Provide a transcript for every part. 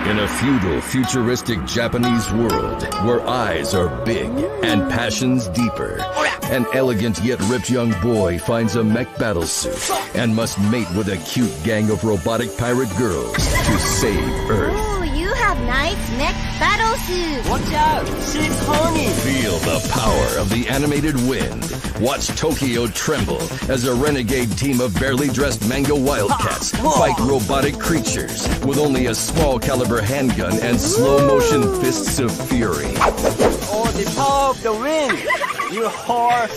In a feudal, futuristic Japanese world where eyes are big and passions deeper, an elegant yet ripped young boy finds a mech battlesuit and must mate with a cute gang of robotic pirate girls to save Earth. Ooh, you have nice mech battlesuits. Watch out! She's horny! Feel the power of the animated wind. Watch Tokyo tremble as a renegade team of barely dressed manga wildcats fight robotic creatures with only a small caliber handgun and slow-motion fists of fury. Oh, the power of the wind! You whore!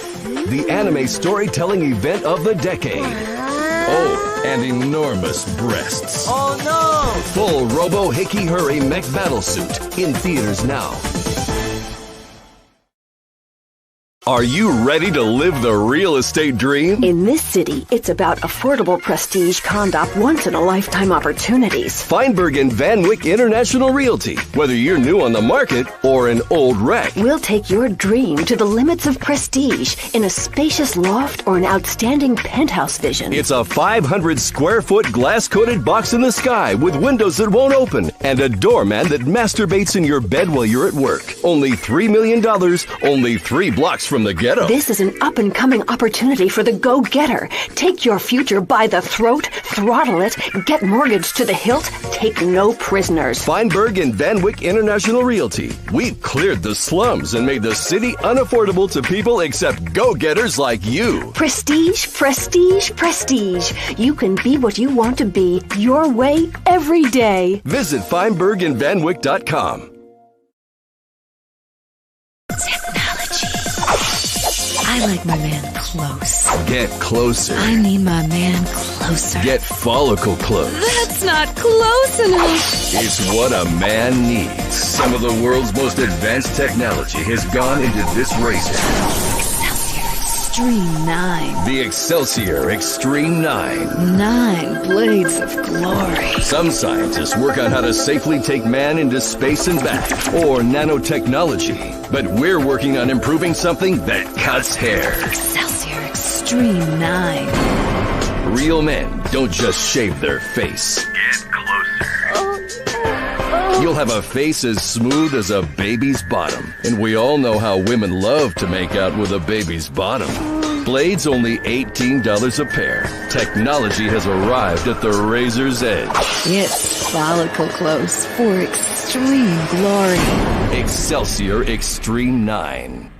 The anime storytelling event of the decade. Oh, and enormous breasts. Oh no! Full Robo Hickey Hurry Mech Battlesuit in theaters now. Are you ready to live the real estate dream? In this city, it's about affordable prestige condo once-in-a-lifetime opportunities. Feinberg and Van Wyck International Realty. Whether you're new on the market or an old wreck. We'll take your dream to the limits of prestige in a spacious loft or an outstanding penthouse vision. It's a 500-square-foot glass-coated box in the sky with windows that won't open and a doorman that masturbates in your bed while you're at work. Only $3 million, only 3 blocks from the ghetto. This is an up-and-coming opportunity for the go-getter. Take your future by the throat, throttle it, get mortgaged to the hilt, take no prisoners. Feinberg and Van Wyck International Realty. We've cleared the slums and made the city unaffordable to people except go-getters like you. Prestige, prestige, prestige. You can be what you want to be, your way, every day. Visit FeinbergandVanWyck.com. I like my man close. Get closer. I need my man closer. Get follicle close. That's not close enough. It's what a man needs. Some of the world's most advanced technology has gone into this razor. Extreme 9. The Excelsior Extreme 9. 9 blades of glory. Some scientists work on how to safely take man into space and back, or nanotechnology. But we're working on improving something that cuts hair. Excelsior Extreme 9. Real men don't just shave their face. Get closer. You'll have a face as smooth as a baby's bottom. And we all know how women love to make out with a baby's bottom. Blades only $18 a pair. Technology has arrived at the razor's edge. It's follicle close for extreme glory. Excelsior Extreme 9.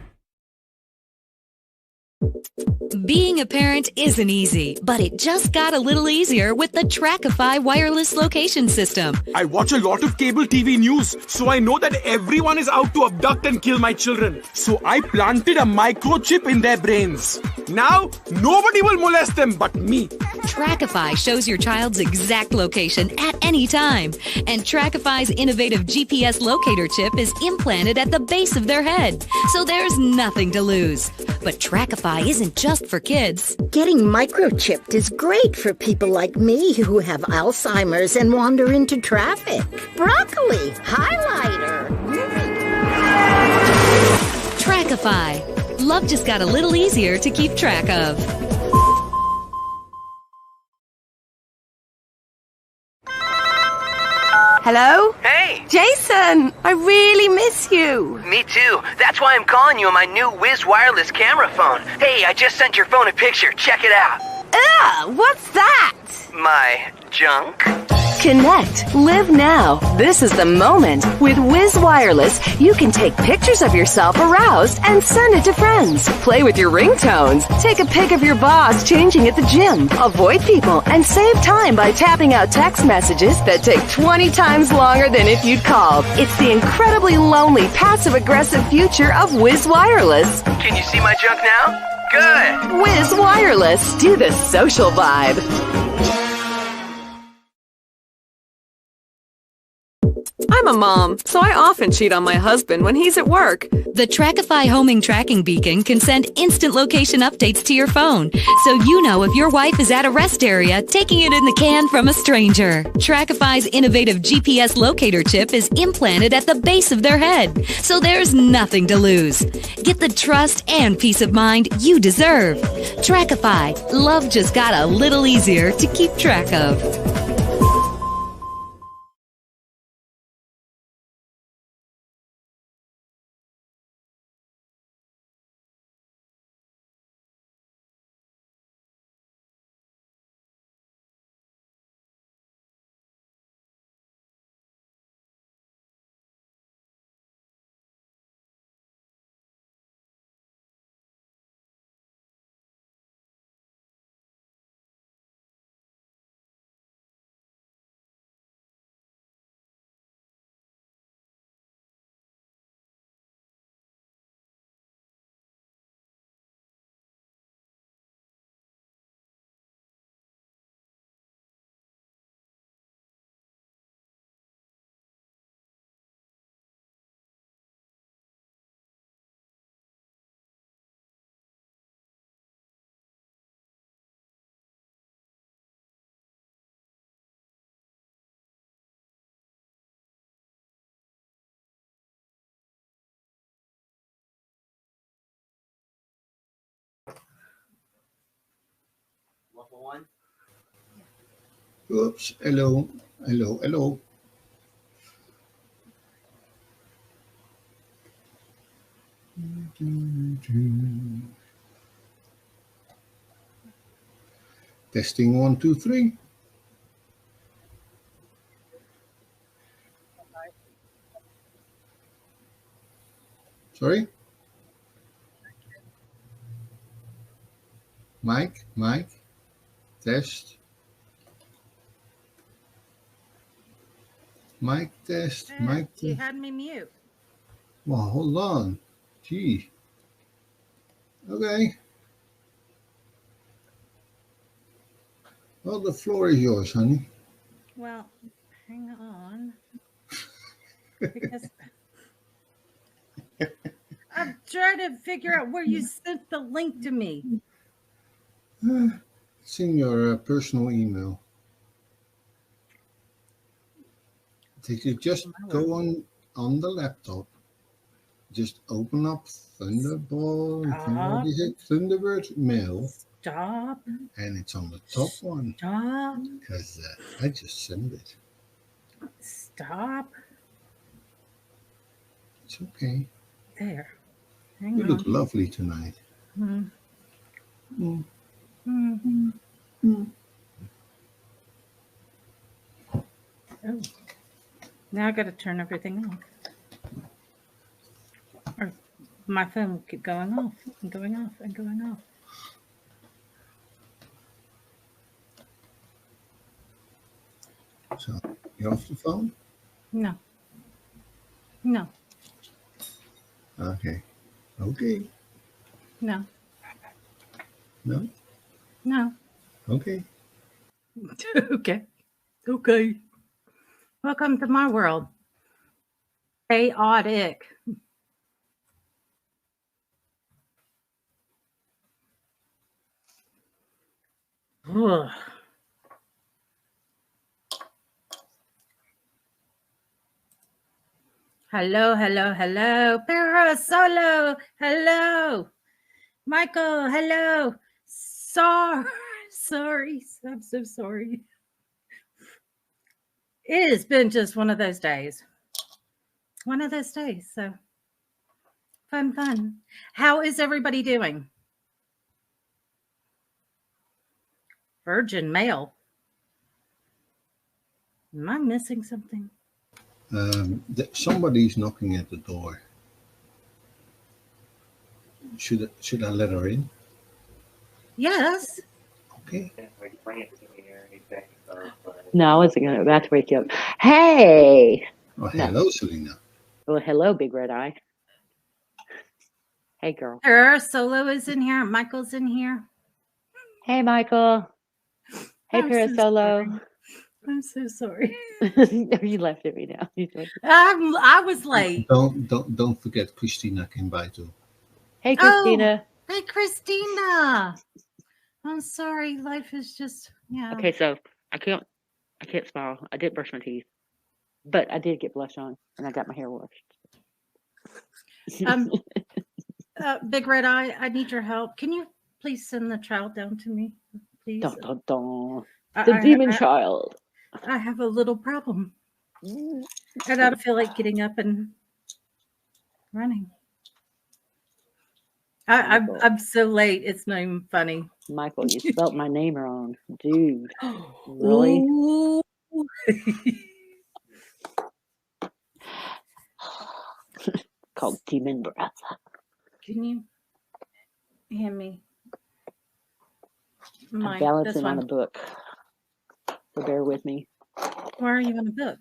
Being a parent isn't easy, but it just got a little easier with the Trackify wireless location system. I watch a lot of cable TV news, so I know that everyone is out to abduct and kill my children. So I planted a microchip in their brains. Now, nobody will molest them but me. Trackify shows your child's exact location at any time. And Trackify's innovative GPS locator chip is implanted at the base of their head, so there's nothing to lose. But Trackify isn't just for kids. Getting microchipped is great for people like me who have Alzheimer's and wander into traffic. Broccoli, highlighter. Trackify. Love just got a little easier to keep track of. Hello? Hey! Jason, I really miss you. Me too. That's why I'm calling you on my new Wiz wireless camera phone. Hey, I just sent your phone a picture. Check it out. Ugh, what's that? My junk? Connect. Live now. This is the moment. With Wiz Wireless, you can take pictures of yourself aroused and send it to friends. Play with your ringtones. Take a pic of your boss changing at the gym. Avoid people and save time by tapping out text messages that take 20 times longer than if you'd called. It's the incredibly lonely, passive-aggressive future of Wiz Wireless. Can you see my junk now? Good. Wiz Wireless. Do the social vibe. I'm a mom, so I often cheat on my husband when he's at work. The Trackify homing tracking beacon can send instant location updates to your phone, so you know if your wife is at a rest area taking it in the can from a stranger. Trackify's innovative GPS locator chip is implanted at the base of their head, so there's nothing to lose. Get the trust and peace of mind you deserve. Trackify. Love just got a little easier to keep track of. Oops. Hello. Hello. Hello. Testing 1, 2, 3. Sorry? Mike, test. Mic test, mic You test. had me mute. Well, hold on. Gee. Okay. Well, the floor is yours, honey. Well, hang on. Because I'm trying to figure out where you sent the link to me. It's in your personal email. Did you just go on the laptop? Just open up Thunderbird mail. Stop. And it's on the top one. Stop. Because I just sent it. Stop. It's okay. There. Hang You on. look lovely tonight. Mm. Mm. Mm. Mm. Oh. Now I got to turn everything off. Or my phone will keep going off and going off and going off. So, you off the phone? No. No. Okay. Okay. No. No? No. Okay. Okay. Okay. Welcome to my world. Chaotic. Ugh. Hello, hello, hello. Parasolo, hello. Michael, hello. Sorry. I'm so sorry. It has been just one of those days. One of those days. So fun. How is everybody doing? Virgin male. Am I missing something? Somebody's knocking at the door. Should I let her in? Yes. Okay. No, I wasn't going to. That's wake you up. Hey. Oh, hello, no. Selena. Well, hello, Big Red Eye. Hey, girl. Parasolo is in here. Michael's in here. Hey, Michael. Hey, Parasolo. I'm so sorry. You left it right now. I was late. Don't forget Christina came by too. Hey, Christina. Oh, hey, Christina. I'm sorry. Life is just Okay, so I can't smile. I didn't brush my teeth, but I did get blush on, and I got my hair washed. Big Red Eye, I need your help. Can you please send the child down to me, please? Dun, dun, dun. The demon child. I have a little problem, and I don't feel like getting up and running. I'm so late. It's not even funny. Michael, you spelled my name wrong, dude. Really? Called demon breath. Can you hand me? I'm balancing on a book. So bear with me. Why are you on a book?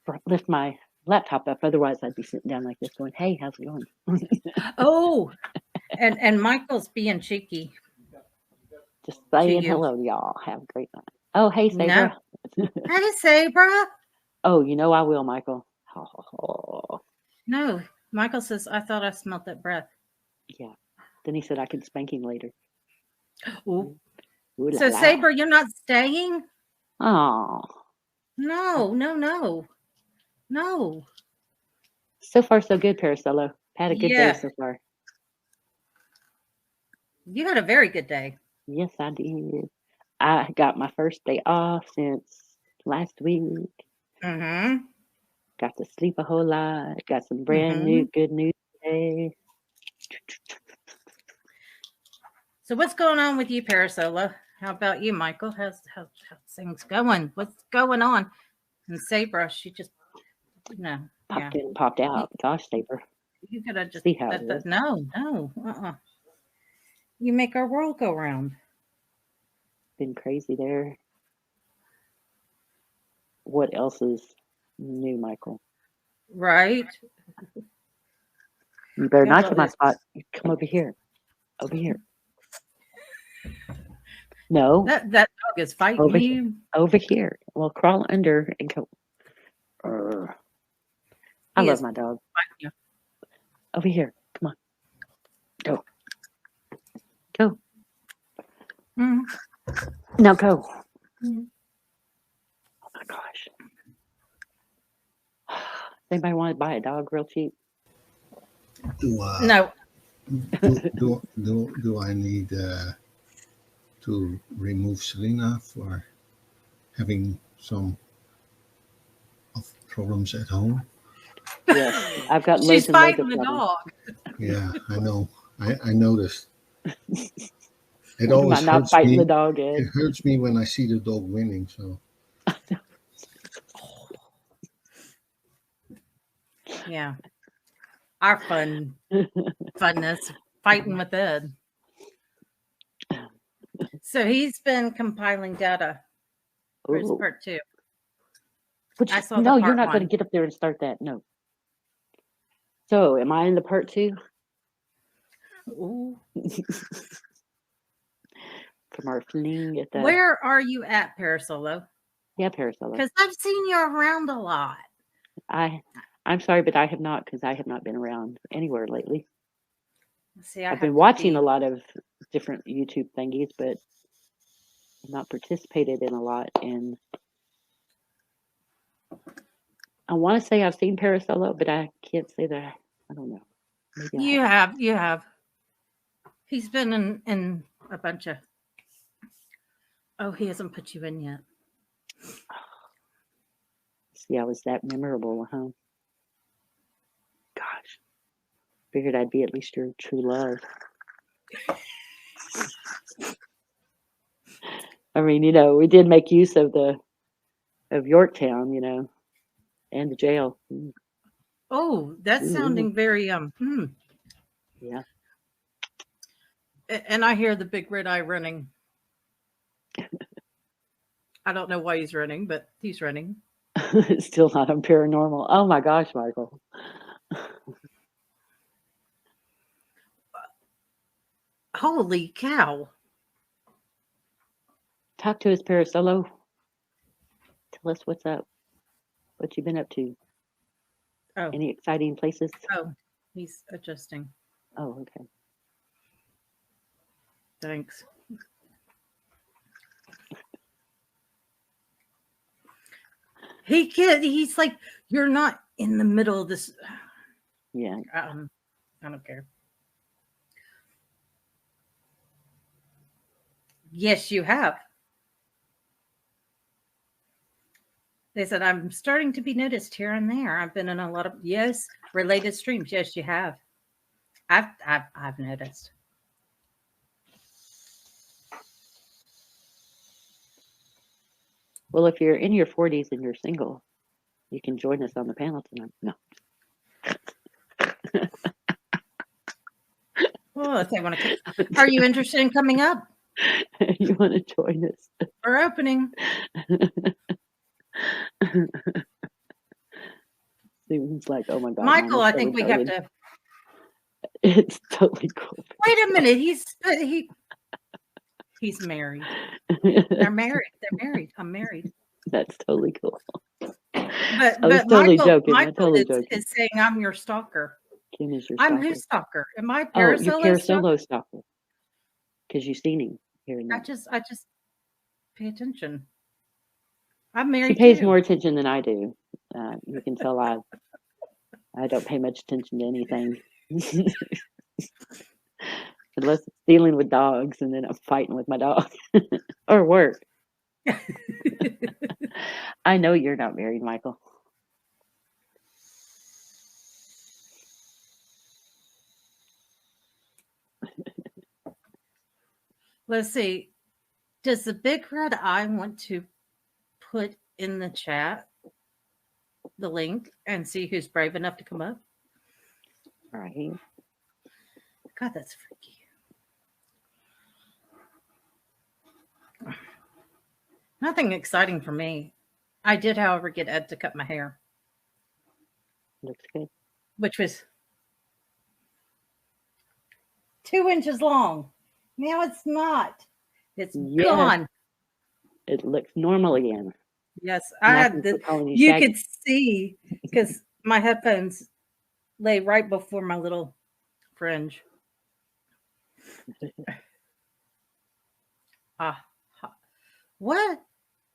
To lift my laptop up. Otherwise, I'd be sitting down like this going, hey, how's it going? Oh, and Michael's being cheeky. Just saying hello to y'all. Have a great night. Oh, hey, Sabra. No. Hey, Sabra. Oh, you know I will, Michael. Oh. No, Michael says, I thought I smelled that breath. Yeah. Then he said I could spank him later. Ooh. So, Sabra, you're not staying? Oh. No. So far, so good, Paracello. Had a good day so far. You had a very good day. Yes, I did. I got my first day off since last week. Mm-hmm. Got to sleep a whole lot. Got some brand Mm-hmm. new good news today. So what's going on with you, Parasola? How about you, Michael? How's things going? What's going on? And Sabra, she just, Popped in, popped out. Gosh, Saber. You gotta just see how it is. No. You make our world go round. Been crazy there. What else is new, Michael? Right. You better not get my spot. Come over here. Over here. No. That dog is fighting you. Over here. Well, crawl under and go. I love my dog. Over here. Come on. Go. Go. Now go. Oh my gosh. Anybody want to buy a dog real cheap? No. Do I need to remove Selena for having some of problems at home? Yes, I've got. She's fighting the dog. Yeah, I know. I noticed. It always not hurts me. The dog, Ed. It hurts me when I see the dog winning. So. Yeah, our funness fighting with Ed. So he's been compiling data for his part 2. I saw no, you're not going to get up there and start that. No. So, am I in the part 2? Ooh. From our fling at the. Where are you at, Parasolo? Yeah, Parasolo. Because I've seen you around a lot. I'm sorry, but I have not, because I have not been around anywhere lately. See, I've been watching a lot of different YouTube thingies, but I've not participated in a lot. And I want to say I've seen Parasolo, but I can't say that. I don't know. Maybe you have. He's been in a bunch of. Oh, he hasn't put you in yet. See, I was that memorable, huh? Gosh. Figured I'd be at least your true love. I mean, we did make use of Yorktown, and the jail. Oh, that's sounding very Yeah. And I hear the big red eye running. I don't know why he's running, but he's running. Still not on Paranormal. Oh my gosh, Michael. Holy cow. Talk to us, Parasolo. Tell us what's up. What you've been up to. Oh. Any exciting places? Oh, he's adjusting. Oh, okay. Thanks. He's like, you're not in the middle of this. Yeah. I don't care. Yes, you have. They said, I'm starting to be noticed here and there. I've been in a lot of, related streams. Yes, you have. I've noticed. Well, if you're in your 40s and you're single, you can join us on the panel tonight. No. Well, if they want to, are you interested in coming up? You want to join us? We're opening. Seems like, oh my God. Michael, I think we have to. It's totally cool. Wait a minute. He's married. They're married. I'm married. That's totally cool. But I was totally Michael, joking. Michael is saying I'm your stalker. Kim is your stalker. I'm his stalker. Am I Parasolo? Parasolo? Oh, you're Parasolo stalker. Because you've seen him here and there. I just pay attention. I'm married. She pays more attention than I do. You can tell I don't pay much attention to anything. Unless it's dealing with dogs, and then I'm fighting with my dog or work. I know you're not married, Michael. Let's see. Does the big red eye want to put in the chat the link and see who's brave enough to come up? All right. God, that's freaky. Nothing exciting for me. I did, however, get Ed to cut my hair. Looks good. Which was 2 inches long. Now it's not. It's gone. It looks normal again. Yes, I had this. You could see because my headphones lay right before my little fringe. What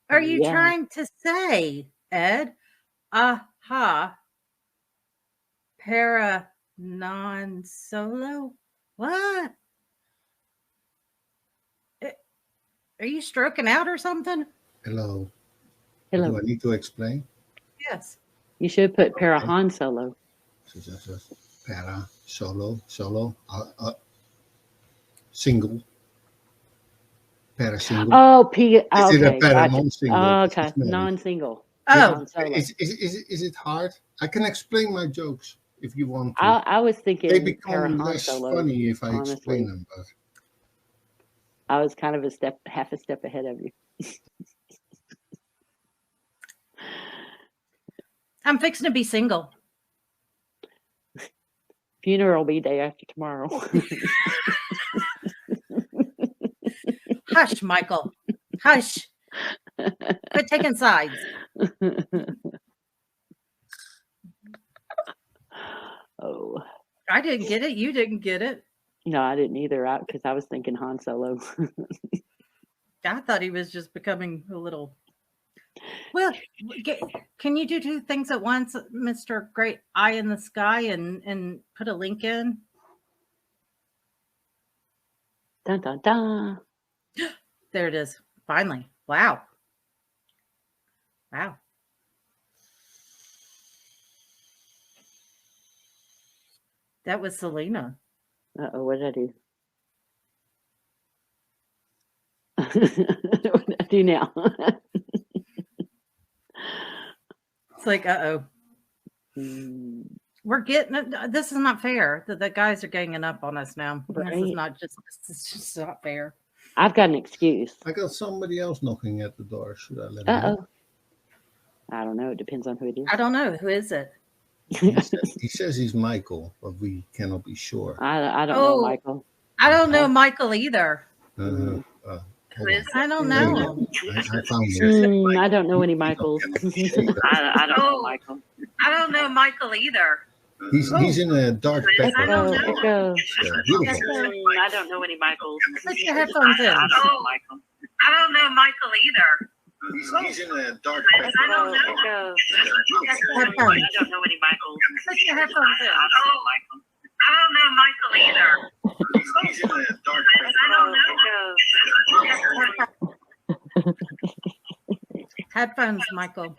are you trying to say, Ed? Aha. Para non-solo? What? Are you stroking out or something? Hello. Hello. Do I need to explain? Yes. You should put para Han Solo. So just para solo single. Para single. Oh, P. Okay. Is it a para non-single? Oh, okay. Non-single. Oh. Is it hard? I can explain my jokes if you want to. I was thinking they become para Han less Solo, funny if I honestly. explain them. But I was kind of half a step ahead of you. I'm fixing to be single. Funeral will be day after tomorrow. Hush, Michael. Hush. Quit taking sides. Oh. I didn't get it. You didn't get it. No, I didn't either. Because I was thinking Han Solo. I thought he was just becoming a little. Well, can you do two things at once, Mr. Great Eye in the Sky, and put a link in? Dun, dun, dun. There it is. Finally. Wow. Wow. That was Selena. Uh-oh, what did I do? What did I do now? It's like, uh-oh. We're getting this is not fair. The guys are ganging up on us now. Right. This is just not fair. I've got an excuse. I got somebody else knocking at the door. Should I let him Uh-oh. know? I don't know. It depends on who it is. I don't know. Who is it? He says he's Michael, but we cannot be sure. I don't know Michael. I don't know Michael either. I don't know. I found it. I don't know any Michaels. I don't know Michael. I don't know Michael either. He's in a dark background. Echo. I don't know any Michaels. Put your headphones in. I don't know Michael either. He's in a dark I don't know. Headphones. I don't know any Michaels. Put your headphones in. I don't know Michael either. He's in a dark I don't know. Headphones, Michael.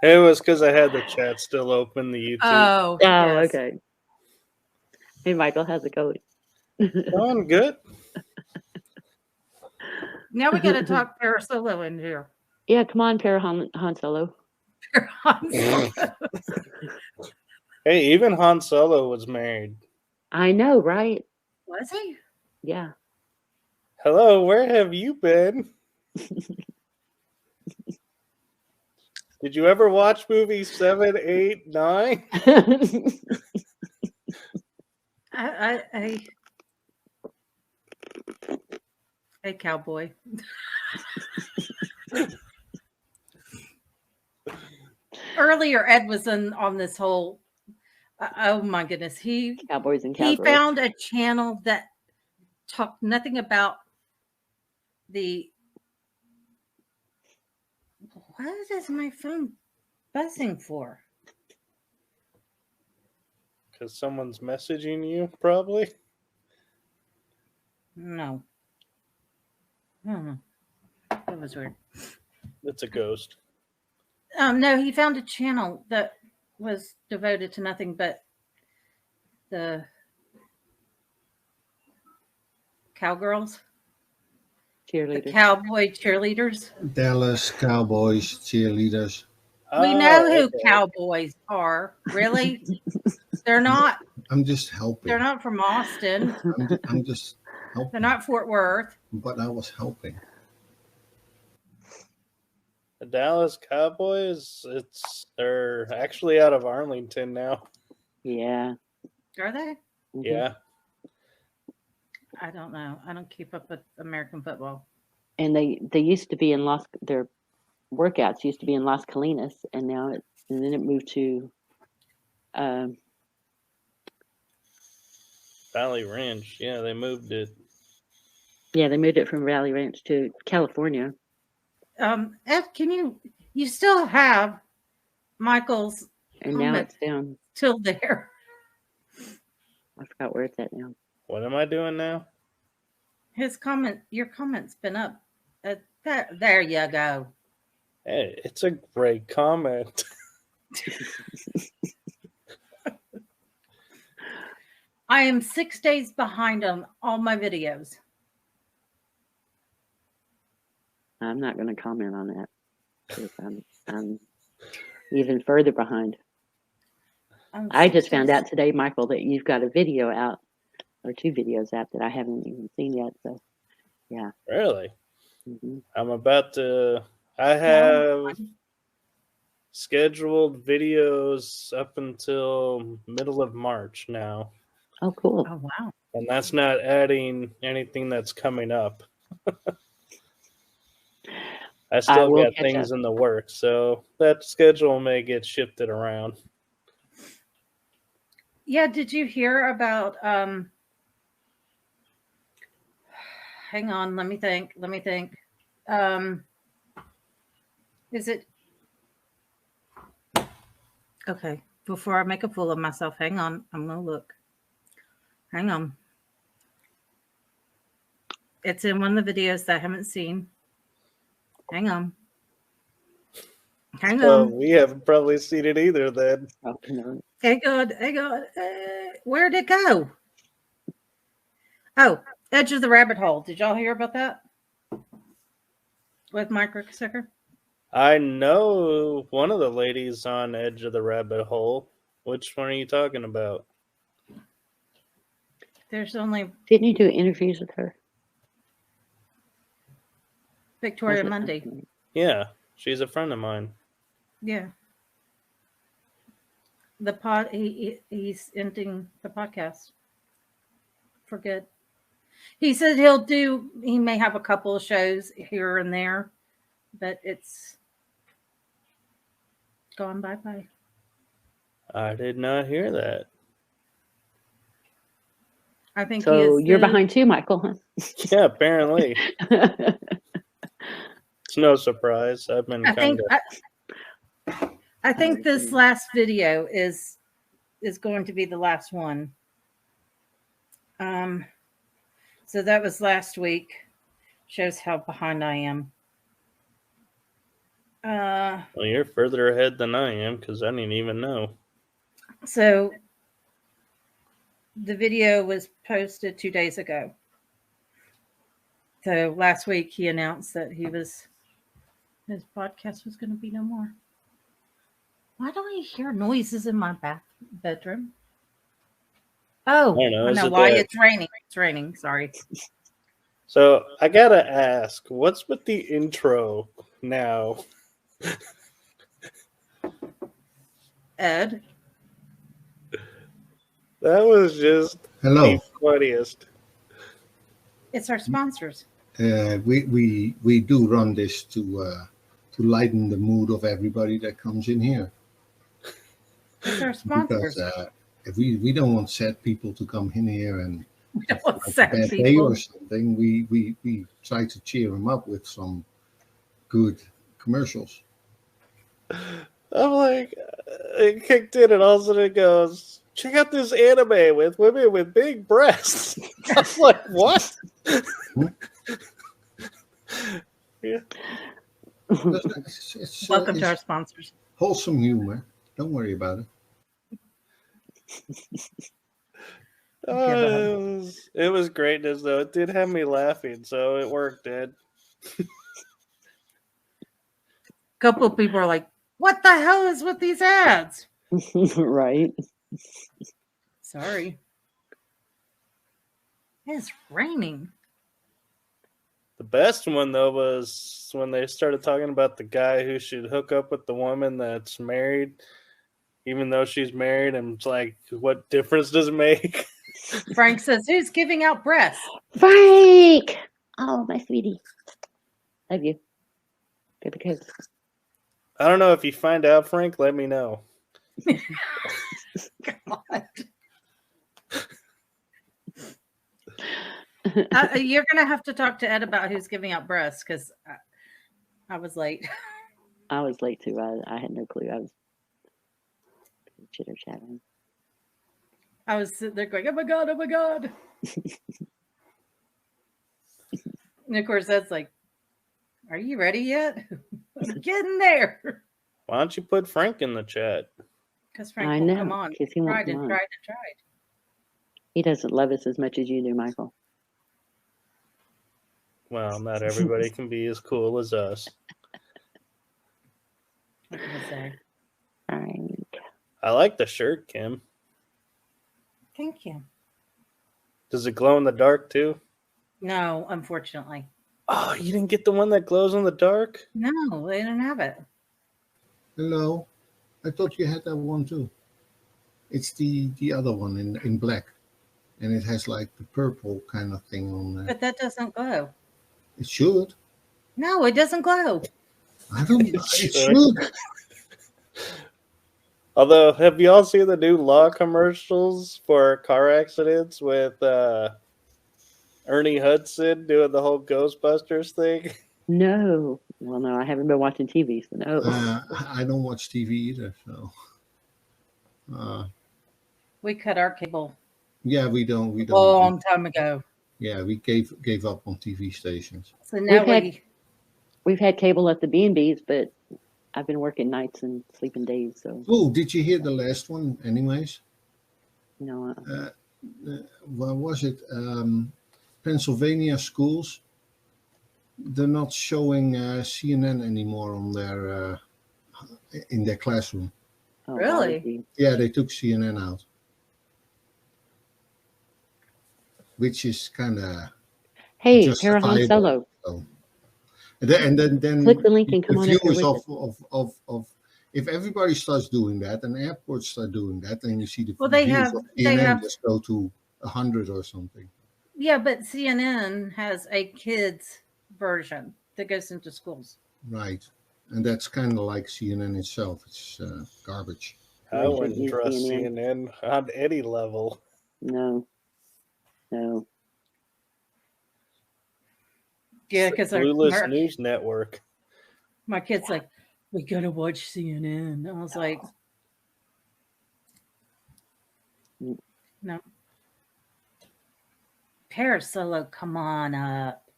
It was because I had the chat still open, the YouTube. Oh, yes. Okay. Hey, Michael, how's it going? Going good. Now we got to talk Para Solo in here. Yeah, come on, Para Han Solo. Hey, even Han Solo was married. I know, right? Was he? Yeah. Hello, where have you been? Did you ever watch movies 7, 8, 9? Hey, cowboy. Earlier, Ed was on this whole. Oh my goodness, Cowboys and Cowgirls. He found a channel that talked nothing about the. What is my phone buzzing for? Because someone's messaging you, probably. No. I don't know. That was weird. It's a ghost. No, he found a channel that was devoted to nothing but the cowgirls, Cheerleaders. the cowboy cheerleaders. Dallas Cowboys cheerleaders. We know who cowboys are. Really? They're not. I'm just helping. They're not from Austin. I'm just helping. They're not Fort Worth. But I was helping. The Dallas Cowboys, they're actually out of Arlington now. Yeah. Are they? Mm-hmm. Yeah. I don't know. I don't keep up with American football. And they used to be in their workouts used to be in Las Colinas, and then it moved to Valley Ranch. Yeah, they moved it. Yeah, they moved it from Valley Ranch to California. Ed, you still have Michael's And now it's down. Still there. I forgot where it's at now. What am I doing now? Your comment's been up. There you go. Hey, it's a great comment. I am 6 days behind on all my videos. I'm not going to comment on that because I'm even further behind. I just found out today, Michael, that you've got a video out or 2 videos out that I haven't even seen yet. So, yeah. Really? Mm-hmm. I'm about to. I have scheduled videos up until middle of March now. Oh, cool. Oh, wow. And that's not adding anything that's coming up. I still got things in the works, so that schedule may get shifted around. Yeah, did you hear about hang on, let me think. Is it okay? Before I make a fool of myself, hang on. I'm gonna look. Hang on. It's in one of the videos that I haven't seen. Hang on. We haven't probably seen it either then. Hang on. Where'd it go? Oh, Edge of the Rabbit Hole. Did y'all hear about that? With Mike Rickensicker? I know one of the ladies on Edge of the Rabbit Hole. Which one are you talking about? There's only... Didn't you do interviews with her? Victoria Mundy. Yeah, she's a friend of mine. Yeah. He's ending the podcast for good. He said he may have a couple of shows here and there, but it's gone bye-bye. I did not hear that. I think so. You're behind too, Michael. Huh? Yeah, apparently. It's no surprise. I've been I think this last video is going to be the last one. So that was last week. Shows how behind I am. Well, you're further ahead than I am because I didn't even know. So the video was posted 2 days ago. So last week he announced that his podcast was going to be no more. Why do I hear noises in my bedroom? Oh, I know why. It's raining. It's raining. Sorry. So I gotta ask, what's with the intro now? Ed? That was just the funniest. It's our sponsors. We do run this to lighten the mood of everybody that comes in here. It's our sponsors. Because if we don't want sad people to come in here and we don't want like sad a bad people. day or something, we try to cheer them up with some good commercials. I'm like, it kicked in and all of a sudden it goes, check out this anime with women with big breasts. I was like, what? Yeah. Welcome to our sponsors. Wholesome humor. Don't worry about it. It was greatness, though. It did have me laughing, so it worked, Ed. A couple of people are like, what the hell is with these ads? Right. Sorry. It's raining. The best one, though, was when they started talking about the guy who should hook up with the woman that's married, even though she's married, and it's like, what difference does it make? Frank says, who's giving out breasts? Frank! Oh, my sweetie. Love you. Good because. I don't know. If you find out, Frank, let me know. God. You're going to have to talk to Ed about who's giving out breasts, because I was late. I was late, too. I had no clue. I was chitter-chattering. I was sitting there going, oh, my God, oh, my God. And, of course, that's like, are you ready yet? I'm getting there. Why don't you put Frank in the chat? Because Frank won't come on. He tried and tried. He doesn't love us as much as you do, Michael. Well, not everybody can be as cool as us. What can I say? Frank. I like the shirt, Kim. Thank you. Does it glow in the dark, too? No, unfortunately. Oh, you didn't get the one that glows in the dark? No, they didn't have it. Hello. I thought you had that one, too. It's the other one in black. And it has like the purple kind of thing on there. But that doesn't glow. It should. No, it doesn't glow. I don't know. It should. Although, have you all seen the new law commercials for car accidents with Ernie Hudson doing the whole Ghostbusters thing? No. Well, no, I haven't been watching TV, so no. I don't watch TV either, so. We cut our cable. Yeah, we don't. A long time ago. Yeah, we gave up on TV stations. So now we've had cable at the B&Bs, but I've been working nights and sleeping days. So. Oh, did you hear the last one? Anyways. No. What was it? Pennsylvania schools. They're not showing CNN anymore on their in their classroom. Oh, really? Yeah, they took CNN out. Which is kind of Paranormal Solo. So. And then click the link and come on. Viewers of if everybody starts doing that and airports start doing that, then you see the views of CNN just go to 100 or something. Yeah, but CNN has a kids version that goes into schools. Right, and that's kind of like CNN itself. It's garbage. I wouldn't trust CNN on any level. No. Yeah, because Clueless News Network. My kid's like, we gotta watch CNN. I was like, no. Paris Solo, come on up.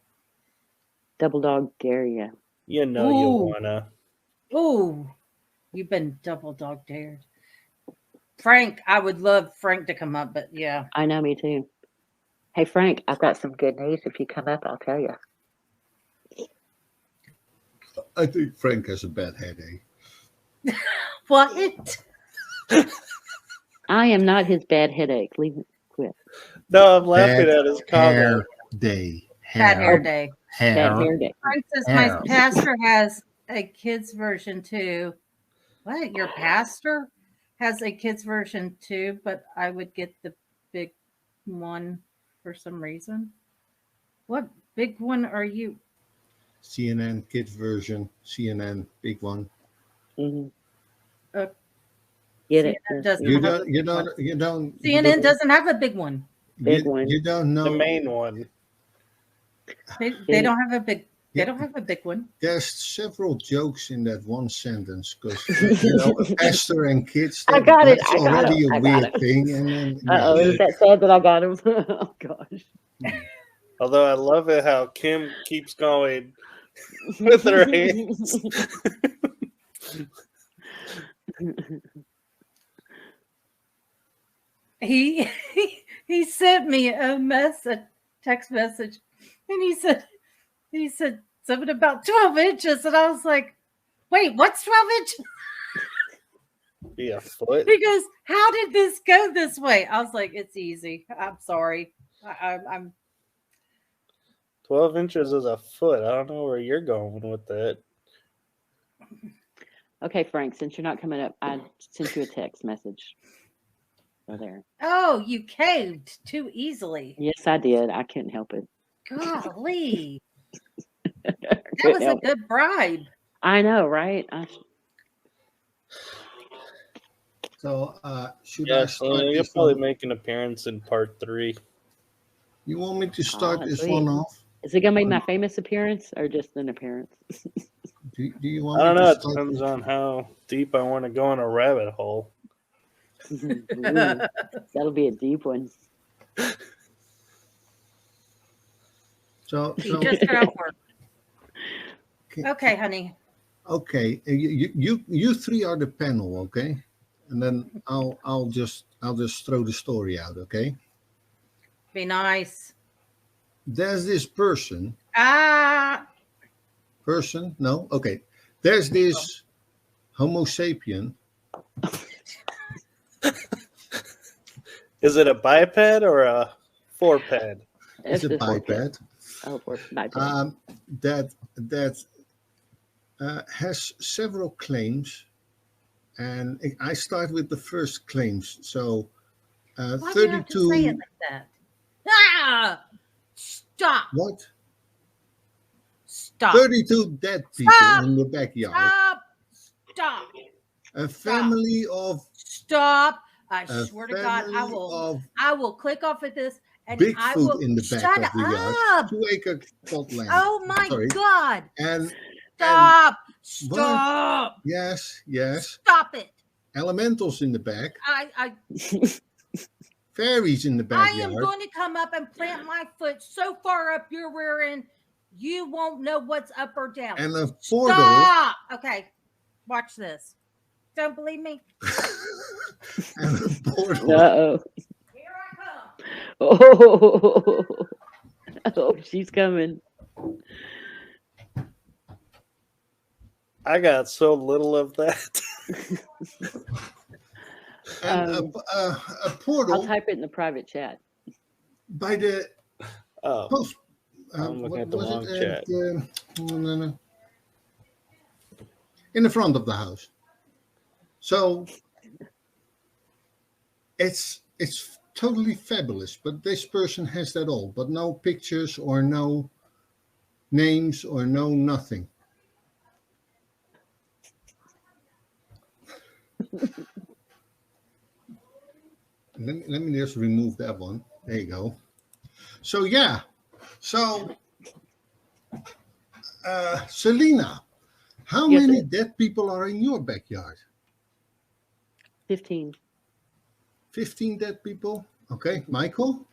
Double dog dare you. You know you wanna. Ooh, you've been double dog dared. Frank, I would love Frank to come up, but yeah. I know, me too. Hey, Frank, I've got some good news. If you come up, I'll tell you. I think Frank has a bad headache. What? I am not his bad headache. Leave it. Quit. No, I'm laughing at his comment. Bad hair day. Bad hair day. Frank says my pastor has a kids version too. What? Your pastor has a kids version too, but I would get the big one for some reason. What big one are you? CNN kids version, CNN big one. Mm-hmm. Get it? You don't. CNN doesn't have a big one. Big one. You don't know the main one. They don't have a big. They don't have a big one. There's several jokes in that one sentence because a pastor and kids. I got it. That's already a weird thing. And then, is that sad that I got him? Oh gosh. Although I love it how Kim keeps going with her hands. He he sent me a text message, and he said something about 12 inches, and I was like, wait, what's 12 inches? Be a foot. He goes, how did this go this way? I was like, it's easy. I'm sorry. I'm 12 inches is a foot. I don't know where you're going with that. Okay, Frank, since you're not coming up, I sent you a text message. So there. Oh, you caved too easily. Yes, I did. I couldn't help it. Golly. That was a good bribe. I know, right? So, should Yeah, I start you'll this probably one? make an appearance in part 3. You want me to start this Sweet. one off? Is it gonna be my famous appearance or just an appearance? Do you want I don't me know. to It start depends this? on how deep I want to go in a rabbit hole. Ooh, that'll be a deep one. So You just got out work. Okay, honey. okay, you three are the panel, okay? And then I'll just throw the story out, okay? Be nice. There's this person. Person? No? Okay. There's this Homo sapien. Is it a biped or a four-ped? It's a biped. Oh, biped. That has several claims, and I start with the first claims. So, Why do you have to say it like that? Stop. What? Stop. 32 dead people in the backyard. Stop. A family of. Stop. I swear to God, I will click off at this and I will. Bigfoot in the back of the yard. 2-acre plot land. Oh my God. And stop. Stop. Yes. Stop it. Elementals in the back. I Fairies in the backyard. I am going to come up and plant my foot so far up your rear end, you won't know what's up or down. And a portal. Stop. Okay. Watch this. Don't believe me? And a portal. Uh-oh. Here I come. Oh, she's coming. I got so little of that. And a portal. I'll type it in the private chat. By the post. I'm looking at the wrong chat. No. In the front of the house. So it's totally fabulous, but this person has that all, but no pictures or no names or no nothing. Let me just remove that one. There you go. So yeah. So Selena, how many dead people are in your backyard? 15. 15 dead people? Okay. Michael?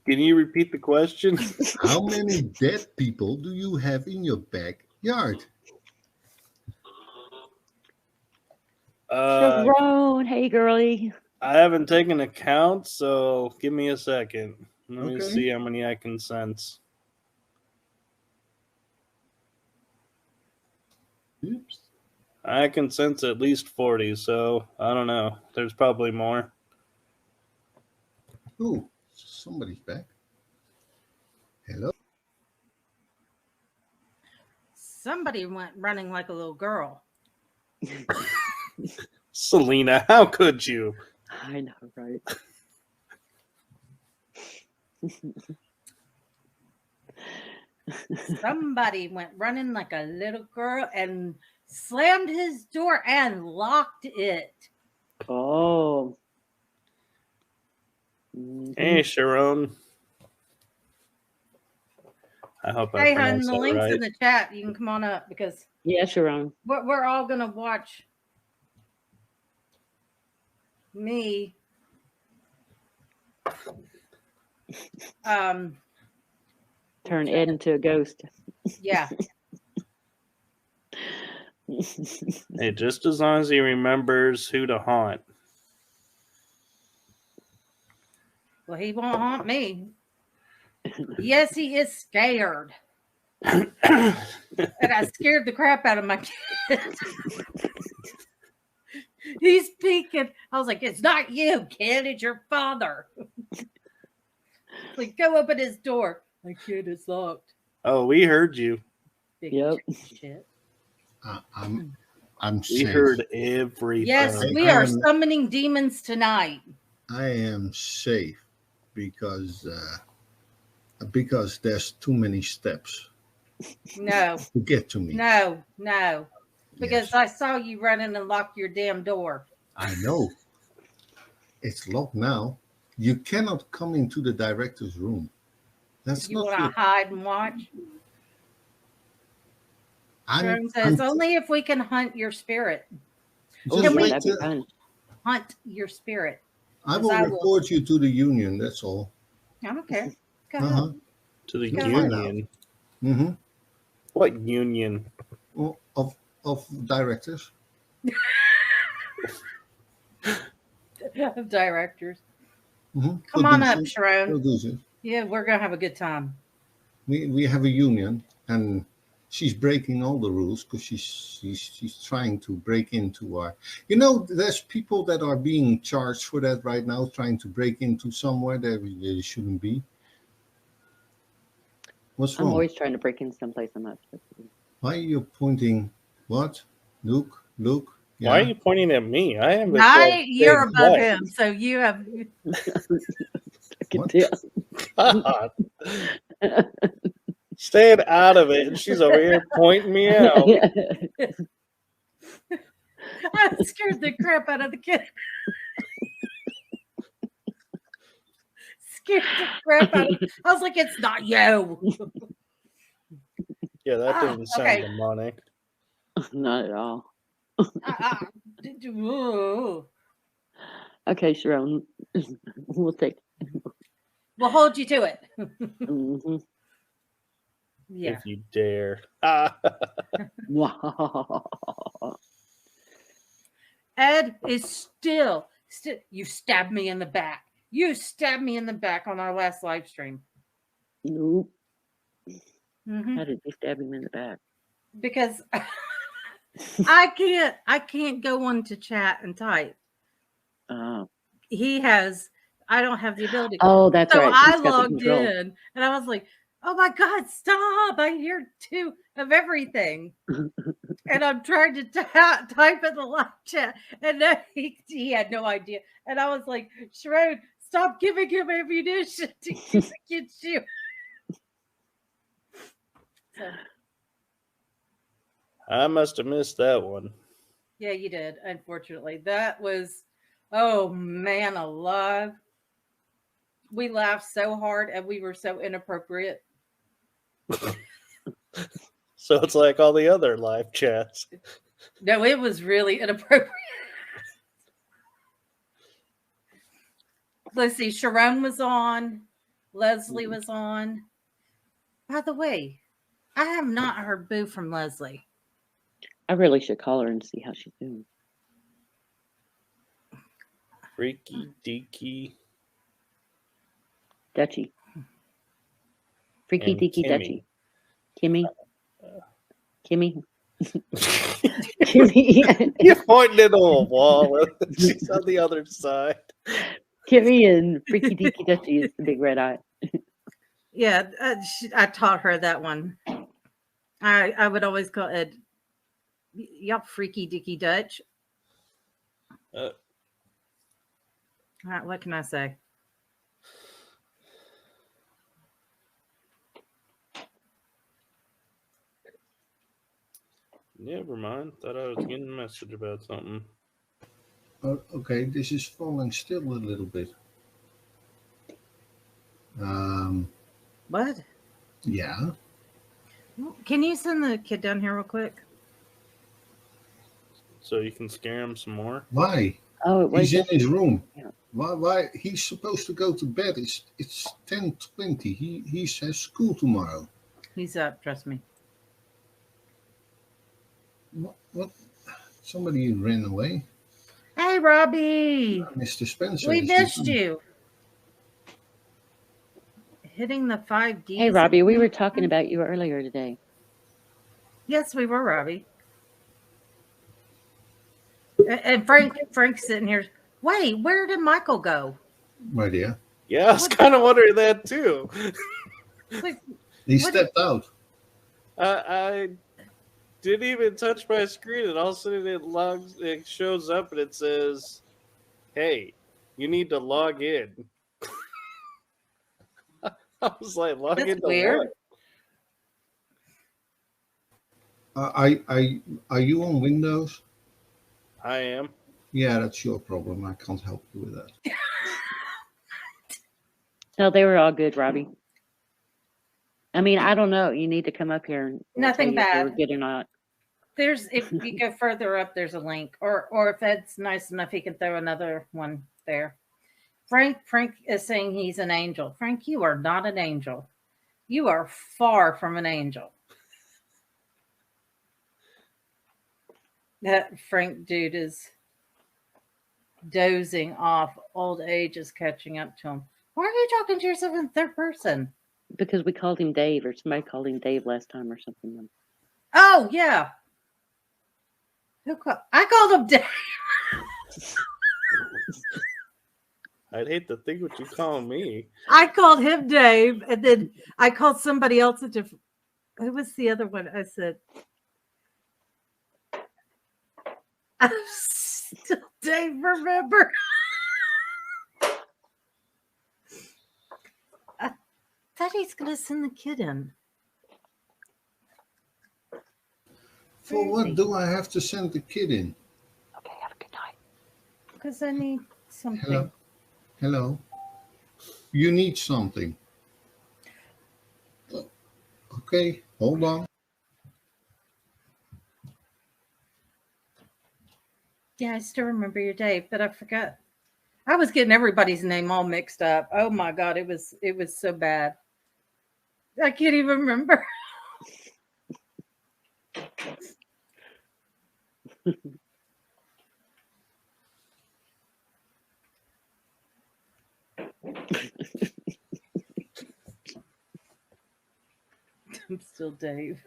Can you repeat the question? How many dead people do you have in your backyard? Sharon, hey girlie. I haven't taken account, so give me a second. Let me see how many I can sense. Oops. I can sense at least 40, so I don't know. There's probably more. Ooh, somebody's back. Hello? Somebody went running like a little girl. Selena, how could you? I know, right? Somebody went running like a little girl and slammed his door and locked it. Oh. Hey, Sharon. I hope I Hey, hon, pronounced the that link's right. in the chat. You can come on up because Sharon. We're all gonna watch me Turn Ed into a ghost. Yeah. Hey, just as long as he remembers who to haunt. Well, he won't haunt me. Yes, he is scared. And I scared the crap out of my kid. He's peeking. I was like, it's not you, kid. It's your father. Like, go open his door. My kid is locked. Oh, we heard you. Big shit. I'm We safe. heard everything. Yes, we are summoning demons tonight. I am safe because there's too many steps. No. To get to me. No. Because I saw you running and lock your damn door. I know. It's locked now. You cannot come into the director's room. That's you not want to hide and watch? I'm says only if we can hunt your spirit. Can we hunt your spirit? I will report you to the union. That's all. Okay. Go ahead. To the Go union. Mm-hmm. What union? Well, of directors. Of directors. Mm-hmm. Come on up, Sharon. Yeah, we're gonna have a good time. We have a union, and she's breaking all the rules because she's trying to break into our. You know, there's people that are being charged for that right now, trying to break into somewhere that they shouldn't be. What's wrong? I'm always trying to break in someplace I'm not supposed to be. Why are you pointing? What? Luke? Yeah. Why are you pointing at me? I am. You're above him, so you have. God. Staying out of it, and she's over here pointing me out. I scared the crap out of the kid. Scared the crap out of him. I was like, it's not you. Yeah, that didn't sound demonic. Not at all. Okay, Sharon. We'll take. We'll hold you to it. Mm-hmm. Yeah. If you dare. Ed is still. You stabbed me in the back. You stabbed me in the back on our last live stream. Nope. Mm-hmm. How did you stab him in the back? Because I can't go on to chat and type. He has. I don't have the ability. Oh, that's right. So I logged in and I was like, "Oh my God, stop! I hear two of everything." And I'm trying to type in the live chat, and then he had no idea. And I was like, "Sharon, stop giving him ammunition to use against you." So. I must have missed that one. Yeah, you did. Unfortunately, that was, oh man, alive. We laughed so hard and we were so inappropriate. So it's like all the other live chats. No, it was really inappropriate. Let's see. Sharon was on. Leslie was on. By the way, I have not heard boo from Leslie. I really should call her and see how she's doing. Freaky deaky. Dutchie. Freaky And deaky Kimmy. Dutchie. Kimmy. Kimmy. You're pointing into a wall. She's on the other side. Kimmy and Freaky deaky Dutchie is the big red eye. Yeah, I taught her that one. I would always call it, y'all freaky dicky Dutch. All right, what can I say? Never mind. Thought I was getting a message about something. Okay, this is falling still a little bit. What? Yeah. Can you send the kid down here real quick? So you can scare him some more? Why? Oh, he's in his room. Why he's supposed to go to bed? It's 10:20. He has school tomorrow. He's up. Trust me. What? Somebody ran away. Hey, Robbie. Mr. Spencer. We missed you. Hitting the 5D. Hey, Robbie, we were talking about you earlier today. Yes, we were, Robbie. And Frank's sitting here. Wait, where did Michael go? My dear. Yeah, I was kind of wondering that too. He stepped out. I didn't even touch my screen, and all of a sudden it shows up, and it says, "Hey, you need to log in." I was like, "Log in to weird. what?" Are you on Windows? I am. Yeah, that's your problem. I can't help you with that. No, they were all good, Robbie. I mean, I don't know. You need to come up here and Nothing tell you if they bad. were good or not. There's if you go further up, there's a link, or if Ed's nice enough, he can throw another one there. Frank is saying he's an angel. Frank, you are not an angel. You are far from an angel. That Frank dude is dozing off. Old age is catching up to him. Why are you talking to yourself in third person? Because we called him Dave, or somebody called him Dave last time or something. Oh, yeah. I called him Dave. I'd hate to think what you call me. I called him Dave, and then I called somebody else a different. Who was the other one? I said, I still Dave remember. I thought he's going to send the kid in. For what do I have to send the kid in? Okay, have a good night. Because I need something. Hello. You need something. Okay, hold on. Yeah, I still remember your Dave, but I forgot. I was getting everybody's name all mixed up. Oh my God, it was so bad. I can't even remember. I'm still Dave.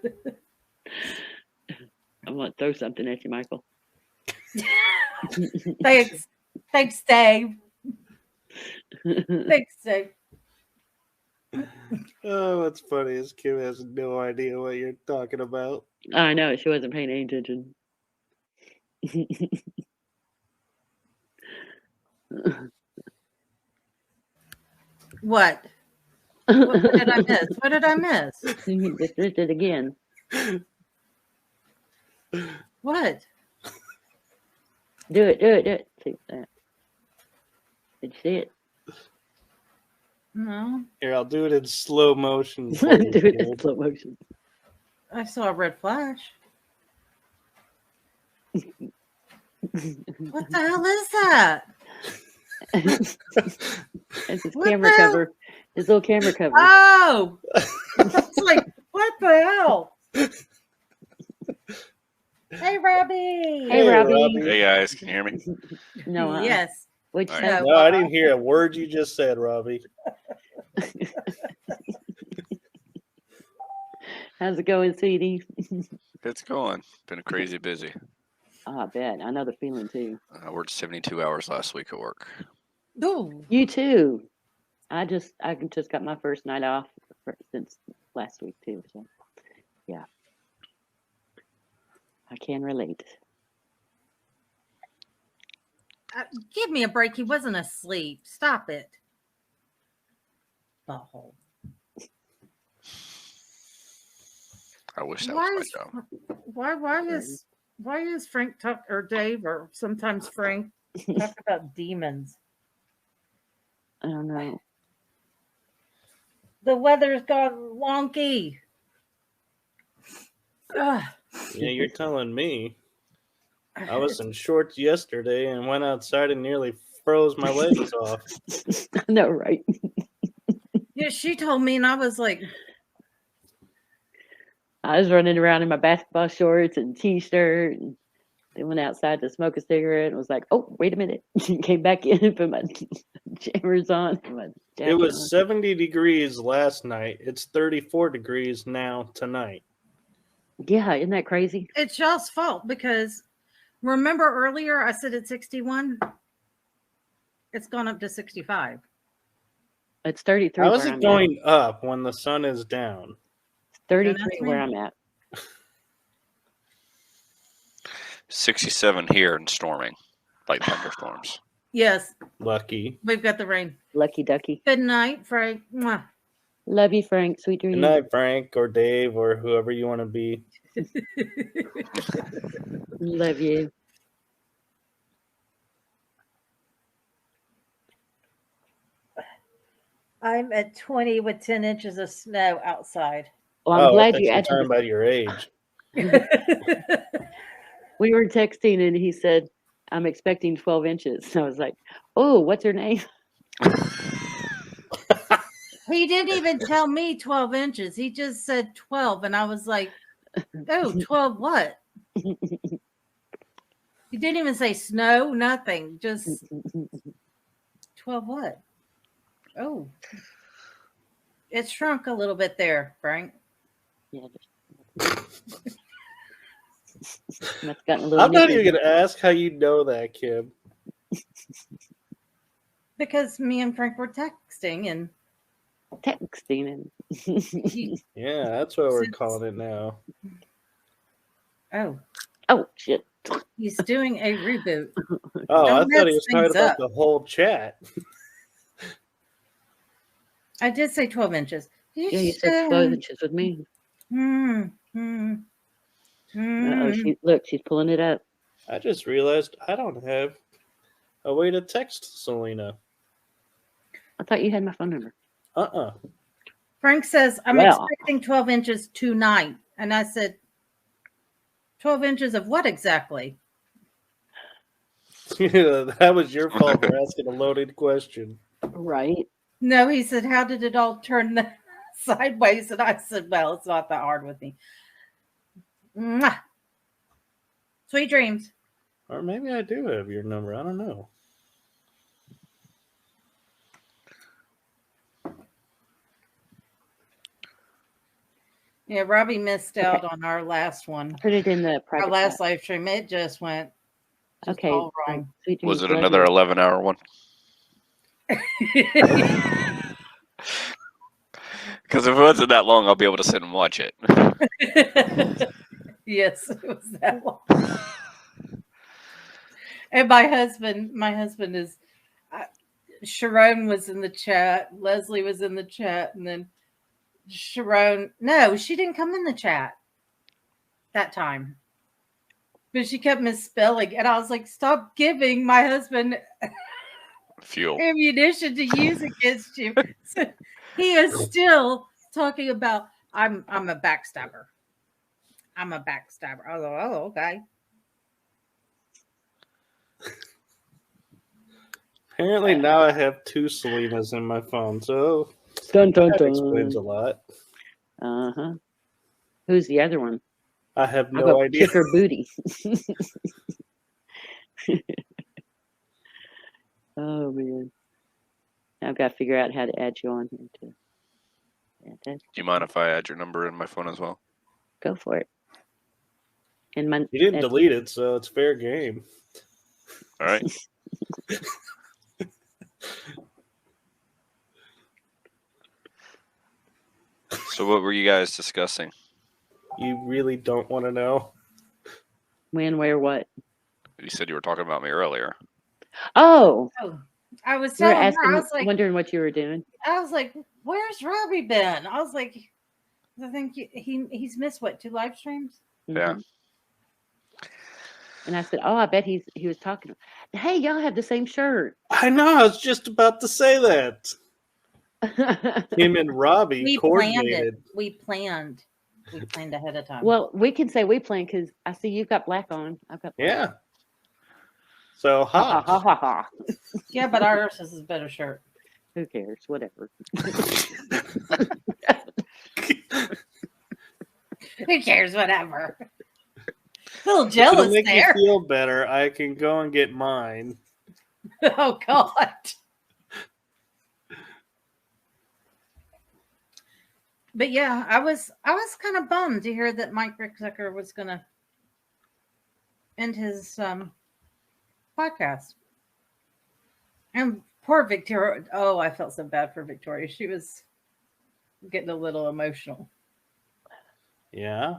I want to throw something at you, Michael. Thanks, Dave. Thanks, Dave. Oh, what's funny is Kim has no idea what you're talking about. I know, she wasn't paying any attention. What? What did I miss? What did I miss? You just missed it again. What? Do it. See that? Did you see it? No. Here, I'll do it in slow motion. Do it in slow motion. I saw a red flash. What the hell is that? It's his camera cover. His little camera cover. Oh! It's like, what the hell? Hey, Robbie. Hey, Robbie. Hey, guys. Can you hear me? No. Yes. What'd you All say? right. No, I didn't hear a word you just said, Robbie. How's it going, CD? It's going. Been crazy busy. Oh, I bet. I know the feeling too. I worked 72 hours last week at work. Ooh. You too. I just got my first night off since last week too. So, yeah, I can relate. Give me a break. He wasn't asleep. Stop it. Butthole. I wish that was my job. Why is Frank talk or Dave or sometimes Frank talk about demons? I don't know. The weather's gone wonky. Ugh. Yeah, you're telling me. I was in shorts yesterday and went outside and nearly froze my legs off. No, right? Yeah, she told me, and I was like, I was running around in my basketball shorts and t-shirt, and then went outside to smoke a cigarette and was like, "Oh, wait a minute!" Came back in and put my jammers on. It was 70 degrees last night. It's 34 degrees now tonight. Yeah, isn't that crazy? it's y'all's fault because remember earlier I said it's 61. It's gone up to 65. It's 33. How is where it I'm going at. up when the sun is down? 33 where I'm at. 67 here and storming, like thunderstorms. Yes. Lucky. We've got the rain. Lucky ducky. Good night, Frank. Mwah. Love you, Frank. Sweet dreams. Good night, Frank or Dave or whoever you want to be. Love you. I'm at 20 with 10 inches of snow outside. Well, I'm glad you were answered. talking about your age. We were texting and he said, "I'm expecting 12 inches." So I was like, "Oh, what's her name?" He didn't even tell me 12 inches. He just said 12. And I was like, oh, 12 what? He didn't even say snow, nothing. Just 12 what? Oh. It shrunk a little bit there, Frank. Yeah. That's gotten a little I'm not nippy. even going to ask how you know that, Kim. Because me and Frank were texting and Yeah, that's what we're calling it now. Oh shit. He's doing a reboot. Oh, Don't I thought he mess was talking things about up. the whole chat. I did say 12 inches. Yeah, you said 12 inches with me. Uh-oh, she's pulling it up. I just realized I don't have a way to text Selena. I thought you had my phone number. Frank says, I'm Well. expecting 12 inches tonight. And I said, 12 inches of what exactly? That was your fault for asking a loaded question. Right. No, he said, how did it all turn sideways? And I said, well, it's not that hard with me. Mwah. Sweet dreams. Or maybe I do have your number. I don't know. Yeah, Robbie missed out on our last one. Put it in the private Our last chat. live stream. It just went Okay. all wrong. Sweet Was dreams, it love another you. 11-hour one? Because if it wasn't that long, I'll be able to sit and watch it. Yes, it was that long. And my husband is, Sharon was in the chat. Leslie was in the chat. And then Sharon, no, she didn't come in the chat that time. But she kept misspelling. And I was like, stop giving my husband Fuel. ammunition to use against you. So he is still talking about, I'm a backstabber. I'm a backstabber. I was like, oh, okay. Apparently now I have two Selenas in my phone, so Dun, dun, that dun. explains a lot. Uh-huh. Who's the other one? I have I'll no go idea. kick her booty. Oh man. I've got to figure out how to add you on here too. Do you mind if I add your number in my phone as well? Go for it. And my You didn't delete it, so it's fair game. All right. So what were you guys discussing? You really don't want to know? when, where, what? You said you were talking about me earlier. Oh, I was you were telling her, asking, I was like, wondering what you were doing. I was like, where's Robbie been? I was like, I think he's missed what, 2 live streams? Yeah. And I said, oh, I bet he was talking. Hey, y'all have the same shirt. I know. I was just about to say that. Him and Robbie We planned coordinated. it. We planned ahead of time. Well, we can say we planned because I see you've got black on. I've got black. Yeah. So Ha ha ha ha. Yeah, but ours is a better shirt. Who cares? Whatever. Who cares? Whatever. A little jealous to make there. you feel better, I can go and get mine. Oh God. But yeah, I was kind of bummed to hear that Mike Rickzucker was going to end his podcast. And poor Victoria. Oh, I felt so bad for Victoria. She was getting a little emotional. Yeah,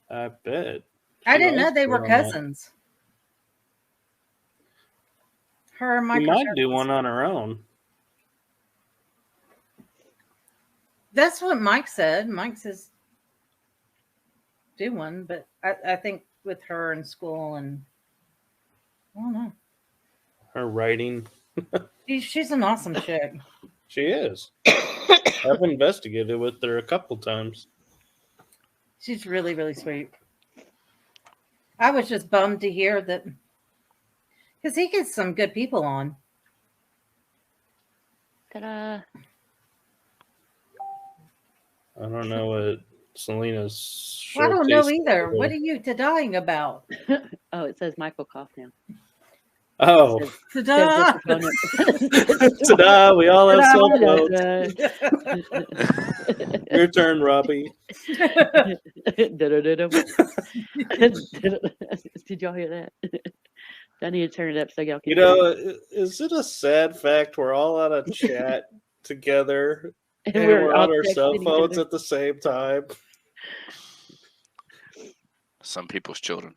I bet. I didn't know they were cousins. Her and Mike. You might do one on her own. That's what Mike said. Mike says do one, but I think with her in school and I don't know. Her writing. She's an awesome chick. She is. I've investigated with her a couple times. She's really, really sweet. I was just bummed to hear that because he gets some good people on. Ta-da. I don't know what Selena's. I don't know either. What are you dying about? Oh, it says Michael Koff now. Oh. Ta-da! Ta-da! We all have cell phones. Your turn, Robbie. Did y'all hear that? I need to turn it up so y'all can. You know, is it a sad fact we're all on a chat together and we're on our cell phones at the same time? Some people's children.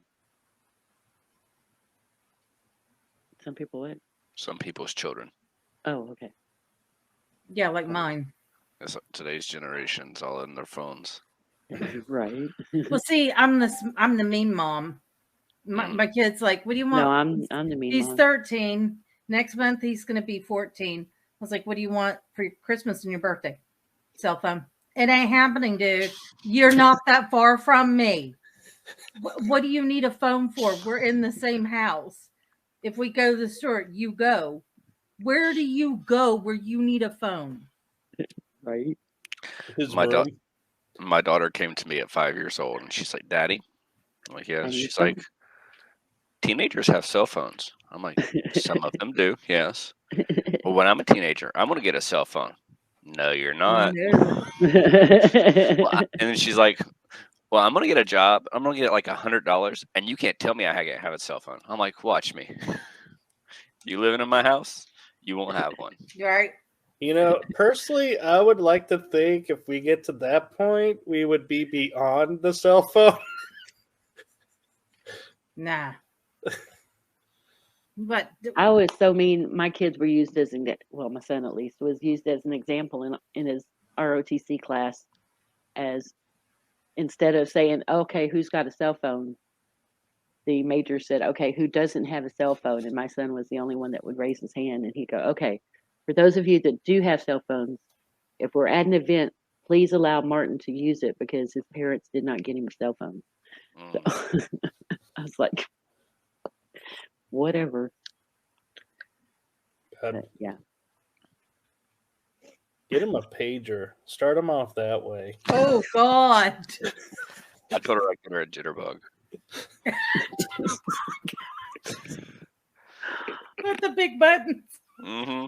Some people what? Some people's children. Oh, okay. Yeah, like mine. Today's generation's all in their phones. Right. Well, see, I'm the mean mom. My kid's like, what do you want? No, I'm the mean He's mom. 13. Next month he's going to be 14. I was like, what do you want for your Christmas and your birthday? Cell phone. It ain't happening, dude. You're not that far from me. What do you need a phone for? We're in the same house. If we go to the store, you go. Where do you go where you need a phone? Right. My daughter came to me at 5 years old and she's like, Daddy. I'm like, yes. She's like, teenagers have cell phones. I'm like, some of them do, yes. Well, when I'm a teenager, I'm going to get a cell phone. No, you're not. And then she's like, well, I'm going to get a job. I'm going to get like $100 and you can't tell me I have a cell phone. I'm like, watch me. You living in my house, you won't have one. Right. You know, personally, I would like to think if we get to that point, we would be beyond the cell phone. Nah. But I was so mean. My kids were used as my son at least was used as an example in his ROTC class, as instead of saying, "Okay, who's got a cell phone?" the major said, "Okay, who doesn't have a cell phone?" And my son was the only one that would raise his hand, and he'd go, "Okay, for those of you that do have cell phones, if we're at an event, please allow Martin to use it because his parents did not get him a cell phone." So, I was like, whatever. But, yeah. Get him a pager. Start him off that way. Oh, God. I told her I get her a jitterbug. With the big buttons. Mm-hmm.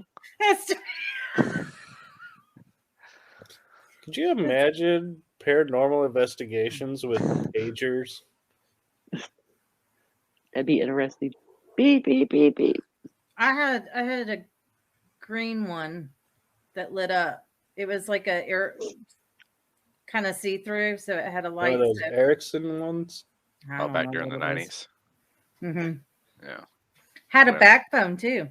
Could you imagine paranormal investigations with pagers? That'd be interesting. Beep, beep, beep, beep. I had a green one that lit up. It was like a air kind of see-through, so it had a light. One of those Ericsson ones? Oh, back during the 90s. Mm-hmm. Yeah. Had a backbone too.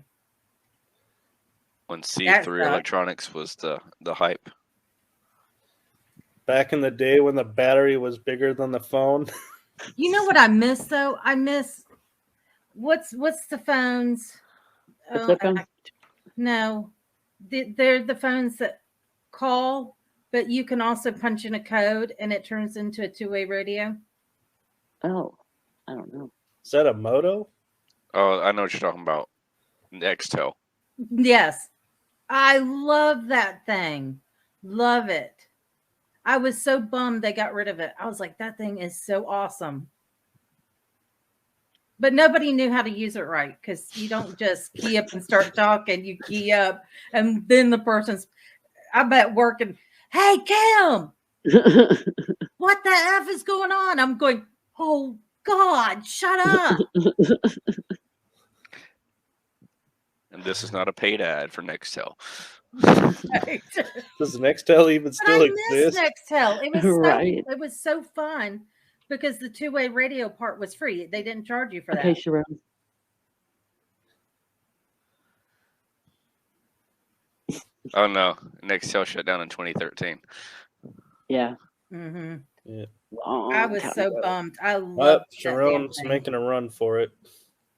When see-through electronics was the hype. Back in the day when the battery was bigger than the phone. You know what I miss though? I miss what's the phones? The flip phone? No, they're the phones that call, but you can also punch in a code and it turns into a two-way radio. Oh, I don't know. Is that a Moto? Oh, I know what you're talking about. Nextel. Yes. I love that thing. Love it. I was so bummed they got rid of it. I was like, that thing is so awesome. But nobody knew how to use it right because you don't just key up and start talking. You key up, and then the person's, I'm at work and, hey, Kim, what the F is going on? I'm going, oh, God, shut up. And this is not a paid ad for Nextel. Right. Does Nextel even still exist? Nextel. It was Right. it was so fun because the two-way radio part was free. They didn't charge you for that. Okay, Sharon. Oh no, Nextel shut down in 2013. Yeah. Mm-hmm. Yeah. I was so bummed. I love Sharon's making a run for it.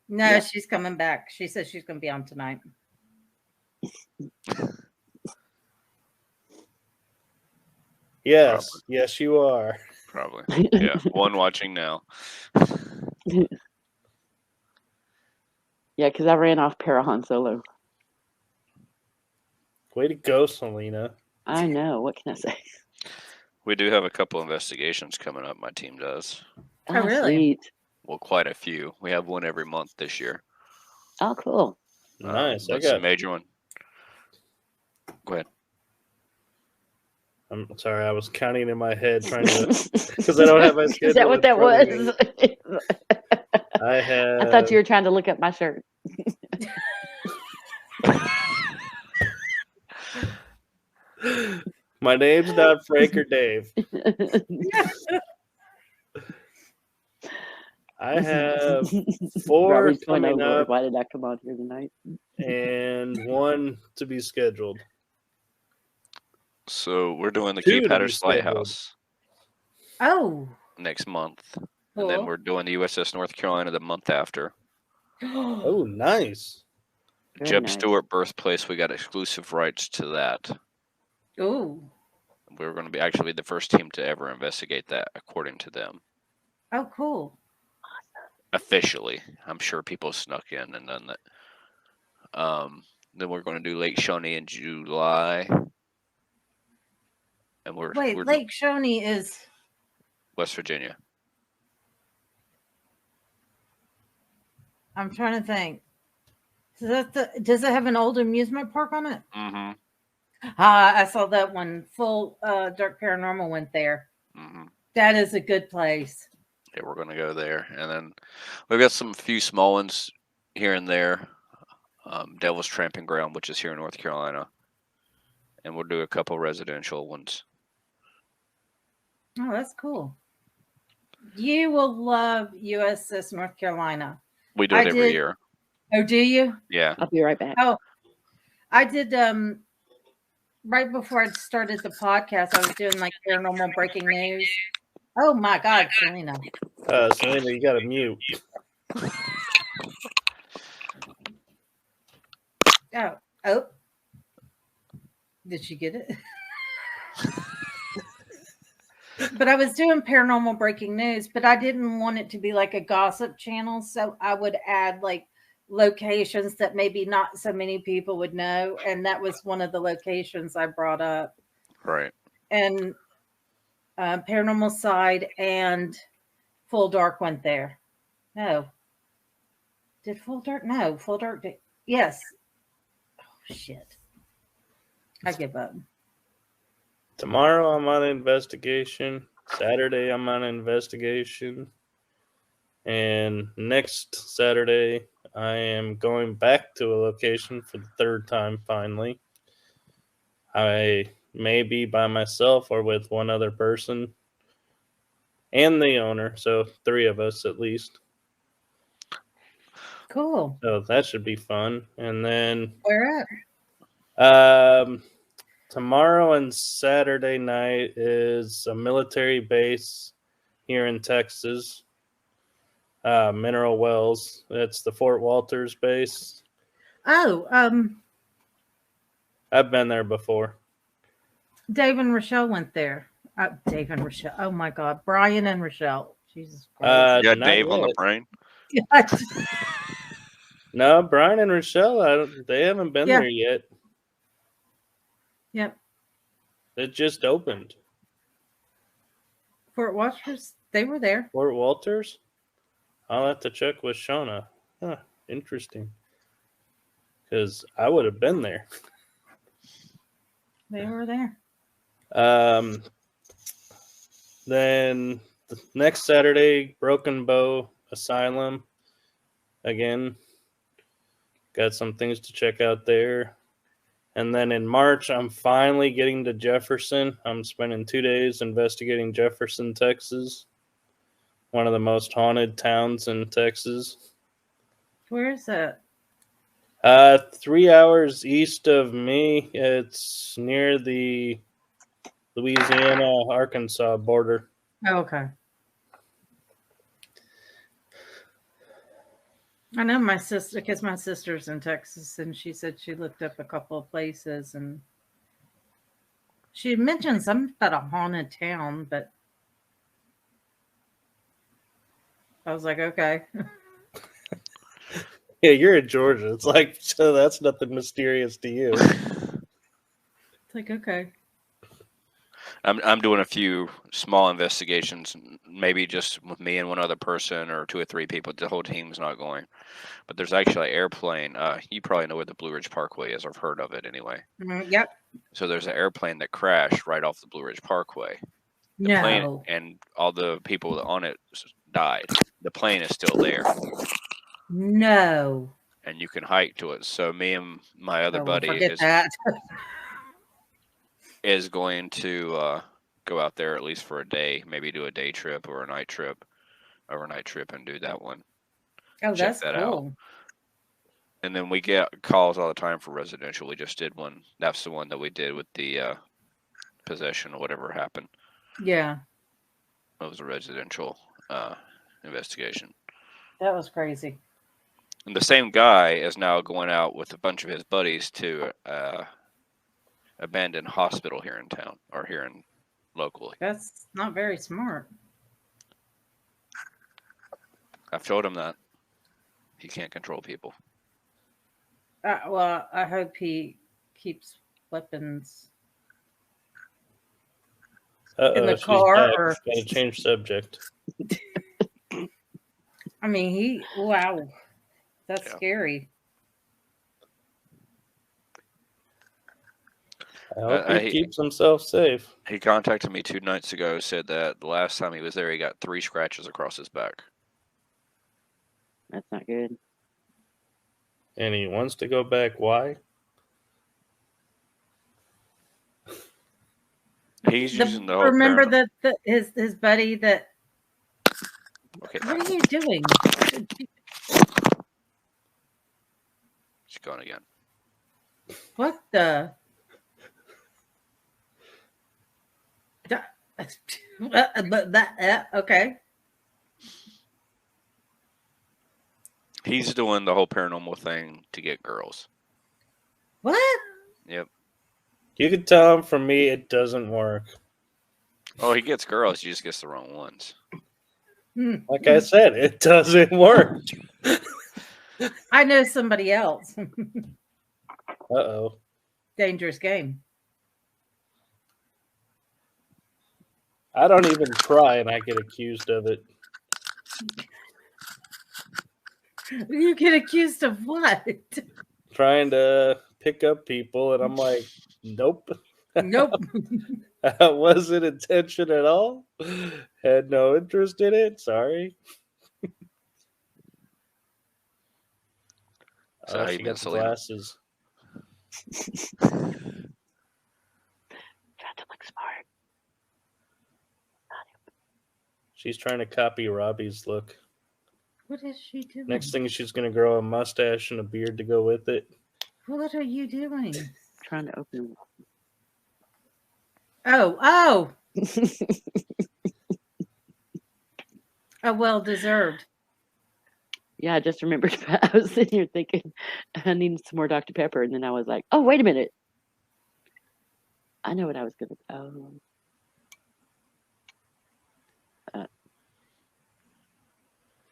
No, Yeah. she's coming back. She says she's going to be on tonight. Yes. Probably. Yes, you are. Probably. Yeah. One watching now. Yeah, because I ran off Parahan Solo. Way to go, Selena. I know. What can I say? We do have a couple investigations coming up. My team does. Oh, really? Sweet. Well, quite a few. We have one every month this year. Oh, cool. Nice. What's the major one? Go ahead. I'm sorry, I was counting in my head trying to, because I don't have my schedule. Is that what that was? I thought you were trying to look up my shirt. My name's not Frank or Dave. I have 4 Robbie's coming up. Why did I come on here tonight? And 1 to be scheduled. So we're doing the 2 Cape to be Hatteras scheduled. Lighthouse Oh. next month. Cool. And then we're doing the USS North Carolina the month after. Oh, nice. Very Jeb nice. Stewart birthplace, we got exclusive rights to that. Oh. We're going to be actually the first team to ever investigate that, according to them. Oh, cool. Officially. I'm sure people snuck in and done that. Then we're going to do Lake Shawnee in July. And we're Lake Shawnee is West Virginia. I'm trying to think. Does it have an old amusement park on it? Mm-hmm. I saw that one. Full Dark Paranormal went there. Mm-hmm. That is a good place. Yeah, we're going to go there. And then we've got some few small ones here and there. Devil's Tramping Ground, which is here in North Carolina. And we'll do a couple residential ones. Oh, that's cool. You will love USS North Carolina. We do it every year. Oh, do you? Yeah. I'll be right back. Oh, I did right before I started the podcast, I was doing like paranormal breaking news. Oh my God, Selena. Selena, you got to mute. Oh. Did she get it? But I was doing paranormal breaking news, but I didn't want it to be like a gossip channel. So I would add like locations that maybe not so many people would know. And that was one of the locations I brought up. Right. And Paranormal Side and Full Dark went there. No. Did Full Dark? No. Full Dark did. Yes. Oh, shit. I give up. Tomorrow I'm on investigation. Saturday I'm on investigation. And next Saturday I am going back to a location for the 3rd time finally. I may be by myself or with one other person and the owner, so 3 of us at least. Cool. So that should be fun. And then where at? Tomorrow and Saturday night is a military base here in Texas, Mineral Wells. It's the Fort Walters base. Oh, I've been there before. Dave and Rochelle went there. Dave and Rochelle. Oh my God, Brian and Rochelle. Jesus Christ. You got Dave on the brain. No, Brian and Rochelle, they haven't been there yet. Yep. It just opened. Fort Walters, they were there. Fort Walters? I'll have to check with Shauna. Huh, interesting. Because I would have been there. They were there. Then the next Saturday, Broken Bow Asylum. Again, got some things to check out there. And then in March, I'm finally getting to Jefferson. I'm spending 2 days investigating Jefferson, Texas. One of the most haunted towns in Texas. Where is that? 3 hours east of me. It's near the Louisiana-Arkansas border. Oh, okay. I know my sister, because my sister's in Texas, and she said she looked up a couple of places, and she mentioned something about a haunted town, but I was like, okay. Yeah, you're in Georgia. It's like, so that's nothing mysterious to you. It's like, okay. I'm doing a few small investigations, maybe just with me and one other person or 2 or 3 people. The whole team's not going. But there's actually an airplane. You probably know where the Blue Ridge Parkway is. I've heard of it anyway. Yep. So there's an airplane that crashed right off the Blue Ridge Parkway. The plane and all the people on it died. The plane is still there. No. And you can hike to it. So me and my other buddy is going to go out there at least for a day, maybe do a day trip or a night trip, overnight trip, and do that one. Oh, Check that's that cool. out. And then we get calls all the time for residential. We just did one. That's the one that we did with the possession or whatever happened. Yeah. It was a residential investigation. That was crazy. And the same guy is now going out with a bunch of his buddies to abandoned hospital here in town or here in locally. That's not very smart. I've told him that he can't control people. Well, I hope he keeps weapons in the car. Gotta change subject. I mean, wow, that's scary. I hope he keeps himself safe. He contacted me 2 nights ago, said that the last time he was there, he got 3 scratches across his back. That's not good. And he wants to go back. Why? He's using the whole. Remember that his buddy that. Okay. What are you doing? She's gone again. What the? Okay. He's doing the whole paranormal thing to get girls. What? Yep. You can tell him from me it doesn't work. Oh, he gets girls. He just gets the wrong ones. Like I said, it doesn't work. I know somebody else. Uh-oh. Dangerous game. I don't even try and I get accused of it. You get accused of what? Trying to pick up people, and I'm like, nope. Nope. That wasn't intention at all. Had no interest in it. Sorry. So how you been, Selena? Glasses. Trying to look smart. She's trying to copy Robbie's look. What is she doing? Next thing, she's going to grow a mustache and a beard to go with it. What are you doing? Trying to open. Oh. Oh, well deserved. Yeah, I just remembered. I was sitting here thinking I need some more Dr. Pepper, and then I was like, "Oh, wait a minute! I know what I was gonna."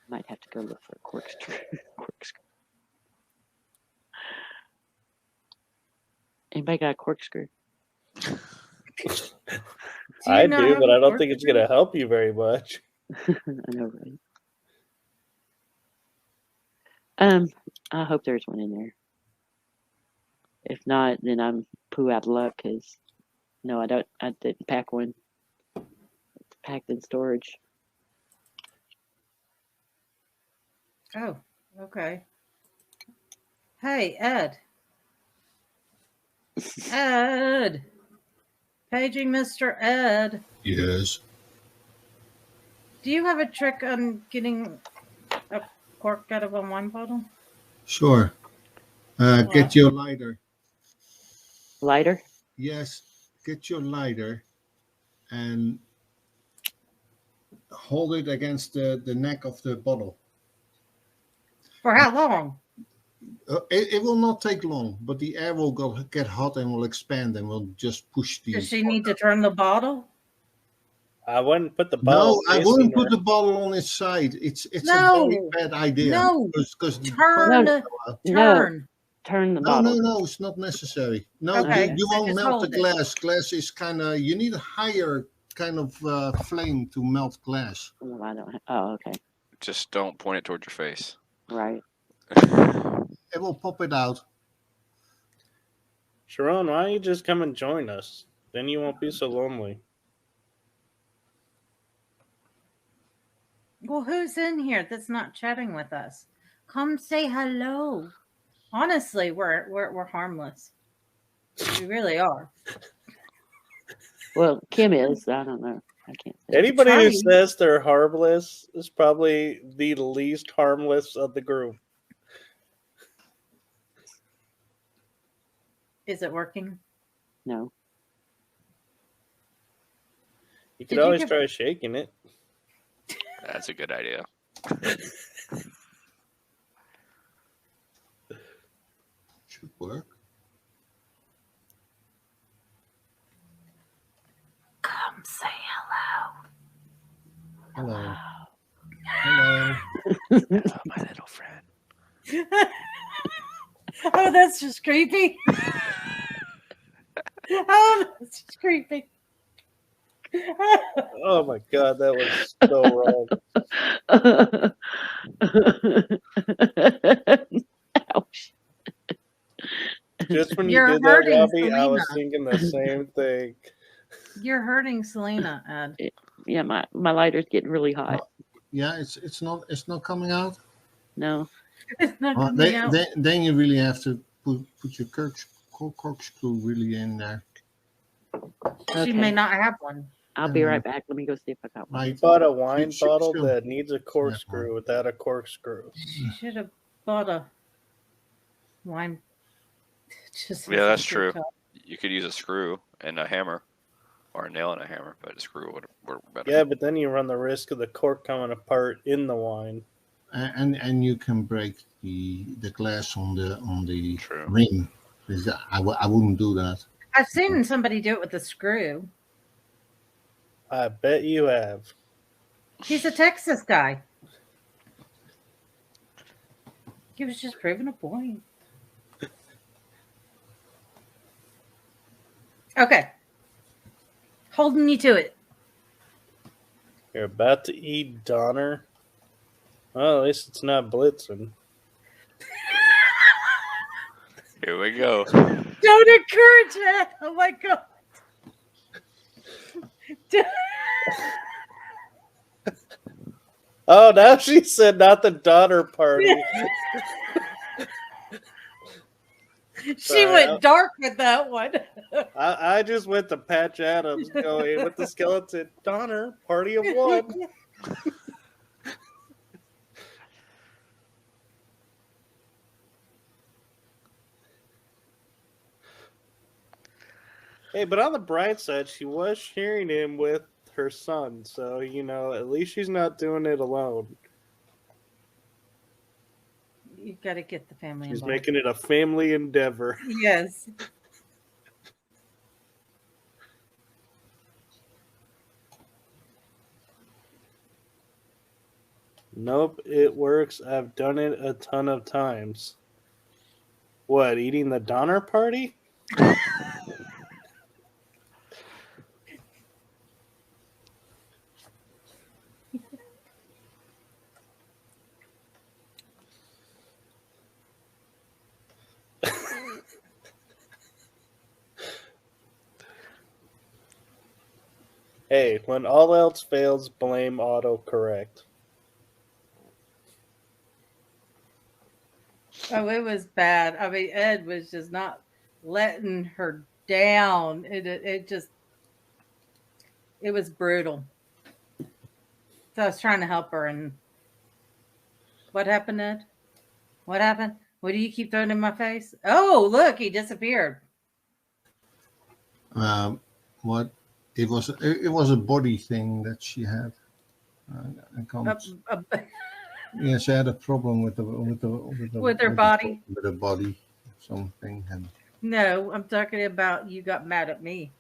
Might have to go look for a corkscrew. Anybody got a corkscrew? I do, but I don't think it's going to help you very much. I know, right? I hope there's one in there. If not, then I'm poo out of luck because no, I didn't pack one. It's packed in storage. Oh, okay. Hey, Ed. Ed. Paging Mr. Ed. Yes. Do you have a trick on getting a cork out of a wine bottle? Sure. Get your lighter. Lighter? Yes. Get your lighter and hold it against the neck of the bottle. For how long? It will not take long, but the air will get hot and will expand and will just push the... Does she need to turn the bottle? I wouldn't put the bottle. No, I wouldn't put the bottle on its side. It's a very bad idea. No, turn the bottle. No, it's not necessary. No, okay. you won't melt the glass. Glass is kind of, you need a higher kind of flame to melt glass. Well, I don't. Oh, okay. Just don't point it towards your face. Right. It will pop it out. Sharon, why don't you just come and join us? Then you won't be so lonely. Well, who's in here that's not chatting with us? Come say hello. Honestly, we're harmless. We really are. Well, Kim is. I don't know. I can't. Anybody who says they're harmless is probably the least harmless of the group. Is it working? No. You could always try shaking it. That's a good idea. Should work. Come say hello. Hello. Hello. Hello, my little friend. Oh, that's just creepy. Oh, that's just creepy. Oh my god, that was so wrong. Ouch. Just when You're you did that, Robbie, Selena. I was thinking the same thing. You're hurting Selena, Ed. Yeah, my lighter's getting really hot. Yeah, it's not coming out. No. It's not coming out. Then you really have to put your corkscrew really in there. She may not have one. I'll be right back. Let me go see if I got one. I bought a wine bottle that needs a corkscrew without a corkscrew. She should have bought a wine. Yeah, that's true. You could use a screw and a hammer, or a nail and a hammer, but a screw would work better. Yeah, but then you run the risk of the cork coming apart in the wine. And you can break the glass on the ring. I wouldn't do that. I've seen somebody do it with a screw. I bet you have. He's a Texas guy. He was just proving a point. Okay. Holding you to it. You're about to eat Donner. Well, at least it's not Blitzen. Here we go. Don't encourage it. Oh my god. Oh, now she said not the Donner party. She went dark with that one. I just went to Patch Adams going with the skeleton. Donner, party of one. Hey, but on the bright side, she was sharing him with her son. So, at least she's not doing it alone. You got to get the family She's involved. making it a family endeavor. Yes. Nope, it works. I've done it a ton of times. What, eating the Donner party? Hey, when all else fails, blame autocorrect. Oh, it was bad. I mean, Ed was just not letting her down. It was brutal. So I was trying to help her, and what happened, Ed? What happened? What do you keep throwing in my face? Oh, look, he disappeared. What? It was a body thing that she had. I can't. Yeah, she had a problem with her body. With the body, something. And no, I'm talking about you got mad at me.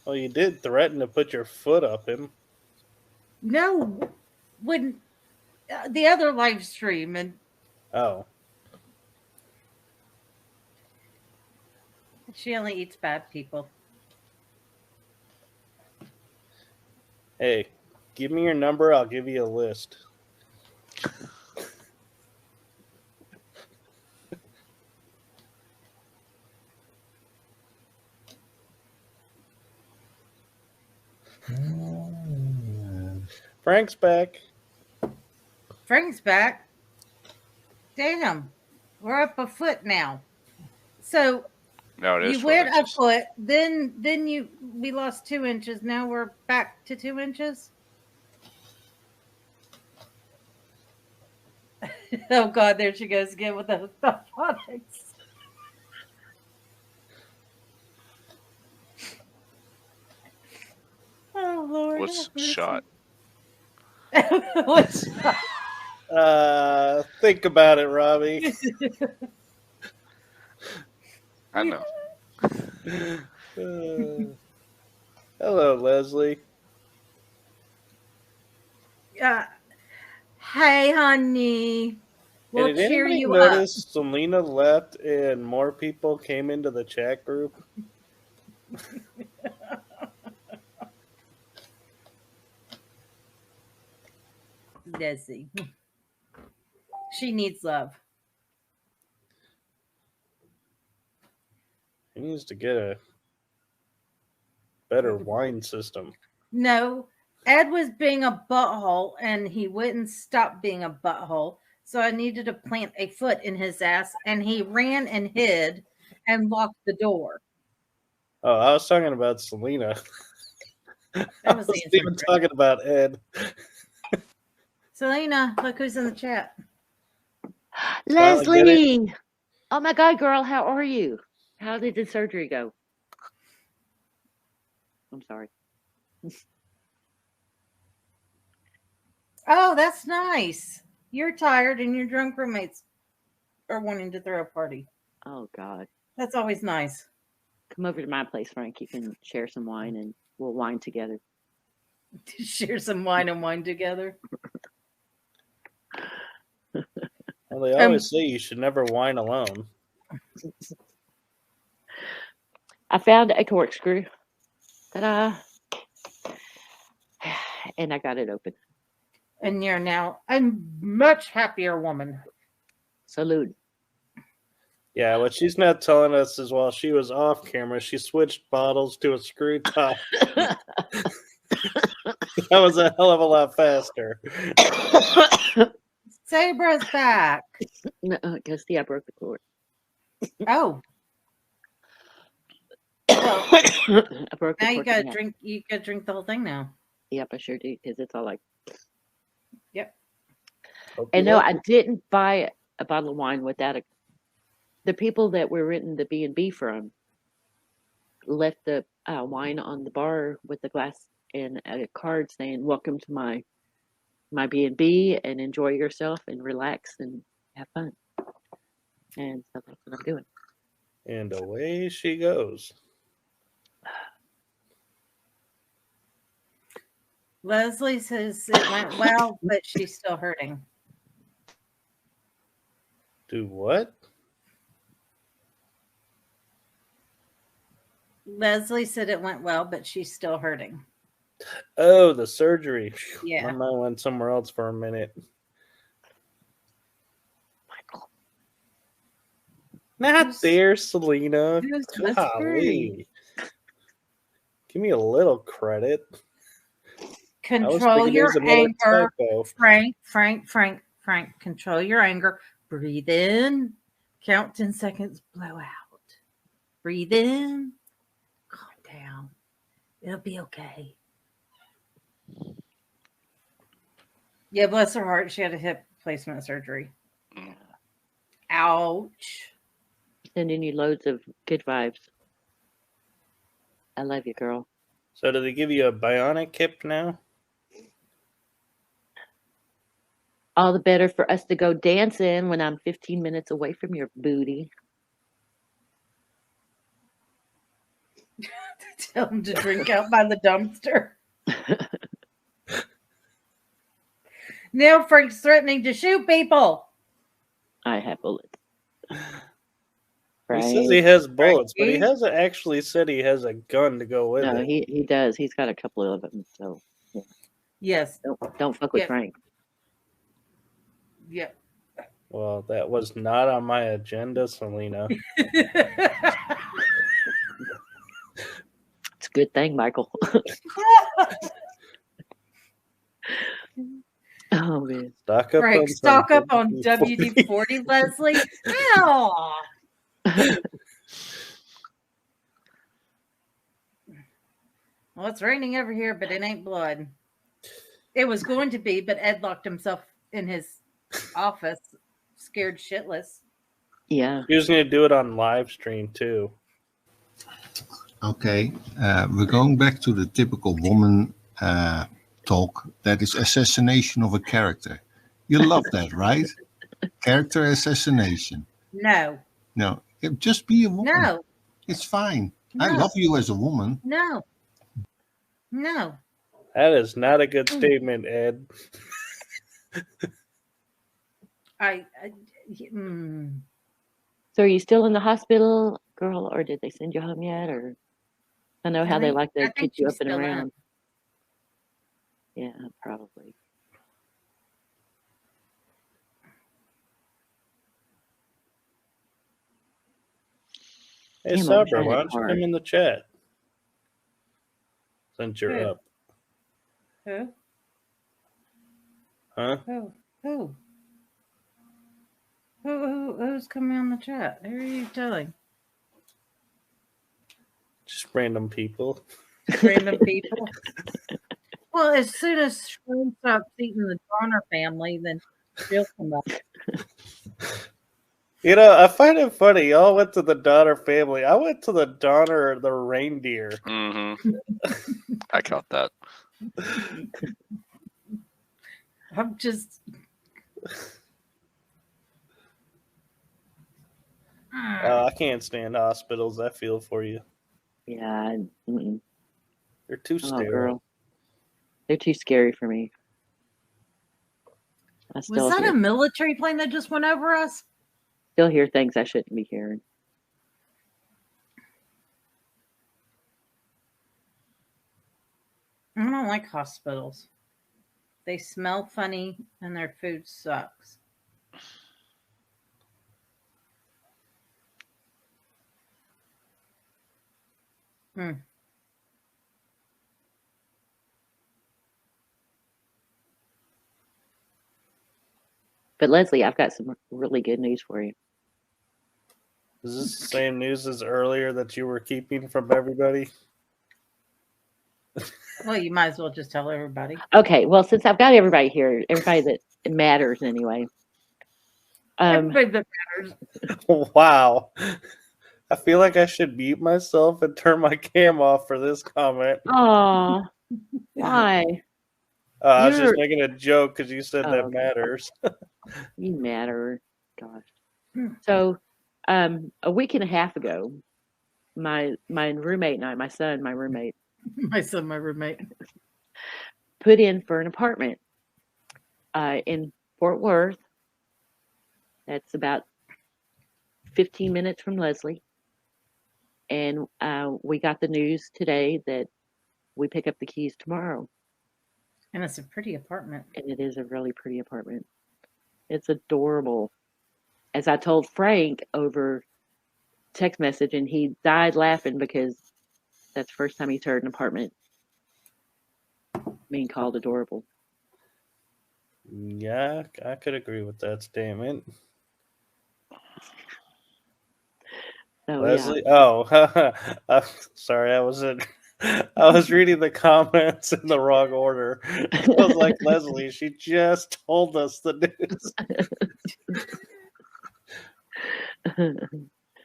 Well, you did threaten to put your foot up him. No, when the other live stream and oh, she only eats bad people. Hey, give me your number. I'll give you a list. Frank's back. Frank's back. Damn, we're up a foot now. So no, it is you went a foot, then we lost 2 inches. Now we're back to 2 inches. Oh God, there she goes again with the phonics. Oh Lord. What's shot? What's shot? Think about it, Robbie. I know. Hello, Leslie. Hey, honey. We'll Did anybody notice Selena left and more people came into the chat group? Desi. She needs love. He needs to get a better wine system. No, Ed was being a butthole and he wouldn't stop being a butthole. So I needed to plant a foot in his ass and he ran and hid and locked the door. Oh, I was talking about Selena. I was even talking about Ed. Selena, look who's in the chat. Leslie! Oh my God, girl, how are you? How did the surgery go? I'm sorry. Oh, that's nice. You're tired and your drunk roommates are wanting to throw a party. Oh God. That's always nice. Come over to my place, Frank. You can share some wine and we'll wine together. Share some wine and wine together. Well, they always say you should never wine alone. I found a corkscrew. Ta-da! And I got it open. And you're now a much happier woman. Salute. Yeah, what she's not telling us is while she was off camera, she switched bottles to a screw top. That was a hell of a lot faster. Sabra's back. No, because I broke the cord. Oh. Well, I broke the now cord. you gotta drink. You gotta drink the whole thing now. Yep, I sure do because it's all like. Yep. And no, I didn't buy a bottle of wine without a. The people that we're renting the B&B from left the wine on the bar with the glass and a card saying, "Welcome to my B&B and enjoy yourself and relax and have fun." And so that's what I'm doing. And away she goes. Leslie says it went well, but she's still hurting. Do what? Leslie said it went well, but she's still hurting. Oh, the surgery. Yeah. My mind went somewhere else for a minute. Michael. Not there, Selena. Golly. Give me a little credit. Control your anger. Frank. Control your anger. Breathe in. Count 10 seconds. Blow out. Breathe in. Calm down. It'll be okay. Yeah, bless her heart. She had a hip replacement surgery. Ouch. Sending you loads of good vibes. I love you, girl. So do they give you a bionic hip now? All the better for us to go dancing when I'm 15 minutes away from your booty. Tell him to drink out by the dumpster. Now Frank's threatening to shoot people. I have bullets. He says he has bullets, but he hasn't actually said he has a gun to go with it. No, he does. He's got a couple of them. So yeah. Yes. Don't fuck with Frank. Yeah. Well, that was not on my agenda, Selena. It's a good thing, Michael. Oh man. Stock up on WD-40, Leslie. Ow. Well, it's raining over here, but it ain't blood. It was going to be, but Ed locked himself in his office, scared shitless. Yeah. He was going to do it on live stream too. Okay, we're going back to the typical woman talk. That is assassination of a character. You love that, right? Character assassination. No. No, just be a woman. No. It's fine. No. I love you as a woman. No. That is not a good statement, Ed. So are you still in the hospital, girl, or did they send you home yet? Or I know how they like to get you up and around. Yeah, probably. Hey, Sabra, why don't you come in the chat? Since you're up. Who? Huh? Who's coming on the chat? Who are you telling? Just random people. Random people? Well, as soon as Shreem stops eating the Donner family, then she'll come up. You know, I find it funny. Y'all went to the Donner family. I went to the Donner the reindeer. Mm-hmm. I caught that. I'm just... I can't stand hospitals. I feel for you. Yeah. They're too sterile. Girl. They're too scary for me. Was that a military plane that just went over us? Still hear things I shouldn't be hearing. I don't like hospitals. They smell funny and their food sucks. But Leslie, I've got some really good news for you. Is this the same news as earlier that you were keeping from everybody? Well, you might as well just tell everybody. Okay, well, since I've got everybody here, everybody that matters anyway. Everybody that matters. Wow. I feel like I should mute myself and turn my cam off for this comment. Oh, why? I was just making a joke because you said that matters. You matter. Gosh. So, a week and a half ago, my roommate and I, my roommate, put in for an apartment in Fort Worth. That's about 15 minutes from Leslie. And we got the news today that we pick up the keys tomorrow. And it's a pretty apartment. And it is a really pretty apartment. It's adorable. As I told Frank over text message, and he died laughing because That's the first time he's heard an apartment being called adorable. Yeah, I could agree with that statement. Leslie? Yeah. Oh, sorry, I was reading the comments in the wrong order. I was like, Leslie, she just told us the news.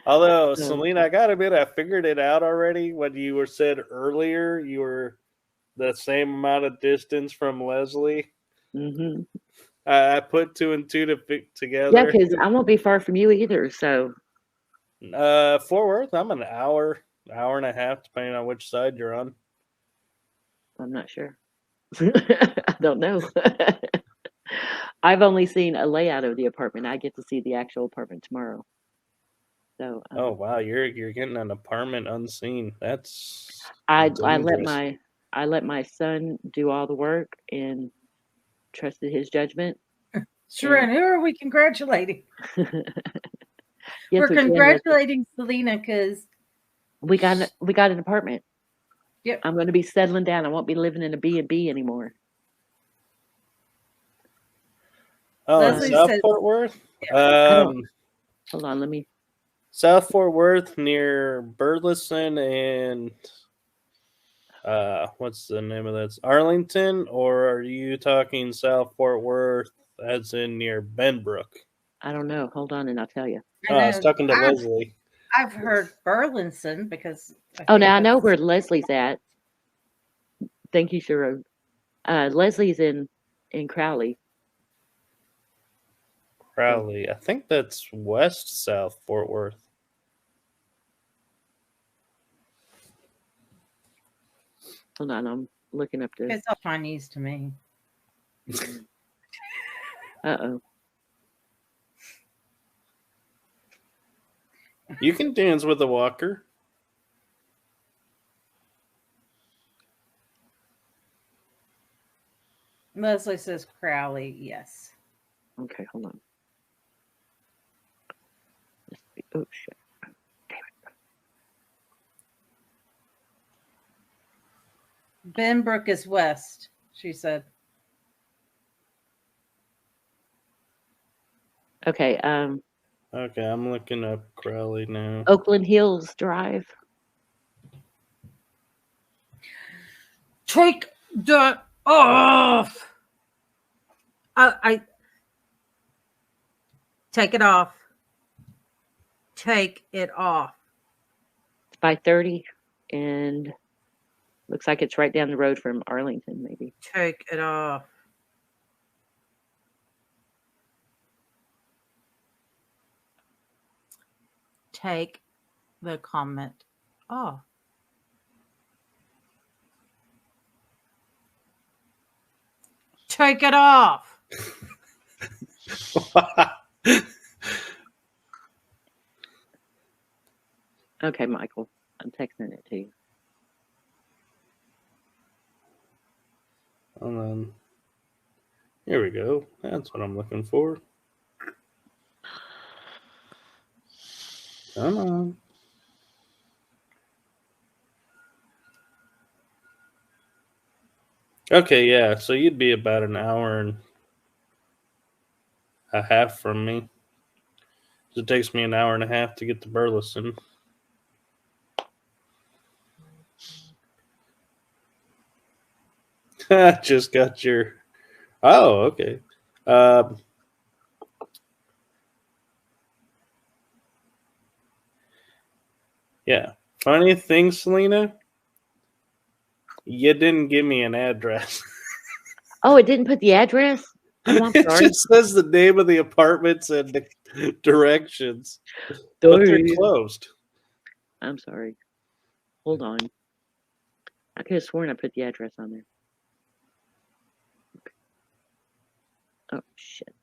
Although, Selena, I gotta admit, I figured it out already when you were said earlier you were the same amount of distance from Leslie. Mm-hmm. I put 2 and 2 together. Yeah, because I won't be far from you either. So, Fort Worth, I'm an hour and a half, depending on which side you're on. I'm not sure. I don't know. I've only seen a layout of the apartment. I get to see the actual apartment tomorrow. So. Oh wow, you're getting an apartment unseen. That's I dangerous. let my son do all the work and trusted his judgment. Sure, and who are we congratulating? Yes, We're congratulating Selena because we got an apartment. Yep. I'm going to be settling down. I won't be living in a B&B anymore. Oh, Leslie South Fort Worth? Hold on, let me. South Fort Worth near Burleson and what's the name of that? Arlington, or are you talking South Fort Worth as in near Benbrook? I don't know. Hold on, and I'll tell you. I was talking to Leslie. I've heard Burleson because. Now I know where Leslie's at. Thank you, Shiro. Leslie's in Crowley. Crowley. I think that's west South Fort Worth. Hold on, I'm looking up this. It's all Chinese to me. Uh-oh. You can dance with a walker. Leslie says Crowley, yes. Okay, hold on. Oh, shit. Benbrook is west, she said. Okay, Okay, I'm looking up Crowley now. Oakland Hills Drive. Take the off. I take it off. Take it off. It's by 30 and looks like it's right down the road from Arlington, maybe. Take it off. Take the comment off. Take it off. Okay, Michael. I'm texting it to you. Hold on. Here we go. That's what I'm looking for. Come on. Okay, yeah. So you'd be about an hour and a half from me. It takes me an hour and a half to get to Burleson. Just got your. Oh, okay. Yeah. Funny thing, Selena, you didn't give me an address. Oh, it didn't put the address? Oh, I'm sorry. It just says the name of the apartments and the directions. But they're closed. I'm sorry. Hold on. I could have sworn I put the address on there. Oh, shit.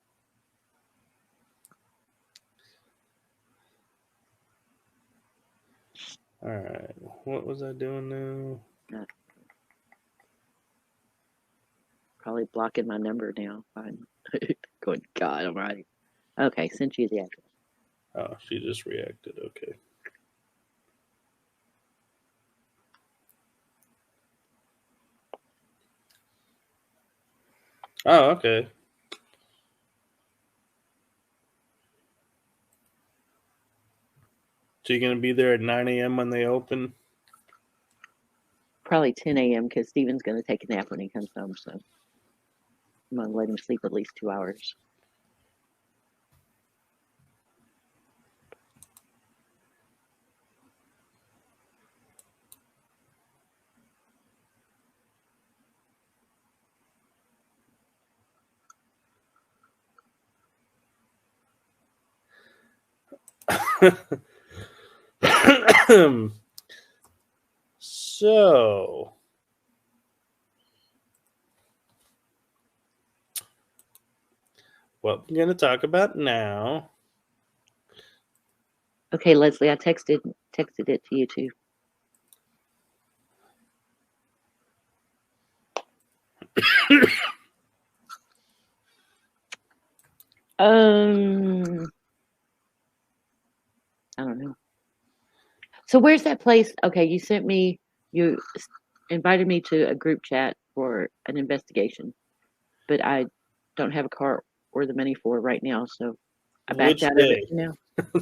All right. What was I doing now? Probably blocking my number now. Fine. Good God almighty. Okay, sent you the address. Oh, she just reacted. Okay. Oh, okay. So you're going to be there at 9 a.m. when they open? Probably 10 a.m. because Steven's going to take a nap when he comes home. So I'm going to let him sleep at least 2 hours. So, what we're going to talk about now. Okay, Leslie, I texted it to you too. I don't know. So where's that place? Okay, you invited me to a group chat for an investigation, but I don't have a car or the money for it right now, so I backed Which out day? of it. You know,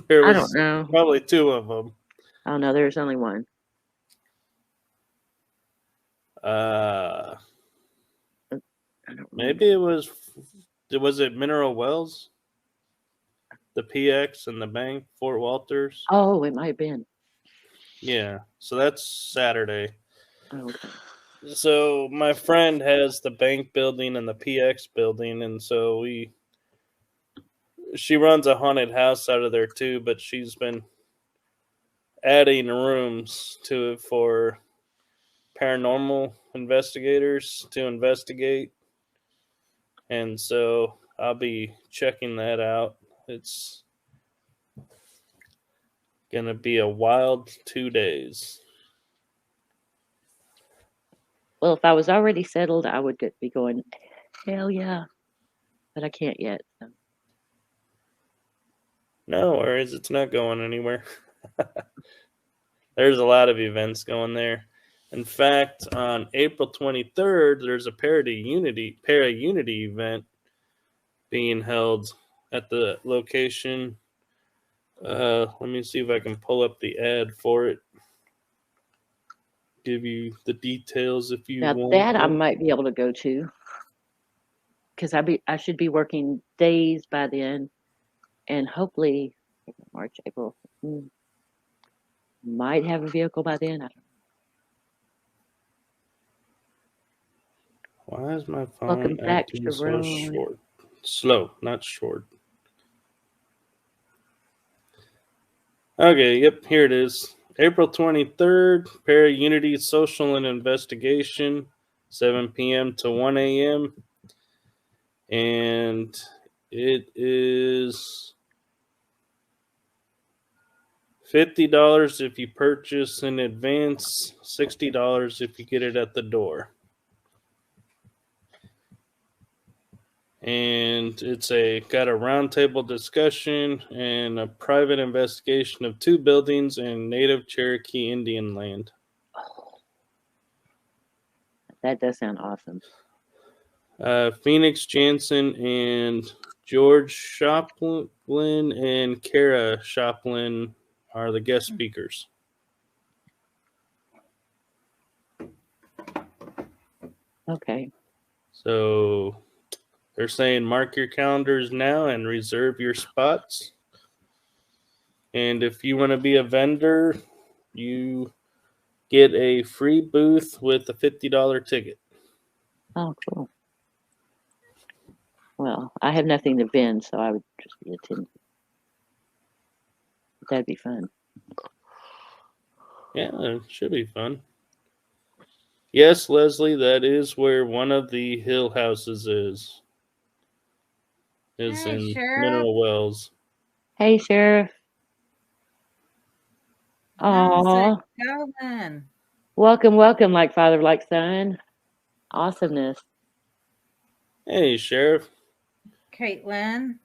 There I was don't know. probably 2 of them. Oh no, there's only one. Maybe it was it Mineral Wells? The PX and the bank, Fort Walters? Oh, it might have been. Yeah, so that's Saturday. Oh, okay. So my friend has the bank building and the PX building, and so she runs a haunted house out of there too, but she's been adding rooms to it for paranormal investigators to investigate. And so I'll be checking that out. It's going to be a wild 2 days. Well, if I was already settled, I would be going, hell yeah. But I can't yet. So. No worries, it's not going anywhere. There's a lot of events going there. In fact, on April 23rd, there's a Para-Unity event being held at the location. Let me see if I can pull up the ad for it. Give you the details if you want. That I might be able to go to. Because I should be working days by then. And hopefully March, April. Might have a vehicle by then. I don't know. Why is my phone Welcome back, acting so Sharon. short? Slow, not short. Okay, yep, here it is. April 23rd, Para-Unity Social and Investigation, 7 p.m. to 1 a.m. And it is $50 if you purchase in advance, $60 if you get it at the door. And it's got a roundtable discussion and a private investigation of 2 buildings in native Cherokee Indian land. That does sound awesome. Phoenix Jansen and George Shoplin and Kara Shoplin are the guest speakers. Okay. So they're saying mark your calendars now and reserve your spots. And if you want to be a vendor, you get a free booth with a $50 ticket. Oh, cool. Well, I have nothing to vend, so I would just be attending. That'd be fun. Yeah, it should be fun. Yes, Leslie, that is where one of the hill houses is. Is Hey, in Sheriff. Mineral Wells. Hey, Sheriff. Aw. Going. Welcome, like father, like son. Awesomeness. Hey, Sheriff. Caitlin.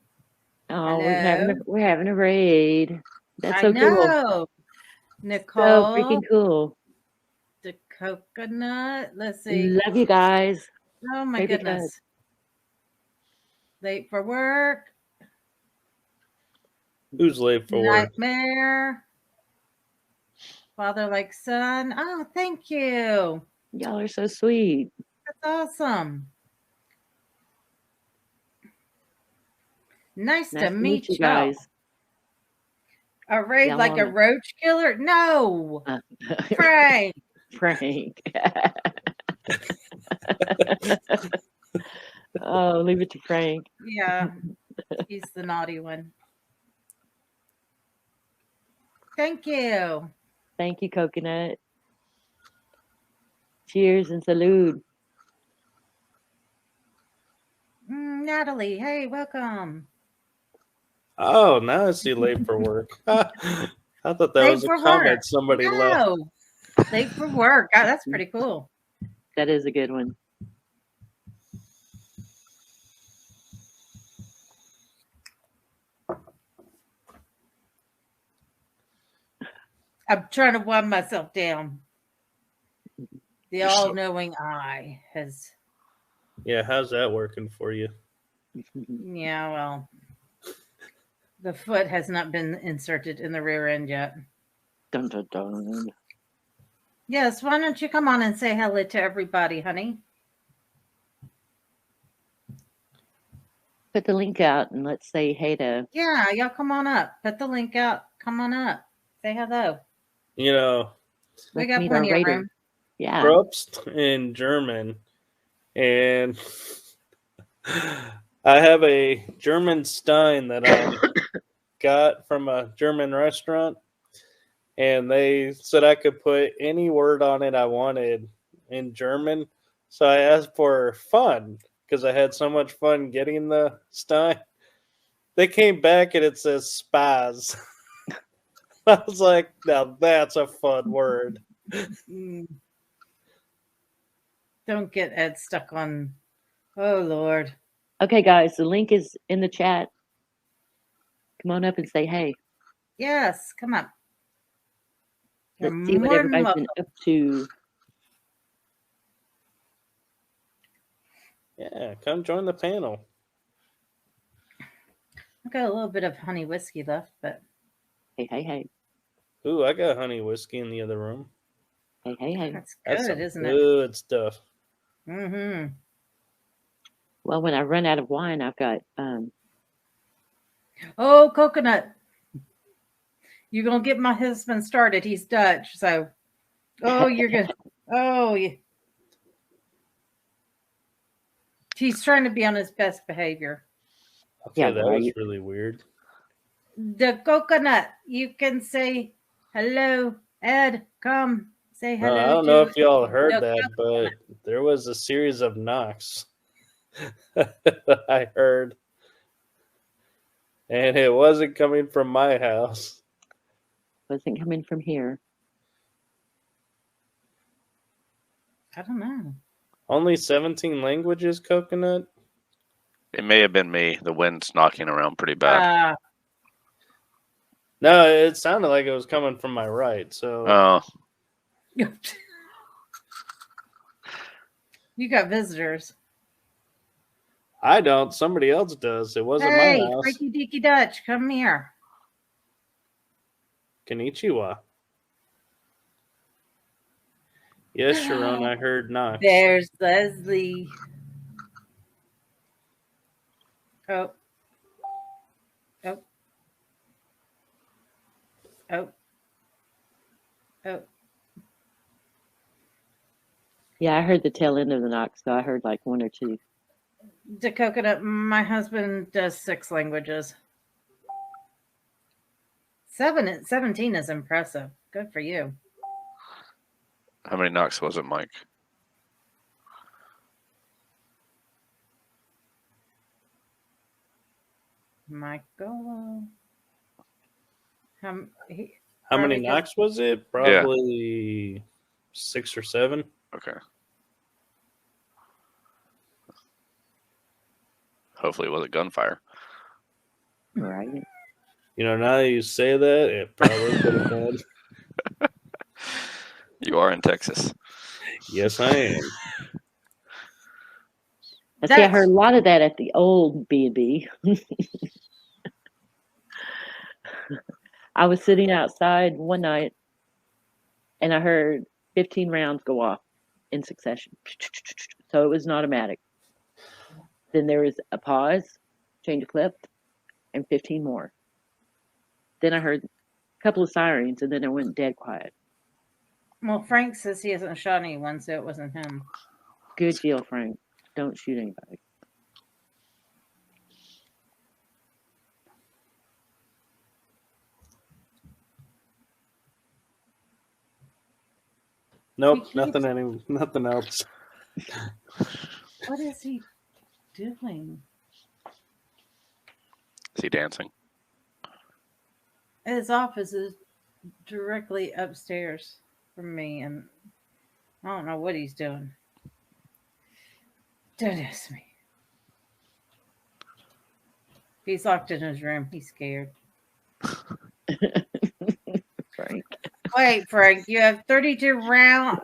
Oh, we're having a raid. That's so I know. cool. Nicole. So freaking cool. The coconut. Let's see. Love you guys. Oh my Baby goodness. Late for work. Who's late for work? Nightmare. Father like son. Oh, thank you. Y'all are so sweet. That's awesome. Nice to meet you guys. Arrayed like a roach killer? No. Frank. Frank. Oh, leave it to Frank. Yeah. He's the naughty one. Thank you. Thank you, Coconut. Cheers and salute. Natalie, hey, welcome. Oh, now I see late for work. I thought that was a comment somebody left. Late for work. God, that's pretty cool. That is a good one. I'm trying to wind myself down. The all-knowing eye has... Yeah, how's that working for you? Yeah, well, the foot has not been inserted in the rear end yet. Dun, dun, dun. Yes, why don't you come on and say hello to everybody, honey? Put the link out and let's say hey to... Yeah, y'all come on up. Put the link out. Come on up. Say hello. You know, we got plenty of room. Yeah. Probst in German, and I have a German Stein that I got from a German restaurant, and they said I could put any word on it I wanted in German. So I asked for fun because I had so much fun getting the Stein. They came back and it says spaz. I was like, now that's a fun word. Don't get Ed stuck on. Oh, Lord. Okay, guys, the link is in the chat. Come on up and say hey. Yes, come up. Let's see what everybody's been up to. Yeah, come join the panel. I've got a little bit of honey whiskey left, but... Hey. Ooh, I got honey whiskey in the other room. Hey. That's good, isn't it? Good stuff. Mm-hmm. Well, when I run out of wine, I've got... Oh, coconut. You're going to get my husband started. He's Dutch, so... Oh, you're good. Oh, yeah. He's trying to be on his best behavior. Okay, yeah, that was really weird. The coconut. You can say, hello, Ed, come. Say hello. I don't know if y'all heard that, but there was a series of knocks that I heard. And it wasn't coming from my house. Wasn't coming from here. I don't know. Only 17 languages, Coconut? It may have been me. The wind's knocking around pretty bad. No, it sounded like it was coming from my right, so... Oh. You got visitors. I don't. Somebody else does. It wasn't my house. Hey, Freaky Deaky Dutch, come here. Konnichiwa. Yes, Sharon, I heard knocks. There's Leslie. Oh. Yeah, I heard the tail end of the knock, so I heard like one or two. The coconut, my husband does 6 languages. 17 is impressive. Good for you. How many knocks was it, Mike? Michael. How many knocks was it? Probably 6 or 7. Okay. Hopefully it wasn't gunfire. Right. You know, now that you say that, it probably could have been. You are in Texas. Yes, I am. I see. I heard a lot of that at the old B&B. I was sitting outside one night, and I heard 15 rounds go off in succession. So it was an automatic. Then there was a pause, change of clip, and 15 more. Then I heard a couple of sirens, and then it went dead quiet. Well, Frank says he hasn't shot anyone, so it wasn't him. Good deal, Frank. Don't shoot anybody. Nope, nothing else. What is he doing? Is he dancing? His office is directly upstairs from me, and I don't know what he's doing. Don't ask me. He's locked in his room. He's scared. Frank. Wait, Frank, you have 32 round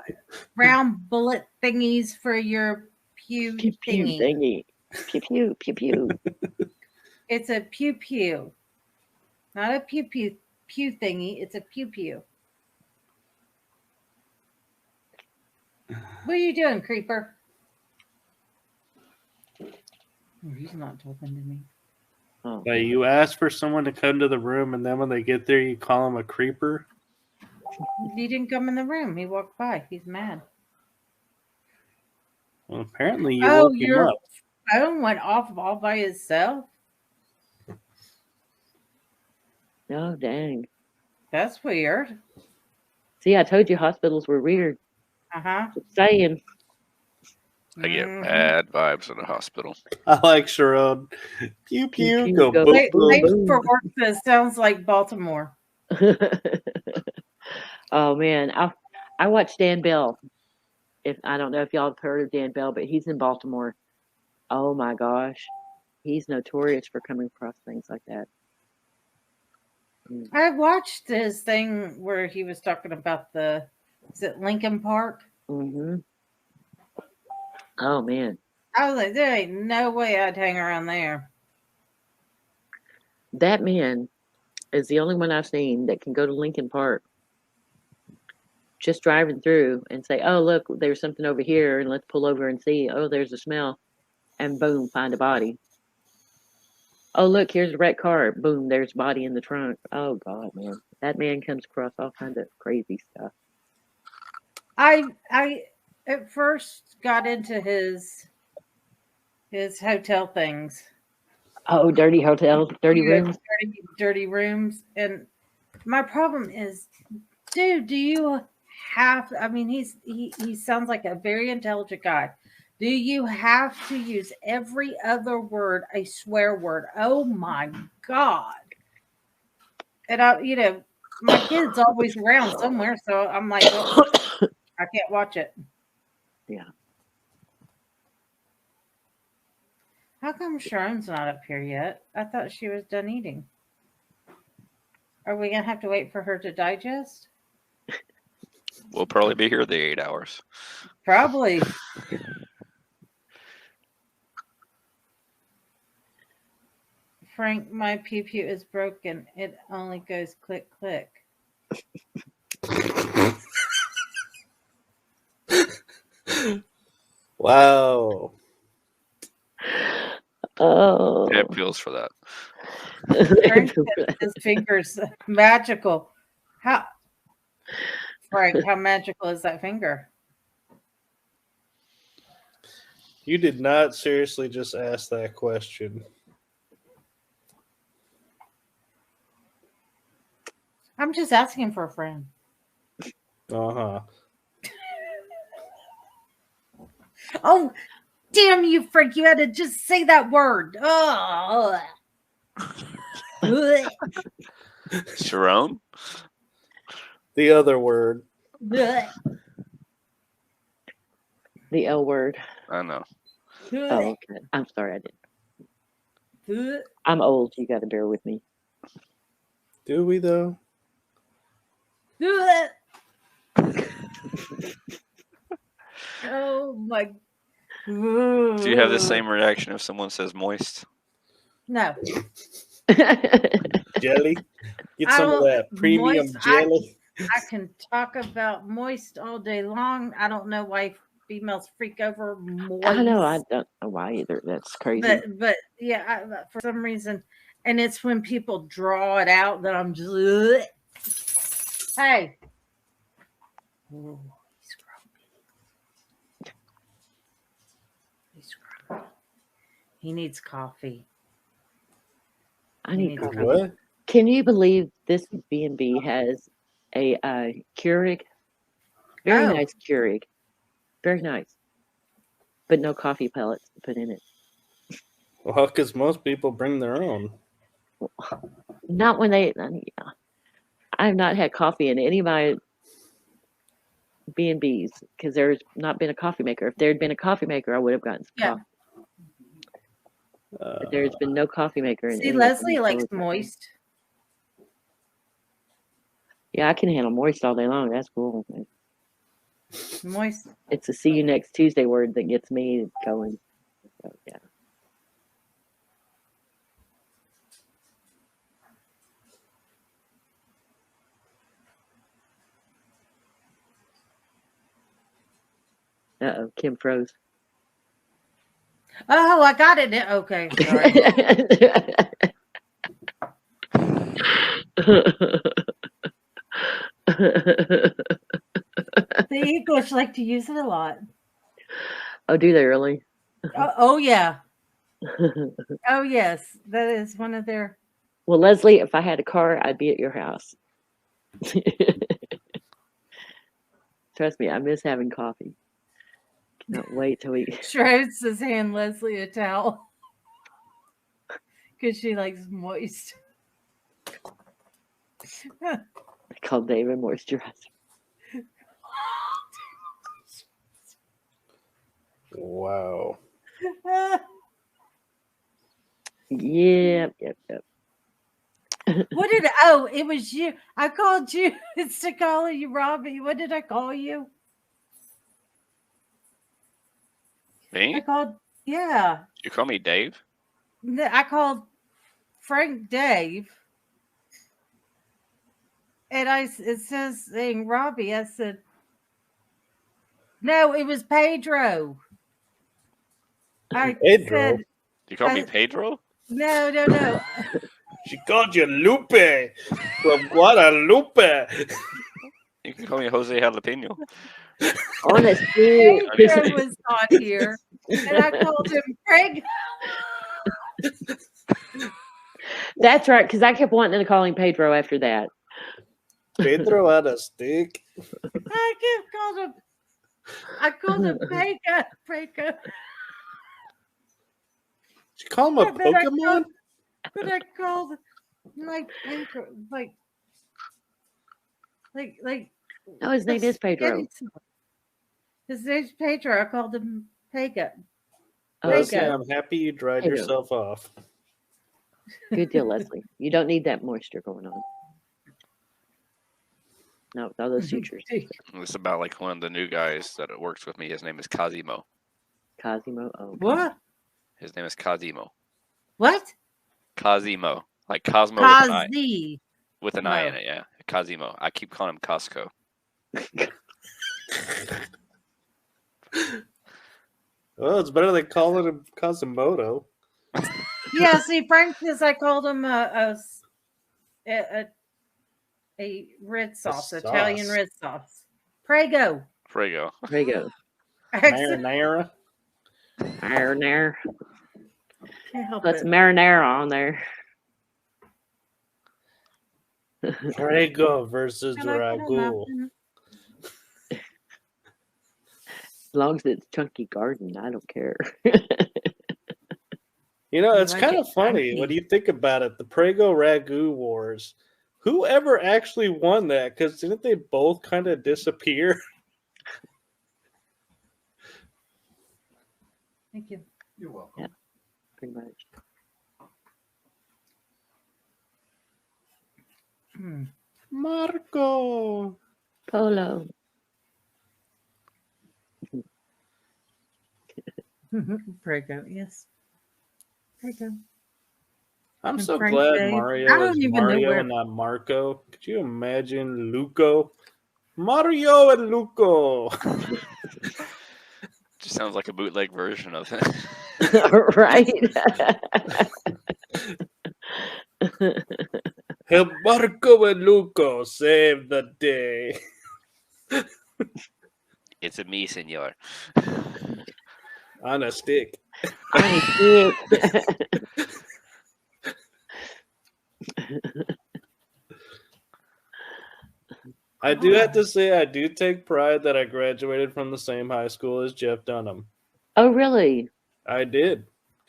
bullet thingies for your pew thingy. Pew pew pew pew. It's a pew pew, not a pew thingy. It's a pew pew. What are you doing, creeper? Oh, he's not talking to me. Oh. Like you ask for someone to come to the room, and then when they get there, you call them a creeper. He didn't come in the room. He walked by. He's mad. Well, apparently you woke him up. Phone went off all by itself. Oh, dang. That's weird. See, I told you hospitals were weird. Just saying. I get bad vibes in a hospital. I like Sharon. Pew pew, go boom, Wait, boom. for work, that sounds like Baltimore. Oh man, I watched Dan Bell. If I don't know if y'all have heard of Dan Bell, but he's in Baltimore. Oh my gosh, he's notorious for coming across things like that. I watched his thing where he was talking about is it Lincoln Park? Mm-hmm. Oh man, I was like, there ain't no way I'd hang around there. that man is the only one I've seen that can go to Lincoln Park, just driving through and say, "Oh look, there's something over here, and let's pull over and see. Oh, there's a smell," and boom, find a body. Oh look, here's a wrecked car. Boom, there's a body in the trunk. Oh God, man, that man comes across all kinds of crazy stuff. I at first got into his hotel things. Oh, dirty hotels, dirty rooms. Dirty rooms. And my problem is, dude, do you have, I mean, he sounds like a very intelligent guy. Do you have to use every other word a swear word? Oh my God. And my kid's always around somewhere, so I'm like, oh, I can't watch it. Yeah. How come Sharon's not up here yet? I thought she was done eating. Are we gonna have to wait for her to digest? We'll probably be here the 8 hours. Probably. Frank, my pew pew is broken. It only goes click click. Wow. Oh. It feels for that. Frank said his fingers magical. Frank, how magical is that finger? You did not seriously just ask that question. I'm just asking for a friend. Uh-huh. Oh, damn you, Frank. You had to just say that word. Oh. Sharon? The other word. The L word. I know. Oh, okay. I'm sorry, I didn't. I'm old. You got to bear with me. Do we, though? Oh, my. Do you have the same reaction if someone says moist? No. Jelly? Get some of that premium moist, jelly. I can talk about moist all day long. I don't know why females freak over moist. I know. I don't know why either. That's crazy. But yeah, for some reason, and it's when people draw it out that I'm just. Ugh. Hey. Oh, he's grumpy. He needs coffee. I need coffee. What? Can you believe this B&B has a Keurig? Very nice Keurig. Very nice. But no coffee pellets to put in it. Well, because most people bring their own. Not when they... I have not had coffee in any of my B&Bs because there's not been a coffee maker. If there had been a coffee maker, I would have gotten some coffee. But there's been no coffee maker. See, Leslie likes moist. Yeah, I can handle moist all day long. That's cool. Moist. It's a see you next Tuesday word that gets me going. So, yeah. Uh-oh, Kim froze. Oh, I got it. Okay. Sorry. The English like to use it a lot. Oh, do they really? Oh yeah. Oh yes, that is one of their. Well, Leslie, if I had a car, I'd be at your house. Trust me, I miss having coffee. Cannot wait till we. Shroud says hand Leslie a towel because she likes moist. I call David moisturizer. Wow. Yep. What did? Oh, it was you. I called you instead of calling you Robbie. What did I call you? Me? I called. Yeah. You call me Dave? I called Frank Dave. And it says saying Robbie. I said, no, it was Pedro. Pedro? Said, You call me Pedro? No. She called you Lupe from Guadalupe. You can call me Jose Jalapeno. Honestly, Pedro was on here, and I called him Craig. That's right, because I kept wanting to call him Pedro after that. Pedro had a stick. I called him Pega. Did you call him a Pokemon? But I called like Pedro, like. No, his name is Pedro. His name's Pedro. I called him Pega. Leslie, I'm happy you dried yourself off. Good deal, Leslie. You don't need that moisture going on. No, all those sutures. It's about like one of the new guys that works with me. His name is Cosimo. Cosimo? Oh. What? His name is Cosimo. What? Cosimo. Like Cosmo with an I in it, yeah. Cosimo. I keep calling him Costco. Well, it's better than calling him Cosimoto. Yeah, see, Frank says I called him a red sauce, Italian red sauce. Prego. Marinara. Marinara. Can't help Put it. some marinara on there. Prego versus Ragu. As long as it's Chunky Garden, I don't care. You know, it's kind of funny when you think about it. The Prego Ragu Wars. Whoever actually won that? Because didn't they both kind of disappear? Thank you. You're welcome. Yeah, pretty much. Marco. Polo. Prego, yes. Prego. I'm And so Frank glad Dave. I Mario don't is even know Mario where. and not Marco. Could you imagine Luco? Mario and Luco. Just sounds like a bootleg version of it. Right? Help Marco and Luco save the day. It's a me, senor. On a stick. On a stick. I do have to say, I do take pride that I graduated from the same high school as Jeff Dunham. Oh, really? I did.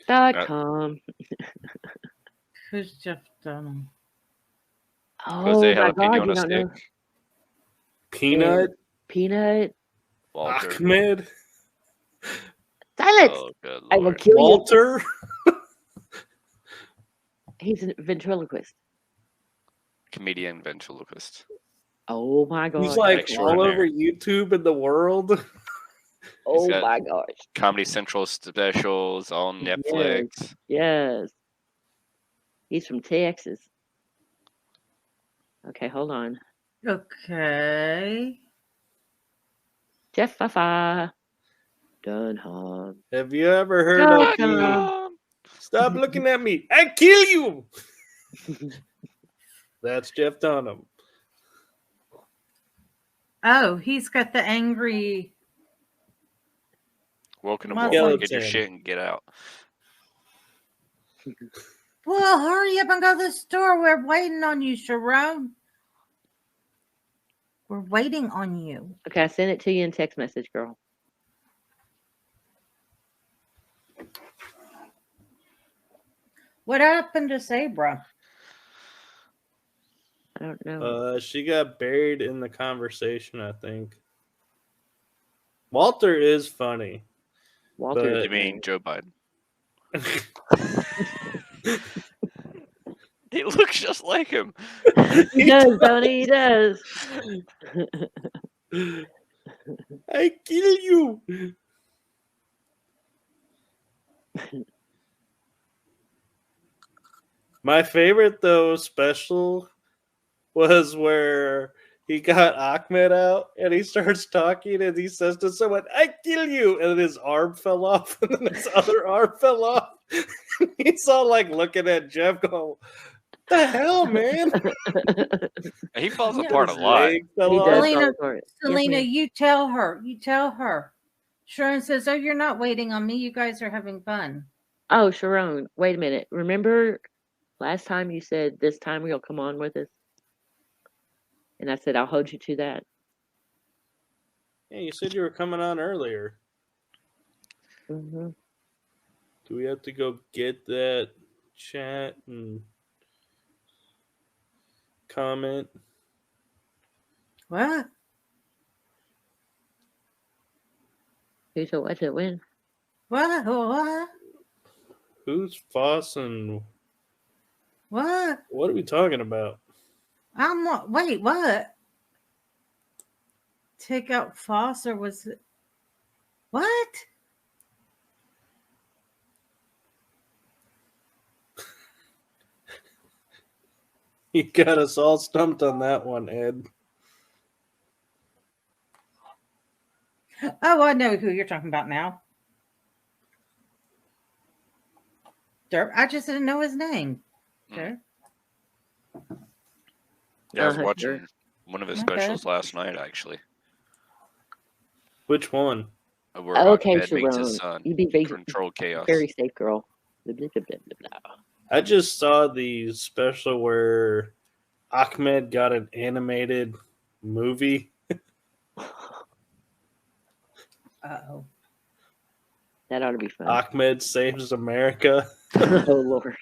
.com. Who's Jeff Dunham? Oh Jose my Jalapeno God, on you a don't know. stick. Peanut. Peanut. Walter. Ahmed. Silence. Oh, good I will lord. kill Walter. you. He's a ventriloquist. Comedian ventriloquist. Oh my God. He's like all Extraordinaire. over YouTube in the world. Oh got my gosh. Comedy Central specials on Netflix. Yes. Yes. He's from Texas. Okay, hold on. Okay. Jeff Fafa. Dunham. Have you ever heard of Dunham. Stop looking at me. I kill you. That's Jeff Dunham. Oh, he's got the angry. Welcome to Muslim. Walmart. Get your shit and get out. Well, hurry up and go to the store. We're waiting on you, Sharon. We're waiting on you. Okay, I sent it to you in text message, girl. What happened to Sabra? I don't know. She got buried in the conversation, I think. Walter is funny. Walter. You mean Joe Biden? He looks just like him. He does, Tony. He does. I kill you. My favorite, though, special was where he got Ahmed out and he starts talking and he says to someone, I kill you. And then his arm fell off and then his other arm fell off. He's all like looking at Jeff going, the hell, man? He falls apart a lot. Selena, you tell her. You tell her. Sharon says, oh, you're not waiting on me. You guys are having fun. Oh, Sharon, wait a minute. Remember last time you said this time you'll come on with us? And I said, I'll hold you to that. Yeah, you said you were coming on earlier. Mm-hmm. Do we have to go get that chat and comment? What? Who's a what? When? What? Who's Foss and What? what are we talking about? I'm not. Wait, what? Take out Foss or was it? What? You got us all stumped on that one, Ed. Oh, I know who you're talking about now. Derp. I just didn't know his name. Derp. Yeah, I was watching one of his specials last night, actually. Which one? Where Okay, Ahmed meets his Sharon. son. You be very, Control Chaos. very safe, girl. Blah, blah, blah, blah, blah. I just saw the special where Ahmed got an animated movie. Uh-oh. That ought to be fun. Ahmed Saves America. Oh, Lord.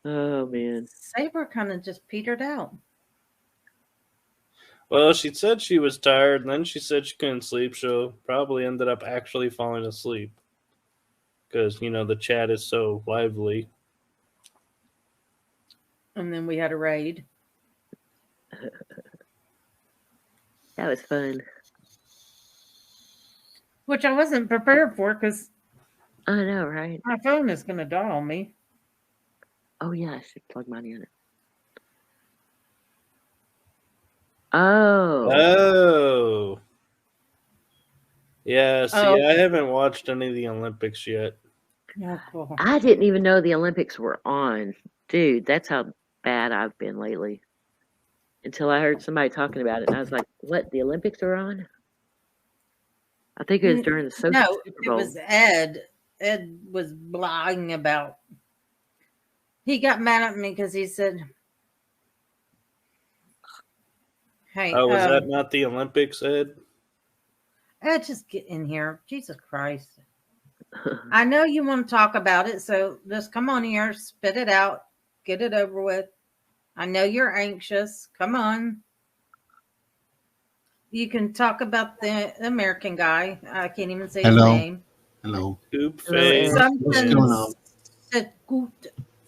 Oh, man. Saber kind of just petered out. Well, she said she was tired, and then she said she couldn't sleep, so probably ended up actually falling asleep. Because, you know, the chat is so lively. And then we had a raid. That was fun. Which I wasn't prepared for because I know, right? my phone is going to die on me. Oh, yeah, I should plug mine in. Oh. Oh. Yeah, see, Oh. I haven't watched any of the Olympics yet. Yeah, cool. I didn't even know the Olympics were on. Dude, that's how bad I've been lately. Until I heard somebody talking about it, and I was like, what, the Olympics are on? I think it was during the Super Bowl. It was Ed. Ed was lying about. He got mad at me because he said, hey. Oh, was that not the Olympics, Ed? Ed, just get in here. Jesus Christ. I know you want to talk about it, so just come on here, spit it out, get it over with. I know you're anxious. Come on. You can talk about the American guy. I can't even say his name. Hello.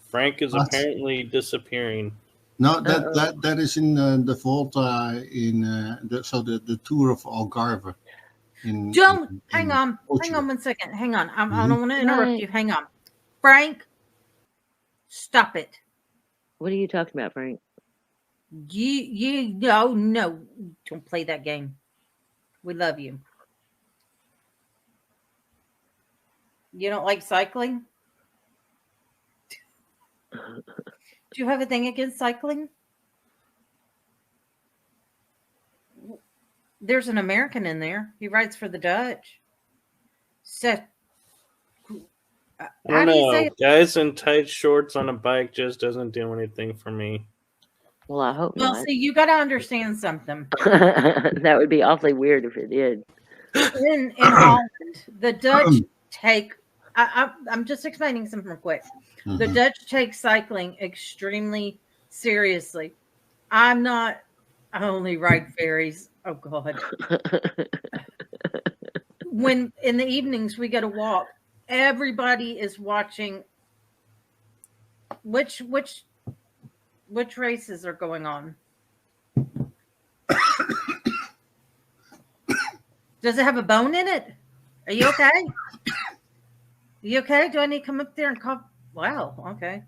Frank is apparently disappearing. No, that is in the vault the tour of Algarve. Hang on 1 second. Hang on. I don't want to interrupt you. Hang on. Frank, stop it. What are you talking about, Frank? No, don't play that game. We love you. You don't like cycling? Do you have a thing against cycling? There's an American in there. He writes for the Dutch. I don't know. Guys in tight shorts on a bike just doesn't do anything for me. Well, I hope not. Well, see, you got to understand something. That would be awfully weird if it did. In Holland, the Dutch take. I'm just explaining something real quick. Mm-hmm. The Dutch take cycling extremely seriously. I'm not. I only ride ferries. Oh God. When in the evenings we get a walk, everybody is watching. Which races are going on? Does it have a bone in it? Are you okay? You okay? Do I need to come up there and cough? Wow. Okay.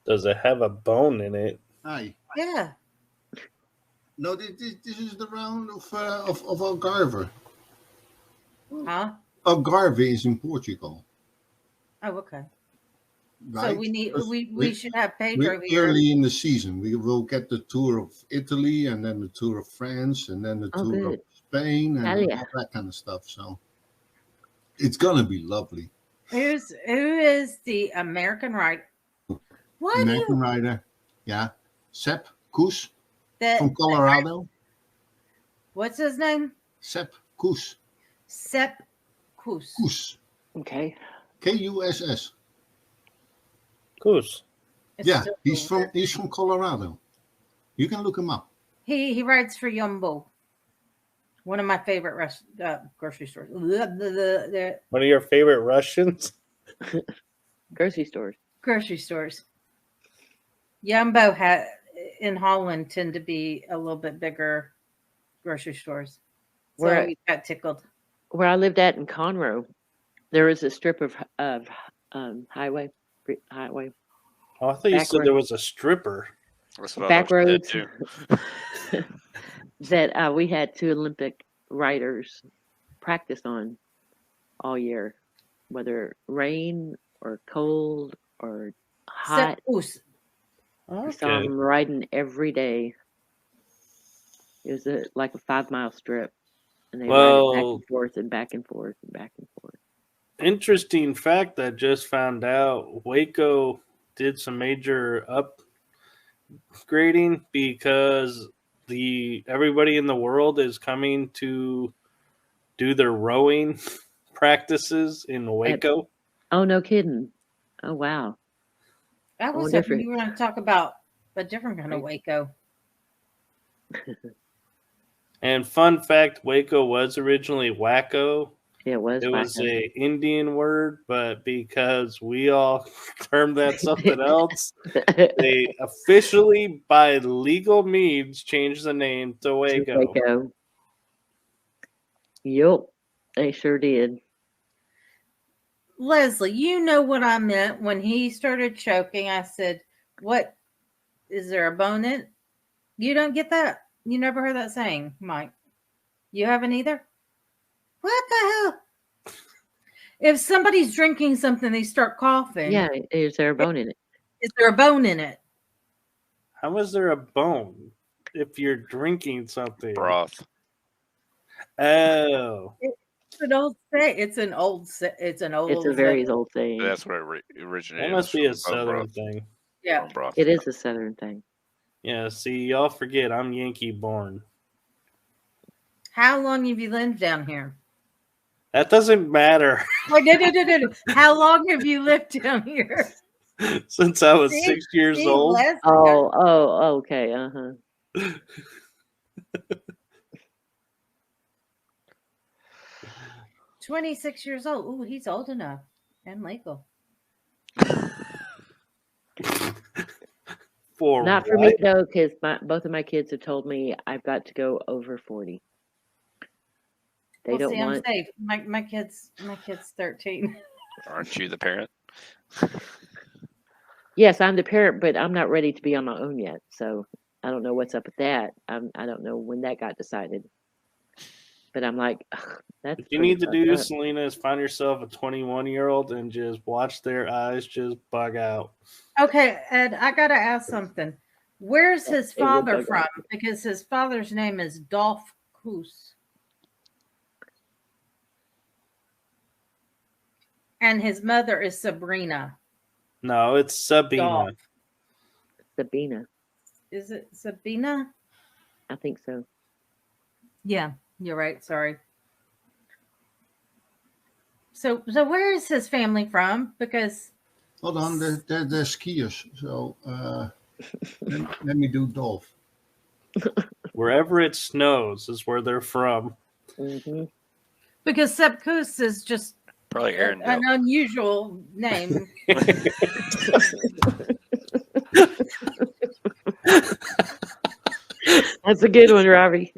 Does it have a bone in it? Hi. Yeah. No, this is the round of Algarve. Huh? Algarve is in Portugal. Oh, okay. Right? So we should have Pedro here. Early in the season, we will get the tour of Italy, and then the tour of France, and then the tour of Spain, and all that kind of stuff. So it's gonna be lovely. Who is the American rider? American rider, yeah, Sepp Kuss from Colorado. What's his name? Sepp Kuss. Sepp Kuss. Kuss. Okay. Kuss. Kuss. Yeah, he's from Colorado. You can look him up. He rides for Jumbo, one of my favorite grocery stores. One of your favorite Russians? Grocery stores. Grocery stores. Jumbo in Holland tend to be a little bit bigger grocery stores. So we got tickled. Where I lived at in Conroe, there was a strip of highway. Oh, I thought you said there was a stripper. Back roads that we had 2 Olympic riders practice on all year, whether rain or cold or hot. We saw them riding every day. It was like a 5-mile strip, and they ride back and forth and back and forth and back and forth. Interesting fact I just found out: Waco did some major upgrading because everybody in the world is coming to do their rowing practices in Waco. Oh, no kidding! Oh, wow. That was something you were going to talk about, a different kind of Waco. And fun fact, Waco was originally Wacko, It was. It was a Indian word, but because we all termed that something else, they officially, by legal means, changed the name to Waco. Waco. Yep, they sure did. Leslie, you know what I meant when he started choking. I said, "What is there a bone in it?" You don't get that? You never heard that saying, Mike? You haven't either? What the hell? If somebody's drinking something, they start coughing. Yeah, is there a bone in it? Is there a bone in it? How is there a bone if you're drinking something? Broth. Oh. It's an old say. It's an old. It's a very old saying. That's where it originated. That must be a Southern thing. Yeah, it is a Southern thing. Yeah. See, y'all forget I'm Yankee born. How long have you lived down here? That doesn't matter. Wait, no. How long have you lived down here? Since I was 6 years old. Oh, okay. 26 years old. Ooh, he's old enough and legal. Not for me though, because both of my kids have told me I've got to go over 40. They don't want. I'm safe. My kid's 13. Aren't you the parent? Yes, I'm the parent, but I'm not ready to be on my own yet. So I don't know what's up with that. I don't know when that got decided. But I'm like, that's what you need to do, Selena, is find yourself a 21-year-old and just watch their eyes just bug out. Okay, Ed, I got to ask something. Where's his father from? Because his father's name is Dolph Koos. And his mother is Sabrina. No, it's Sabina. Dolph. Sabina. Is it Sabina? I think so. Yeah, you're right. Sorry. So where is his family from? Because hold on, they're skiers. So let me do Dolph. Wherever it snows is where they're from. Mm-hmm. Because Seb Koos is just probably an unusual name. That's a good one, Robbie.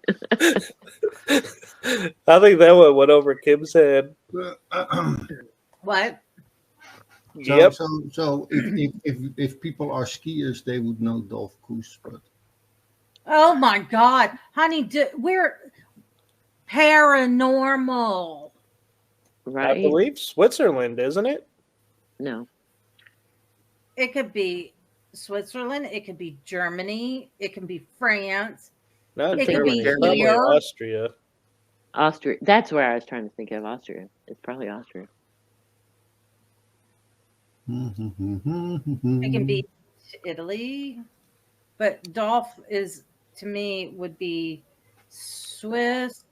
I think that one went over Kim's head. What? Yep. So if people are skiers, they would know Dolph Koos. But oh my God, honey, we're paranormal. Right. I believe Switzerland, isn't it? No. It could be Switzerland. It could be Germany. It can be France. Not it Germany. Could be probably here. Austria. Austria. That's where I was trying to think of. Austria. It's probably Austria. It can be Italy, but Dolph is, to me, would be Swiss.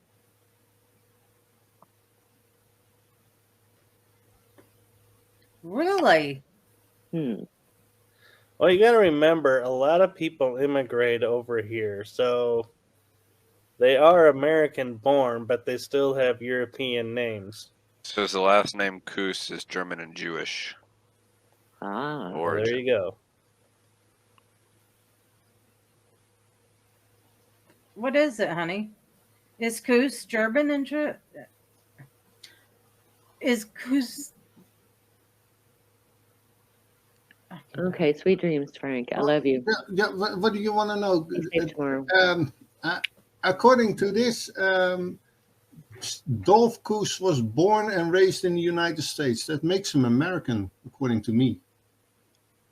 Really? Well, you got to remember, a lot of people immigrate over here, so they are American born, but they still have European names. So the last name Koos is German and Jewish. Ah, well, there you go. What is it, honey? Is Koos German and is Koos? Okay, sweet dreams, Frank. I love you. Yeah. What do you want to know? According to this, Dolph Koos was born and raised in the United States. That makes him American, according to me.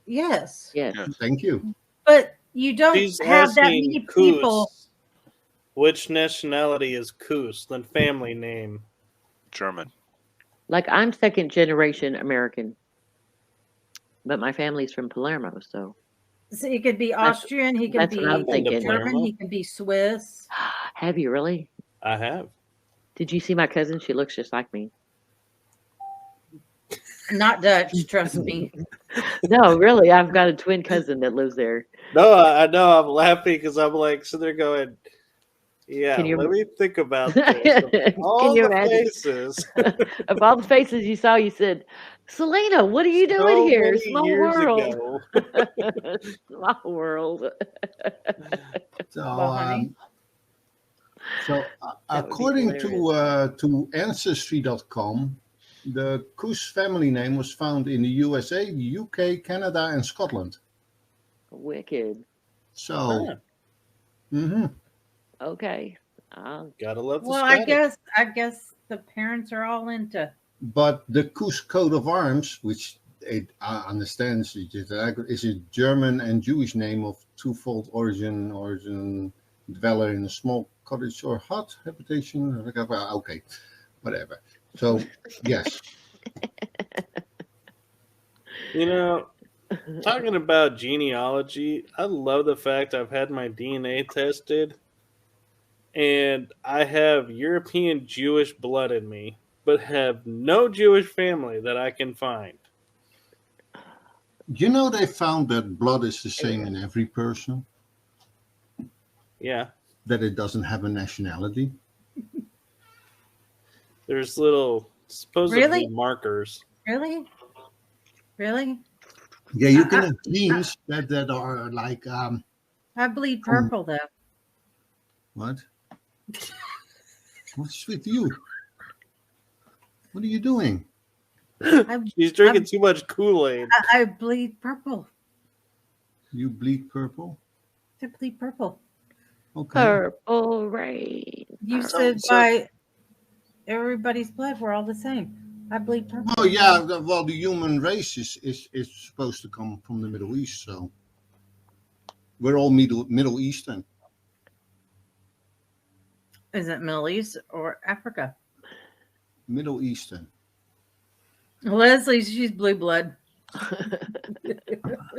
Yes. Yes. Thank you. But you don't She's have that asking many Koos, people. which nationality is Koos? The family name. German. Like, I'm second generation American, but my family's from Palermo, so. So he could be Austrian. He could be German. He could be Swiss. Have you really? I have. Did you see my cousin? She looks just like me. Not Dutch, trust me. No, really. I've got a twin cousin that lives there. No, I know. I'm laughing because I'm like sitting there going, Yeah, Can you- let me think about this. Of all Can you the imagine? faces. Of all the faces you saw, you said, Selena, what are you doing So here? many Small years world. ago. Small world. So, Well, honey. That would be according hilarious. to Ancestry.com, the Kus family name was found in the USA, the UK, Canada, and Scotland. Wicked. So, Okay. Gotta love the Well, Scottish. I guess the parents are all into. but the Kus coat of arms, which it understands, is a German and Jewish name of twofold origin, dweller in a small cottage or hut, habitation. Okay, whatever. So, yes. You know, talking about genealogy, I love the fact I've had my DNA tested and I have European Jewish blood in me, but have no Jewish family that I can find. You know, they found that blood is the same in every person, Yeah. that it doesn't have a nationality. There's little supposedly Really? markers. Really? Really? Yeah, you can have genes that are like I bleed purple though. what? What's with you? What are you doing? She's drinking too much Kool-Aid. I bleed purple. You bleed purple? I bleed purple. Okay. Purple rain. You said by everybody's blood, we're all the same. I bleed purple. Oh yeah, well, the human race is supposed to come from the Middle East, so we're all Middle Eastern. Is it Middle East or Africa? Middle Eastern. Leslie, she's blue blood.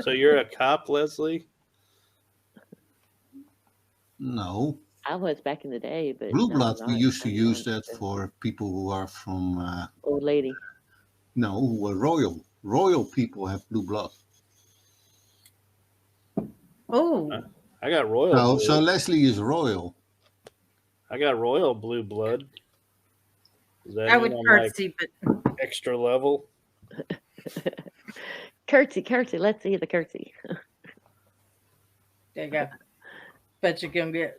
So you're a cop, Leslie? No. I was back in the day, but Blue no, blood, not- we used to I'm use not. that for people who are from Old lady. no, who are royal. Royal people have blue blood. Oh. I got royal No, blue. so Leslie is royal. I got royal blue blood. Does that I mean would I'm curtsy, but extra level? Curtsy. Let's see the curtsy. there you go. Bet you can get.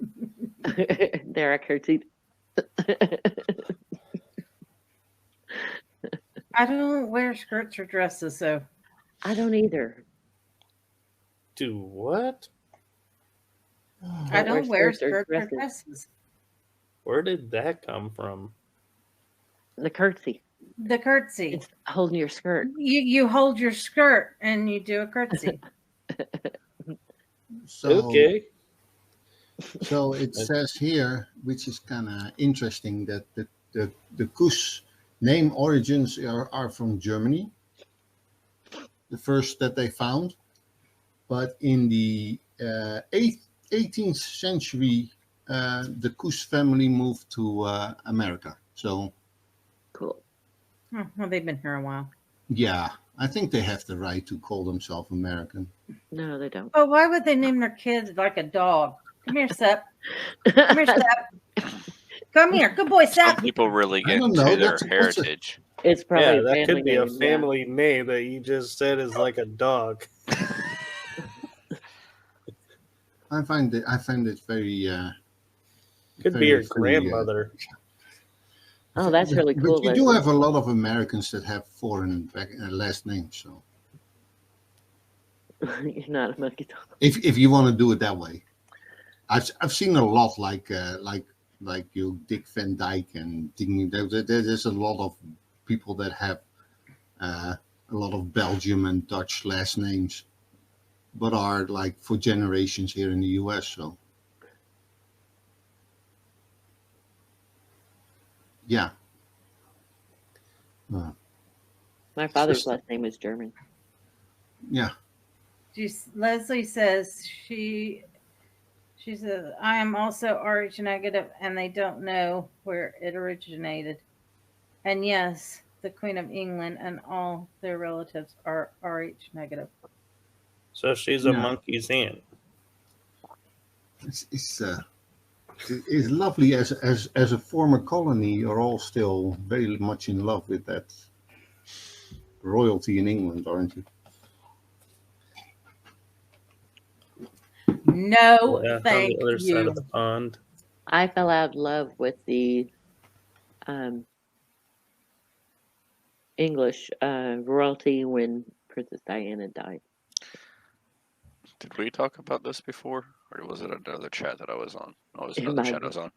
There, I curtsied. I don't wear skirts or dresses, so. I don't either. Do what? I don't wear skirts or dresses. dresses. Where did that come from? The curtsy. The curtsy. It's holding your skirt. You hold your skirt and you do a curtsy. So, Okay. So it says here, which is kind of interesting, that the Kus name origins are from Germany, the first that they found. But in the 18th century, the Kus family moved to America. So, cool. Oh, well, they've been here a while. Yeah, I think they have the right to call themselves American. No, they don't. But why would they name their kids like a dog? Come here, Sep. Come here, Sep. Come here. Good boy, Some Sep. people really get don't into know. their That's a- heritage. It's probably Yeah, a that family could be a name, family name that you just said is like a dog. I find it very. Could very be your free, grandmother. Oh, that's really cool. But you do Leslie. have a lot of Americans that have foreign last names. So You're not a monkey dog. if you want to do it that way, I've seen a lot like you Dick Van Dyke and there's a lot of people that have a lot of Belgium and Dutch last names, but are like for generations here in the U.S. So yeah. My father's last name was German. Yeah. Leslie says she says, I am also RH negative and they don't know where it originated. And yes, the Queen of England and all their relatives are RH negative. So she's a Yeah. monkey's aunt. It's is lovely. As a former colony, you're all still very much in love with that royalty in England, aren't you? No, Yeah, on thank the other side you. of the pond. I fell out of love with the English royalty when Princess Diana died. Did we talk about this before? Or was it another chat that I was on? Oh, it was It another might chat I be. was on.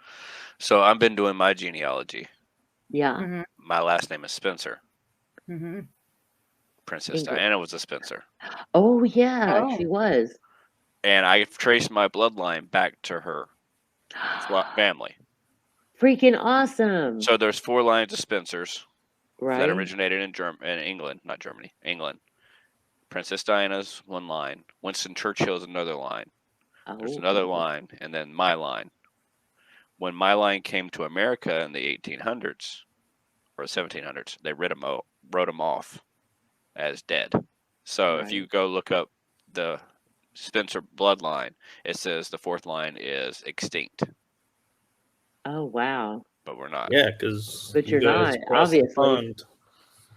So I've been doing my genealogy. Yeah. Mm-hmm. My last name is Spencer. Mm-hmm. Princess English. Diana was a Spencer. Oh, yeah, Oh. she was. And I've traced my bloodline back to her family. Freaking awesome. So there's 4 lines of Spencers that Right. originated in England, not Germany, England. Princess Diana's one line. Winston Churchill's another line. There's another line, and then my line. When my line came to America in the 1800s or 1700s, they wrote them off as dead. So if you go look up the Spencer bloodline, it says the 4th line is extinct. Oh, wow. But we're not. Yeah, because But you're not, obviously.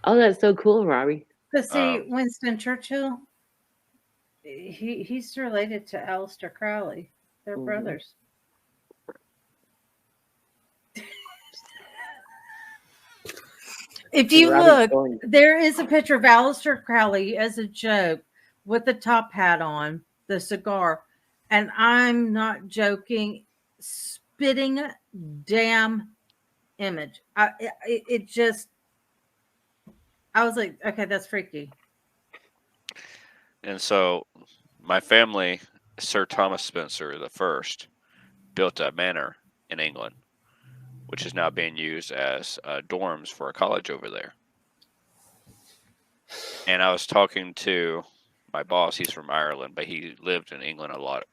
Oh, that's so cool, Robbie. But see, Winston Churchill, he's related to Aleister Crowley. They're brothers. If you look, there is a picture of Aleister Crowley as a joke with the top hat on, the cigar, and I'm not joking, spitting damn image. It just, I was like, okay, that's freaky. And so my family, Sir Thomas Spencer the First, built a manor in England, which is now being used as dorms for a college over there. And I was talking to my boss. He's from Ireland, but he lived in England a lot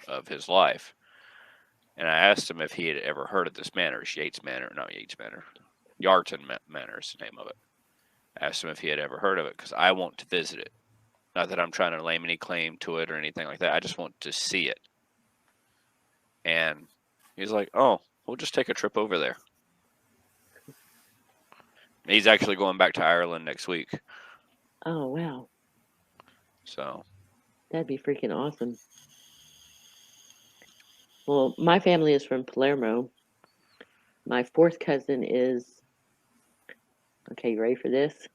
of his life. And I asked him if he had ever heard of this manor, Yarton Manor is the name of it. I asked him if he had ever heard of it because I want to visit it. Not that I'm trying to lay any claim to it or anything like that. I just want to see it. And he's like, oh, we'll just take a trip over there. He's actually going back to Ireland next week. Oh, wow. So. That'd be freaking awesome. Well, my family is from Palermo. My 4th cousin is, okay, you ready for this?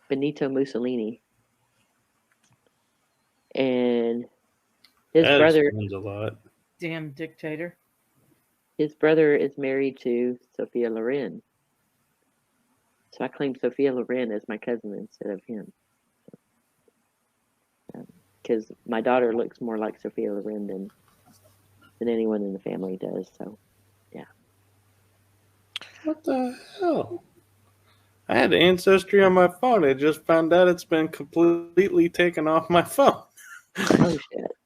Benito Mussolini. And his brother. Explains a lot. Damn dictator. His brother is married to Sophia Loren. So I claim Sophia Loren as my cousin instead of him. Because my daughter looks more like Sophia Loren than anyone in the family does. So, yeah. What the hell? I had Ancestry on my phone. I just found out it's been completely taken off my phone. Oh, shit.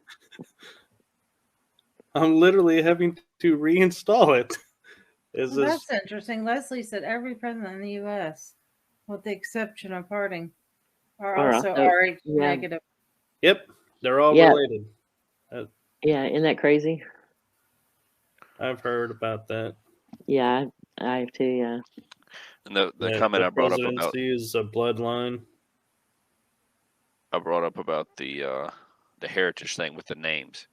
I'm literally having to reinstall it. That's interesting. Leslie said every president in the U.S., with the exception of Harding, are also Rh negative. Yep, they're all related. Yeah, isn't that crazy? I've heard about that. Yeah, I have too, yeah. And the comment I brought up about is a bloodline. I brought up about the heritage thing with the names.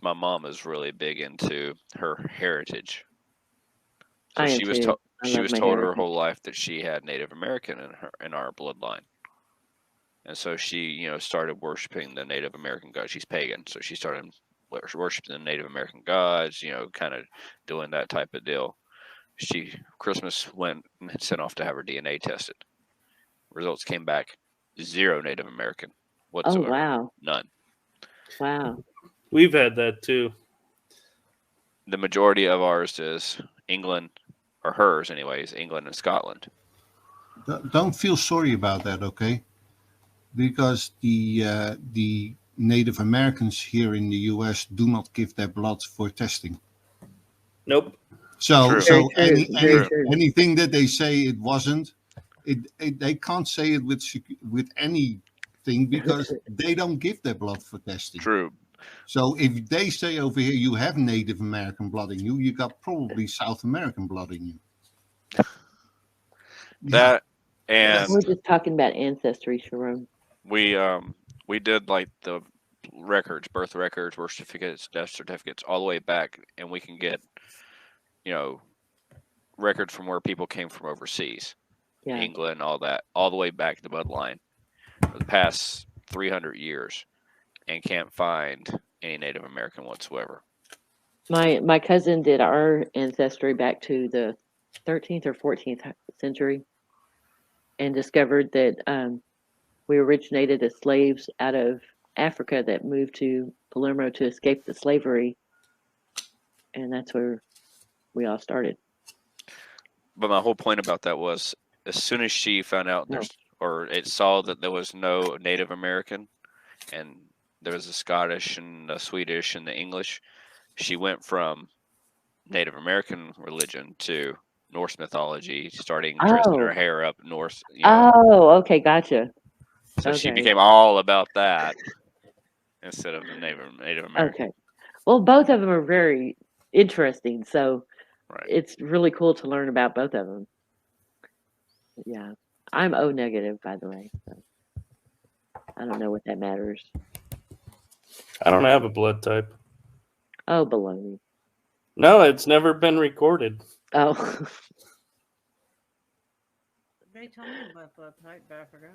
My mom is really big into her heritage. So she was told her whole life that she had Native American in our bloodline. And so she, started worshiping the Native American gods. She's pagan, so she started worshiping the Native American gods, kind of doing that type of deal. Christmas went and sent off to have her DNA tested. Results came back 0 Native American whatsoever. Oh, wow. None. Wow. We've had that too. The majority of ours is England, or hers anyways, England and Scotland. Don't feel sorry about that, okay? Because the Native Americans here in the U.S. do not give their blood for testing. Nope. So anything that they say it wasn't, they can't say it with anything because they don't give their blood for testing. True, So if they say over here you have Native American blood in you, you got probably South American blood in you. That and we're just talking about ancestry, Sharon. we did like the records, birth records, birth certificates, death certificates, all the way back, and we can get, records from where people came from overseas, England, all that, all the way back to the bloodline for the past 300 years, and can't find any Native American whatsoever. My cousin did our ancestry back to the 13th or 14th century, and discovered that we originated as slaves out of Africa that moved to Palermo to escape the slavery, and that's where we all started. But my whole point about that was, as soon as she found out it saw that there was no Native American, and there was the Scottish and the Swedish and the English, she went from Native American religion to Norse mythology, starting dressing her hair up Norse. Oh, okay, gotcha. So she became all about that instead of the Native American. Okay. Well, both of them are very interesting, so it's really cool to learn about both of them. Yeah. I'm O negative, by the way. So I don't know what that matters. I don't have a blood type. Oh, baloney. No, it's never been recorded. Oh. They told me about blood type, but I forgot.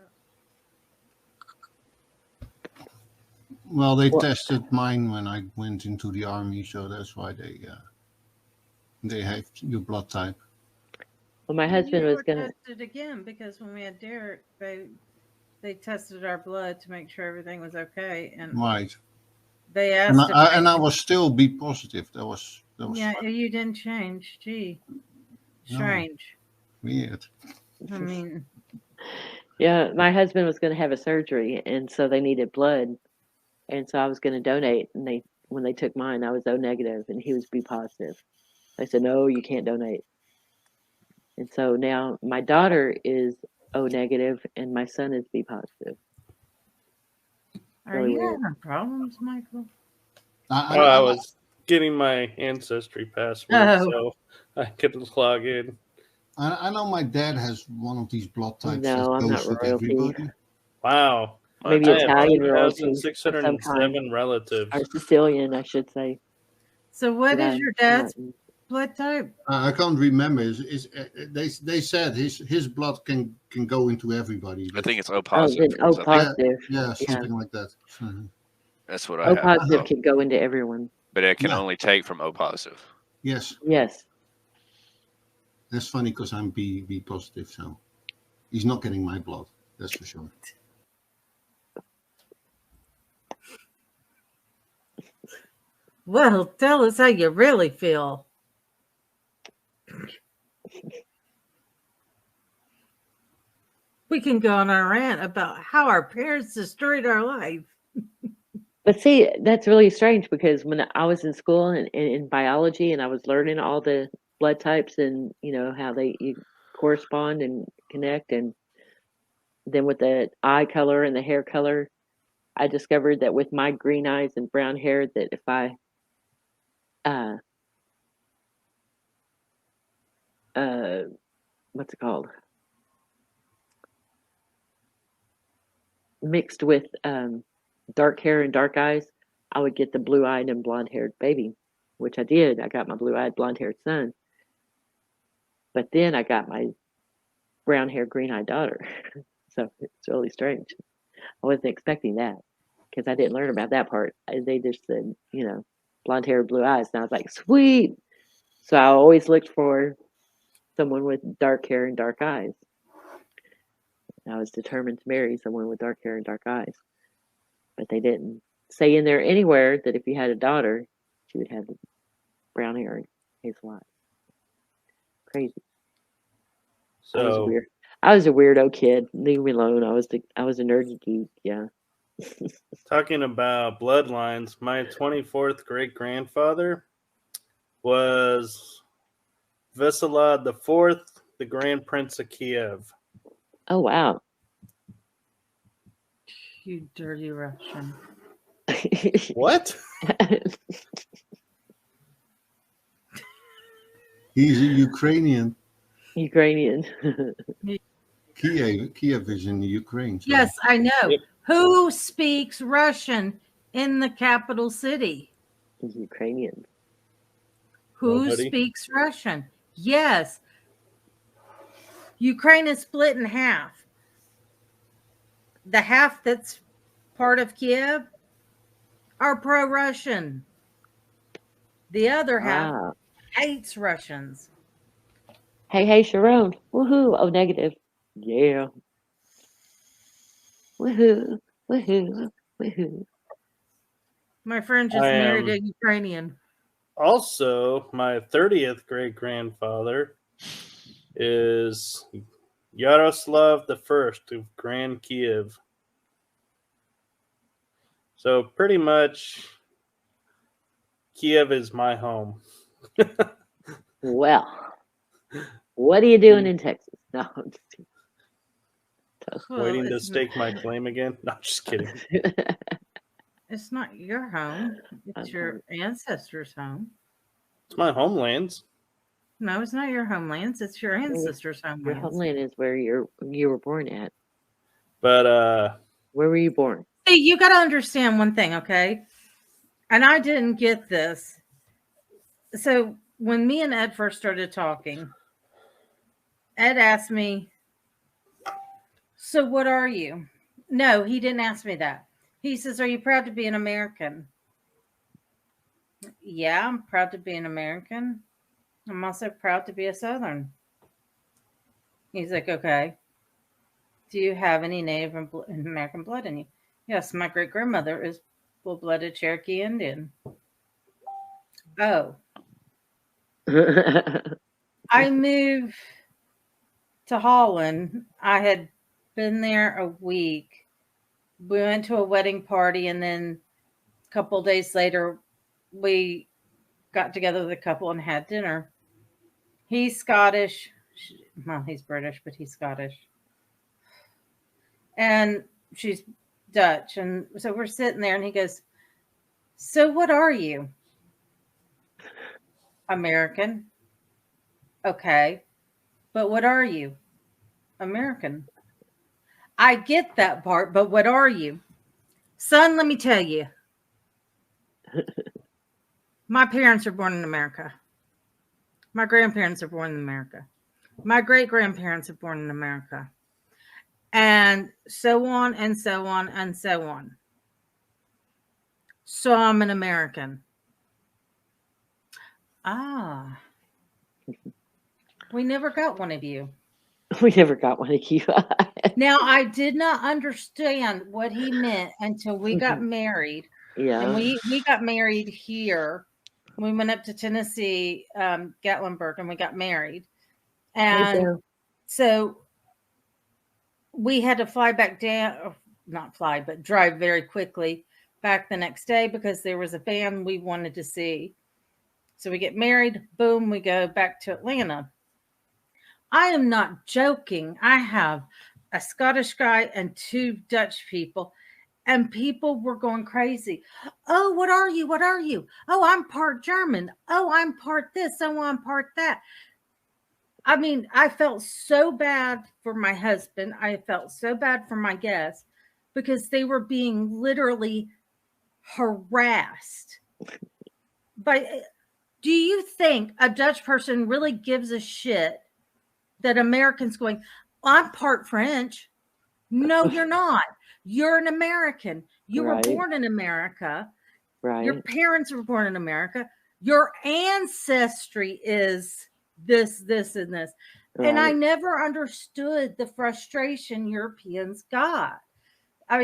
Well, they tested mine when I went into the army, so that's why they have your blood type. Well, my husband was going to test it again, because when we had Derek, they tested our blood to make sure everything was okay, and right. They asked, and I was still B positive. That was yeah. Fun. You didn't change. Gee, strange. No. Weird. I mean, yeah, my husband was going to have a surgery, and so they needed blood, and so I was going to donate. And when they took mine, I was O negative, and he was B positive. I said, no, you can't donate. And so now my daughter is O negative, and my son is B positive. Are you having problems, Michael? I was getting my ancestry password so I could log in. I know my dad has one of these blood types that goes with everybody. Wow. Maybe Italian royalty. 2,607 relatives. Or Sicilian, I should say. So what is your dad's blood type? I can't remember. They said his blood can go into everybody. I think it's O positive. O positive. Yeah, something like that. That's what I have. O positive can go into everyone. But it can only take from O positive. Yes. Yes. That's funny because I'm B positive, so he's not getting my blood. That's for sure. Well, tell us how you really feel. We can go on a rant about how our parents destroyed our life. But see, that's really strange, because when I was in school and in biology, and I was learning all the blood types and how you correspond and connect, and then with the eye color and the hair color, I discovered that with my green eyes and brown hair, that if I what's it called? Mixed with dark hair and dark eyes, I would get the blue-eyed and blonde-haired baby, which I did. I got my blue-eyed, blonde-haired son. But then I got my brown-haired, green-eyed daughter. So it's really strange. I wasn't expecting that, because I didn't learn about that part. They just said, blonde hair, blue eyes. And I was like, sweet. So I always looked for someone with dark hair and dark eyes. I was determined to marry someone with dark hair and dark eyes. But they didn't say in there anywhere that if you had a daughter, she would have brown hair and hazel eyes. Crazy. So I was a weirdo kid. Leave me alone. I was a nerdy geek. Yeah. Talking about bloodlines, my 24th great grandfather was Vyacheslav IV, the Grand Prince of Kiev. Oh wow! You dirty Russian. What? He's a Ukrainian. Ukrainian. Kiev is in the Ukraine. So. Yes, I know. Yep. Who speaks Russian in the capital city? Ukrainian. Who speaks Russian? Yes. Ukraine is split in half. The half that's part of Kiev are pro-Russian. The other half hates Russians. Hey, Sharon. Woohoo. Oh, negative. Yeah. Woohoo. Woohoo. Woohoo. My friend just married a Ukrainian. Also, my 30th great-grandfather is Yaroslav I of Grand Kiev. So pretty much Kiev is my home. Well, what are you doing in Texas? No, I'm just waiting to stake my claim again. No, I'm just kidding. It's not your home. It's your ancestors' home. It's my homelands. No, it's not your homelands. It's your ancestors' homelands. Your homeland is where you were born at. But where were you born? Hey, you got to understand one thing, okay? And I didn't get this. So when me and Ed first started talking, Ed asked me, "So what are you?" No, he didn't ask me that. He says, "Are you proud to be an American?" Yeah, I'm proud to be an American. I'm also proud to be a Southern. He's like, "Okay. Do you have any Native American blood in you?" Yes, my great-grandmother is full-blooded Cherokee Indian. Oh. I moved to Holland. I had been there a week. We went to a wedding party, and then a couple days later, we got together with a couple and had dinner. He's Scottish. Well, he's British, but he's Scottish. And she's Dutch. And so we're sitting there, and he goes, "So what are you?" American. Okay. But what are you? American. I get that part, but what are you? Son, let me tell you. My parents are born in America. My grandparents are born in America. My great-grandparents are born in America. And so on and so on and so on. So I'm an American. Ah. We never got one of you. We never got one of you. Now, I did not understand what he meant until we got married. Yeah. And we got married here. We went up to Tennessee, Gatlinburg, and we got married. And so we had to fly back down, not fly, but drive very quickly back the next day because there was a band we wanted to see. So we get married, boom, we go back to Atlanta. I am not joking. I have a Scottish guy and 2 Dutch people, and people were going crazy. "Oh, what are you? What are you? Oh, I'm part German. Oh, I'm part this. Oh, I'm part that." I mean, I felt so bad for my husband. I felt so bad for my guests because they were being literally harassed. But do you think a Dutch person really gives a shit that Americans going, "I'm part French"? No, you're not. You're an American. You were born in America. Right. Your parents were born in America. Your ancestry is this, this, and this. Right. And I never understood the frustration Europeans got. I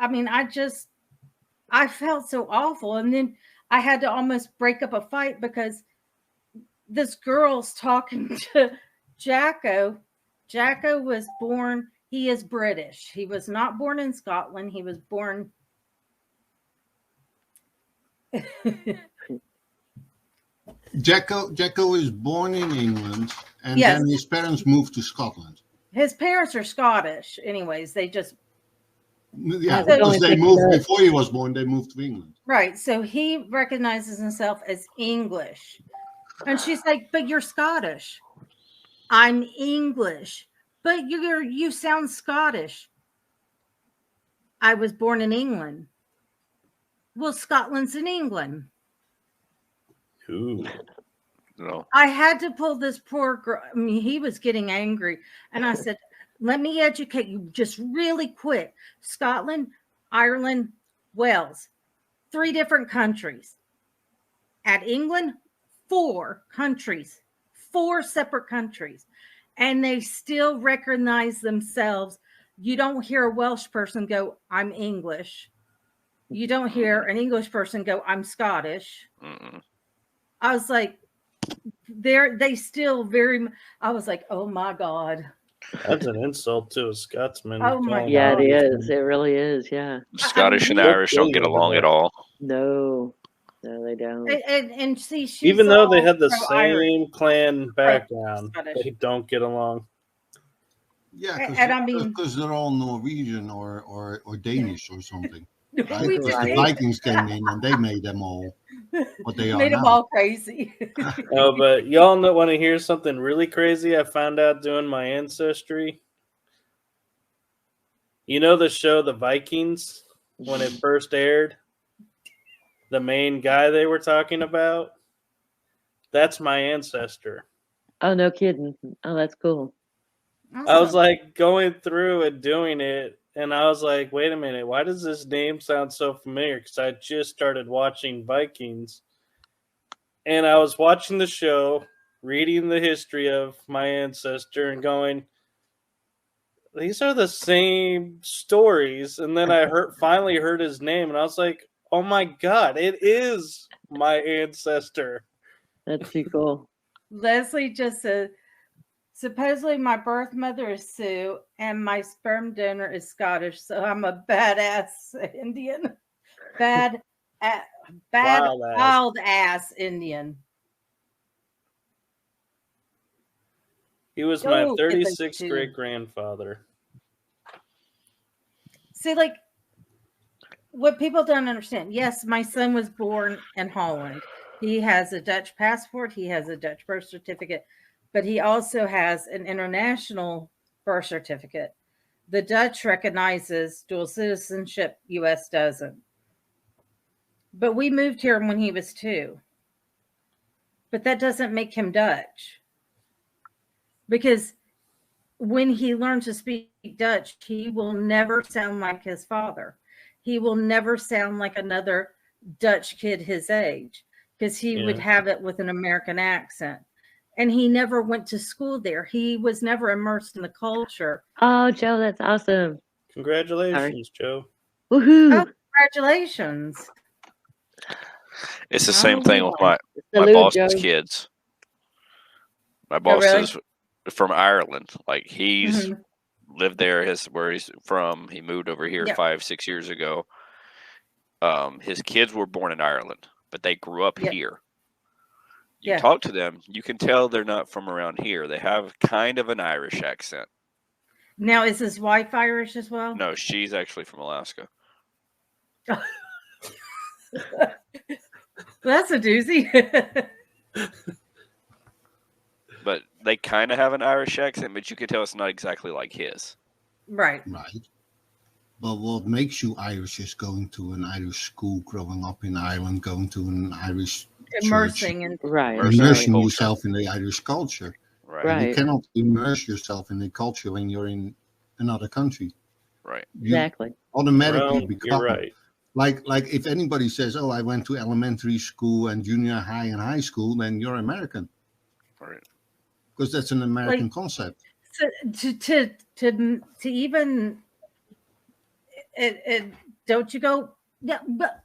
mean, I felt so awful. And then I had to almost break up a fight because this girl's talking to Jacko. Jacko was born, he is British. He was not born in Scotland. He was born. Jacko is born in England, and then his parents moved to Scotland. His parents are Scottish. Anyways, they just Yeah, because they moved before he was born. They moved to England. Right. So he recognizes himself as English. And she's like, but you're Scottish. I'm English. But you sound Scottish. I was born in England. Well, Scotland's in England. Ooh. No. I had to pull this poor girl. I mean, he was getting angry. And I said, let me educate you just really quick. Scotland, Ireland, Wales, 3 different countries. At England, 4 countries, 4 separate countries. And they still recognize themselves. You don't hear a Welsh person go, I'm English. You don't hear an English person go, I'm Scottish. Mm-mm. I was like, they still I was like, oh my God. That's an insult to a Scotsman. Oh my God. Yeah, it is. It really is. Yeah. Scottish and Irish don't get along at all. No, they don't. And see, she's even though they all had the pro-Irish. same clan background, Scottish. they don't get along. Yeah, And I mean, because they're all Norwegian or Danish or something. Right? We Because just- the Vikings came in and they made them all what they are made them now. all crazy. Oh, but y'all want to hear something really crazy I found out doing my ancestry? You know the show The Vikings, when it first aired? The main guy they were talking about? That's my ancestor. Oh, no kidding. Oh, that's cool. I was like going through and doing it, and I was like, wait a minute, why does this name sound so familiar? Because I just started watching Vikings. And I was watching the show, reading the history of my ancestor, and going, these are the same stories. And then I finally heard his name, and I was like, oh my God, it is my ancestor. That's too cool. Leslie just said, supposedly my birth mother is Sioux and my sperm donor is Scottish, so I'm a badass Indian. Wild ass Indian. He was my 36th great grandfather. See, like, what people don't understand. Yes, my son was born in Holland. He has a Dutch passport. He has a Dutch birth certificate, but he also has an international birth certificate. The Dutch recognizes dual citizenship. U.S. doesn't. But we moved here when he was 2. But that doesn't make him Dutch. Because when he learns to speak Dutch, he will never sound like his father. He will never sound like another Dutch kid his age, because he would have it with an American accent. And he never went to school there. He was never immersed in the culture. Oh, Joe, that's awesome. Congratulations, Joe. Woohoo. Oh, congratulations. It's the same thing with my boss's kids. My boss is from Ireland. Like, he's lived there. Where he's from. He moved over here 5-6 years ago. His kids were born in Ireland, but they grew up here. You talk to them, you can tell they're not from around here. They have kind of an Irish accent. Now, is his wife Irish as well? No, she's actually from Alaska. That's a doozy. But they kind of have an Irish accent, but you can tell it's not exactly like his. Right. But what makes you Irish is going to an Irish school, growing up in Ireland, going to an Irish immersing church, in immersing yourself in the Irish culture. Right. You cannot immerse yourself in the culture when you're in another country. Right. Exactly. Automatically become. You're right. Like if anybody says, "Oh, I went to elementary school and junior high and high school," then you're American. Right. Because that's an American concept. So to even don't you go? Yeah, but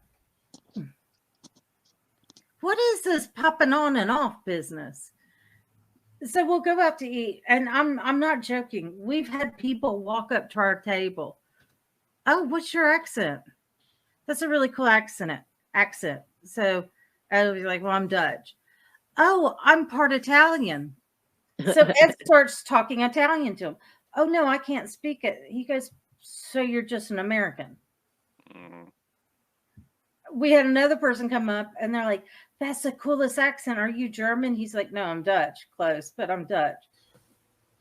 what is this popping on and off business? So we'll go out to eat, and I'm not joking. We've had people walk up to our table. Oh, what's your accent? That's a really cool accent. So I was like, well, I'm Dutch. Oh, I'm part So Ed starts talking Italian to him. Oh no, I can't speak it. He goes, so you're just an American. We had another person come up and they're like, that's the coolest accent. Are you German? He's like, no, I'm Dutch. Close, but I'm Dutch.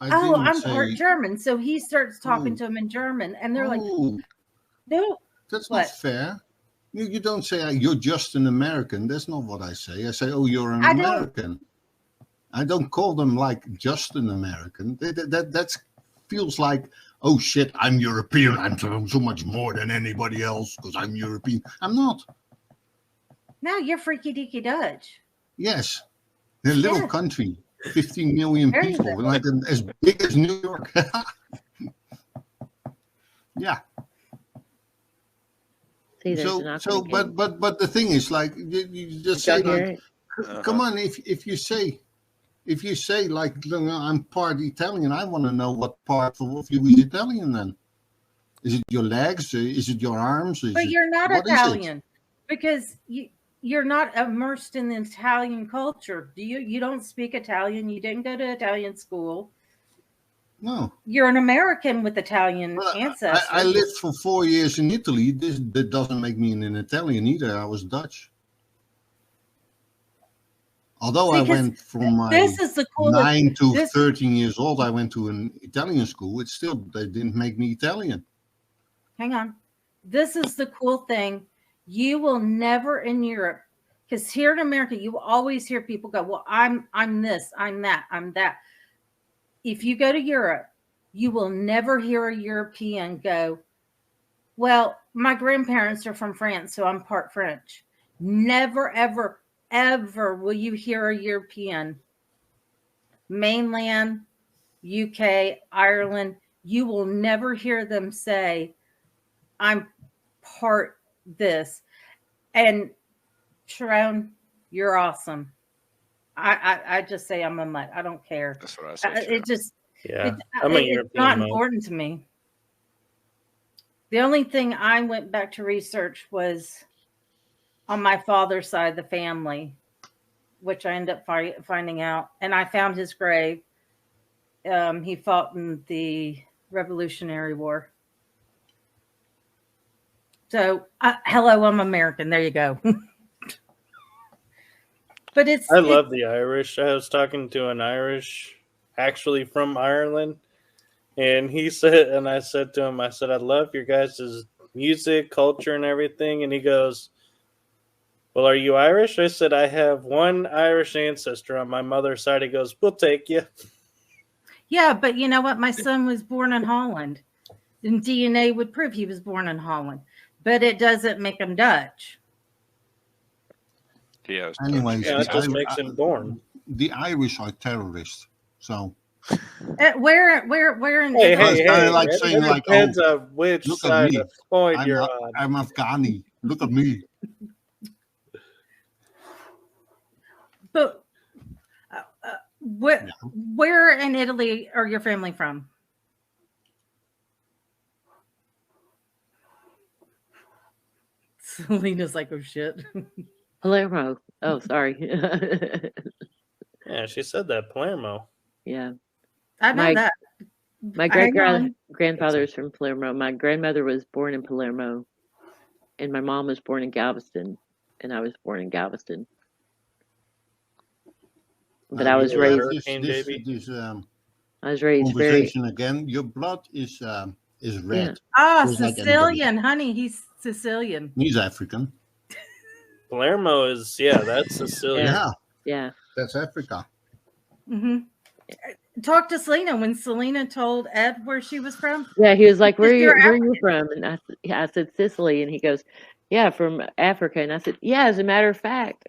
I'm part German. So he starts talking to him in German and they're like, no. That's not fair. You don't say you're just an American. That's not what I say. I say, oh, you're an American. I don't call them like just an American. That feels like, oh shit, I'm European. I'm so much more than anybody else because I'm European. I'm not. No, you're freaky deaky Dutch. Yes. They're a little country, 15 million people, like as big as New York. Yeah. See, but the thing is, like, you just say, like, come on, if you say like, I'm part Italian, I want to know what part of you is Italian then. Is it your legs? Is it your arms? But you're not Italian because you're not immersed in the Italian culture. You don't speak Italian. You didn't go to Italian school. No. You're an American with Italian ancestors. I lived for 4 years in Italy. That doesn't make me an Italian either. I was Dutch. Although I went from my 9 to 13 years old, I went to an Italian school. They didn't make me Italian. Hang on. This is the cool thing. You will never in Europe, because here in America, you will always hear people go, well, I'm this, I'm that, I'm that. If you go to Europe, you will never hear a European go, well, my grandparents are from France, so I'm part French. Never, ever, ever will you hear a European, mainland, UK, Ireland, you will never hear them say, I'm part this. And Sharon, you're awesome. I just say I'm a mutt. I don't care. That's what I say. It's not important to me. The only thing I went back to research was on my father's side of the family, which I ended up finding out. And I found his grave. He fought in the Revolutionary War. So, hello, I'm American. There you go. But I love the Irish. I was talking to an Irish, actually from Ireland, and he said, and I said to him, I said, I love your guys' music, culture, and everything. And he goes, well, are you Irish? I said, I have one Irish ancestor on my mother's side. He goes, we'll take you. Yeah, but you know what? My son was born in Holland, and DNA would prove he was born in Holland, but it doesn't make him Dutch. Yeah. Anyways, it just makes him born. The Irish are terrorists, so. Where in? Hey, like saying like, depends on which side of the coin you're on. I'm Afghani. Look at me. But where in Italy are your family from? Selena's like, oh shit. Palermo. Oh, sorry. Yeah, she said that, Palermo. Yeah. I know that. My grandfather is from Palermo. My grandmother was born in Palermo, and my mom was born in Galveston, and I was born in Galveston. But I was raised. I was raised very. Again, your blood is red. Yeah. Sicilian, honey. He's Sicilian. He's African. Palermo is, that's Sicilian. Yeah. That's Africa. Mm-hmm. Talk to Selena when Selena told Ed where she was from. Yeah, he was like, where are you from? And I said, Sicily. And he goes, yeah, from Africa. And I said, yeah, as a matter of fact,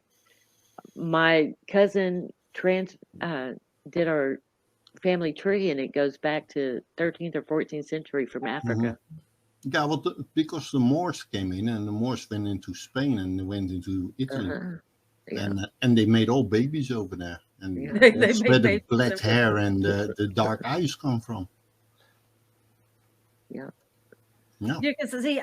my cousin did our family tree, and it goes back to 13th or 14th century from Africa. Mm-hmm. Yeah, well, because the Moors came in, and the Moors went into Spain, and they went into Italy, and they made all babies over there, and that's where the black hair and the dark eyes come from. Yeah. Yeah, because see,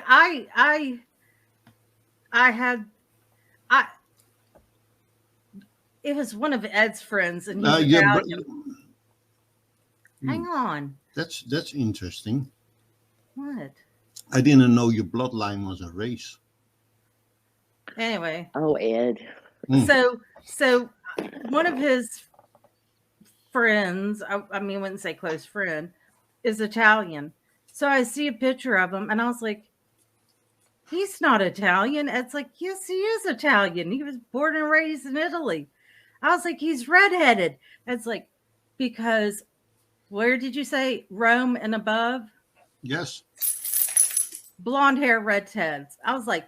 it was one of Ed's friends, and he's Italian. Hang on. That's interesting. What? I didn't know your bloodline was a race. Anyway. Oh, Ed. So one of his friends, I mean, I wouldn't say close friend, is Italian. So I see a picture of him and I was like, he's not Italian. It's like, yes, he is Italian. He was born and raised in Italy. I was like, he's redheaded. It's like, because where did you say Rome and above? Yes. Blonde hair, redheads. I was like,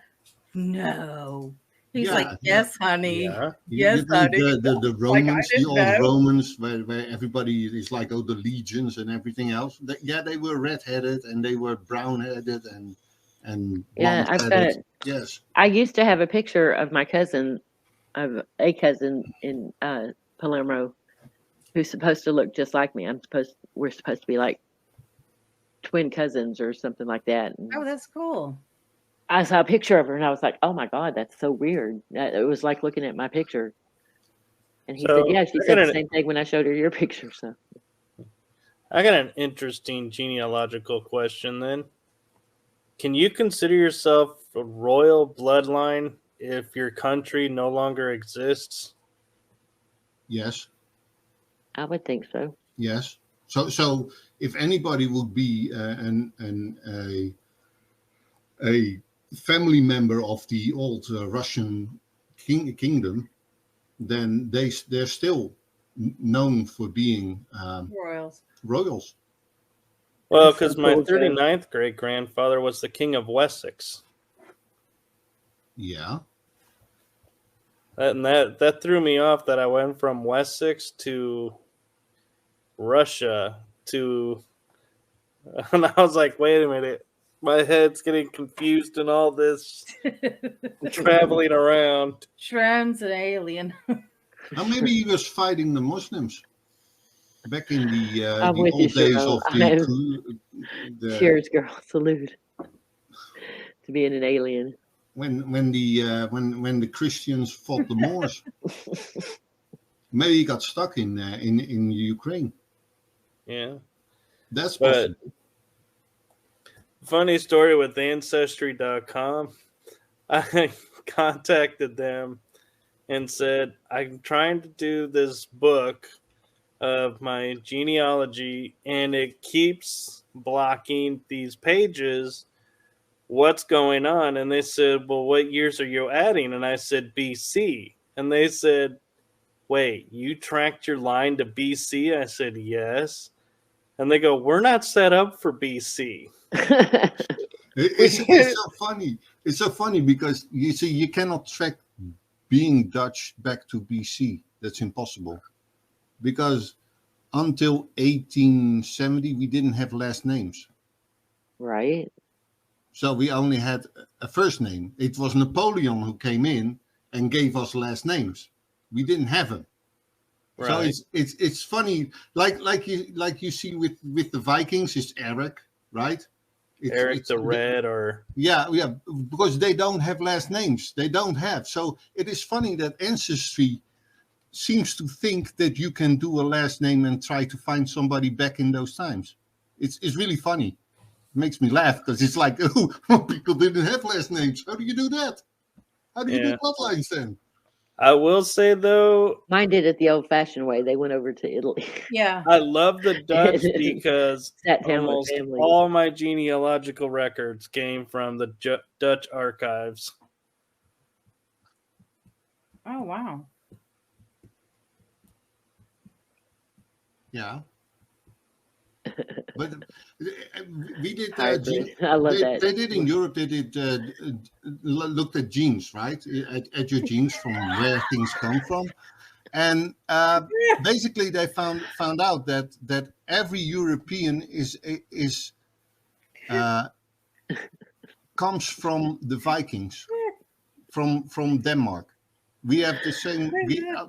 no. He's like, yes, honey. Yeah. Yes, honey. The Romans, the old Romans, where everybody is like, oh, the legions and everything else. They were redheaded and they were brown-headed and Yeah, I've got. Yes. I used to have a picture of my cousin, of a cousin in Palermo, who's supposed to look just like me. We're supposed to be like twin cousins or something like that. And oh, that's cool. I saw a picture of her and I was like, oh my God, that's so weird. It was like looking at my picture. And he said, yeah, she said the same thing when I showed her your picture. So I got an interesting genealogical question then. Can you consider yourself a royal bloodline if your country no longer exists? Yes. I would think so. Yes. So if anybody would be a family member of the old Russian kingdom, then they're still known for being royals. Well, because my 39th great grandfather was the King of Wessex. Yeah. And that threw me off that I went from Wessex to Russia to, and I was like, wait a minute, my head's getting confused in all this traveling around. Trans and alien. Now maybe he was fighting the Muslims back in the old days of the cheers, girl, salute to being an alien. When the Christians fought the Moors. Maybe he got stuck in Ukraine. Yeah, that's possible. Funny story with Ancestry.com. I contacted them and said, I'm trying to do this book of my genealogy and it keeps blocking these pages. What's going on? And they said, well, what years are you adding? And I said, BC. And they said, wait, you tracked your line to BC? I said, yes. And they go, we're not set up for BC. It's so funny. It's so funny because you see, you cannot track being Dutch back to BC. That's impossible. Because until 1870, we didn't have last names. Right. So we only had a first name. It was Napoleon who came in and gave us last names. We didn't have them. Right. So it's funny, like you see with the Vikings, it's Eric, right? Eric the Red, or yeah, because they don't have last names. They don't have. So it is funny that Ancestry seems to think that you can do a last name and try to find somebody back in those times. It's really funny. It makes me laugh because it's like, oh, people didn't have last names. How do you do that? How do you do bloodlines then? I will say, though, mine did it the old-fashioned way. They went over to Italy. Yeah. I love the Dutch because almost all my genealogical records came from the Dutch archives. Oh, wow. Yeah. But we did. I love that. They did in Europe. They did looked at genes, right? At your genes from where things come from, and basically they found out that every European comes from the Vikings, from Denmark. We have the same.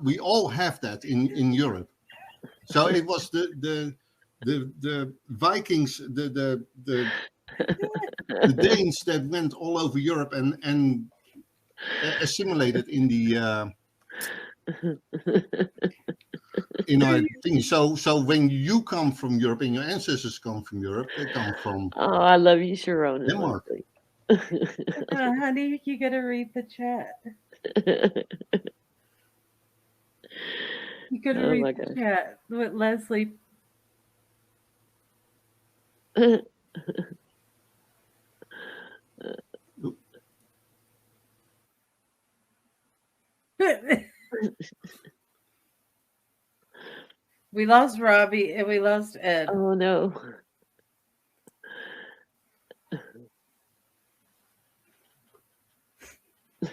We all have that in Europe. So it was the Vikings, the Danes that went all over Europe and assimilated in in our thing. So when you come from Europe and your ancestors come from Europe, they come from Oh, I love you, Sharon and Denmark. Honey, you gotta read the chat. You gotta read the chat. What Leslie. We lost Robbie and we lost Ed. Oh no.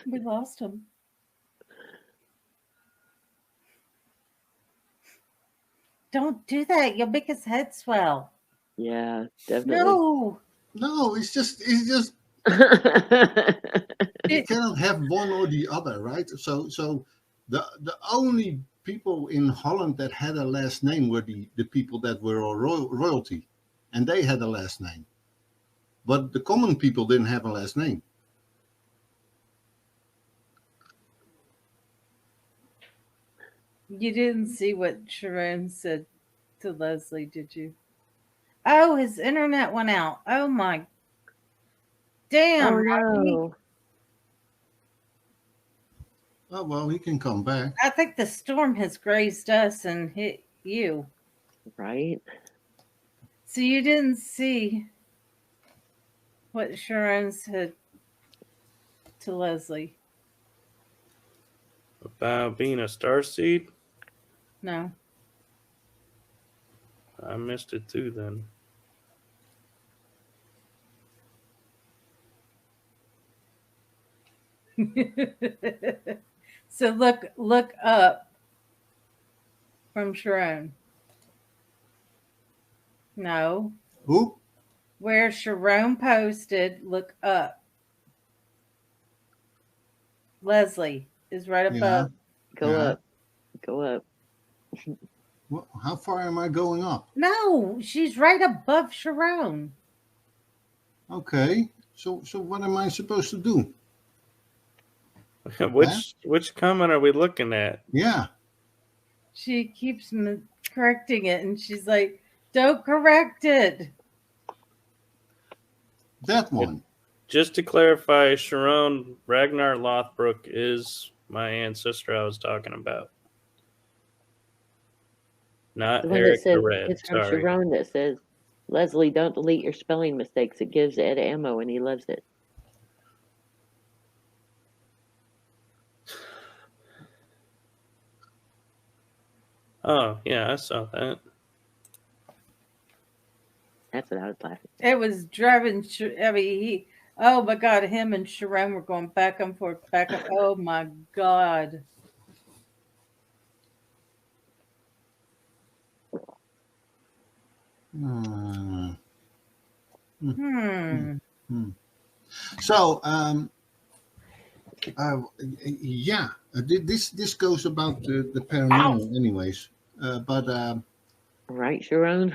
We lost him. Don't do that. You'll make his head swell. Yeah, definitely. No, it's just you cannot have one or the other, right? So the only people in Holland that had a last name were the people that were royalty, and they had a last name. But the common people didn't have a last name. You didn't see what Sharon said to Leslie, did you? Oh, his internet went out. Oh my. Damn. Oh no. Oh well, he can come back. I think the storm has grazed us and hit you. Right. So you didn't see what Sharon said to Leslie? About being a starseed? No. I missed it too then. So look up from Sharon. No. Who? Where Sharon posted, look up. Leslie is right above. Go up. Go up. Well, how far am I going up? No, she's right above Sharon. Okay. So what am I supposed to do? Which comment are we looking at? Yeah. She keeps correcting it, and she's like, "Don't correct it." That one. Just to clarify, Sharon Ragnar Lothbrok is my ancestor I was talking about. Not Eric the Red. It's from Sorry. Sharon that says, Leslie, don't delete your spelling mistakes. It gives Ed ammo and he loves it. Oh, yeah, I saw that. That's what I was laughing. It was driving. I mean, oh my God, him and Sharon were going back and forth, back and. Oh my God. So, yeah, this goes about the paranormal, anyways. Right, Sharon.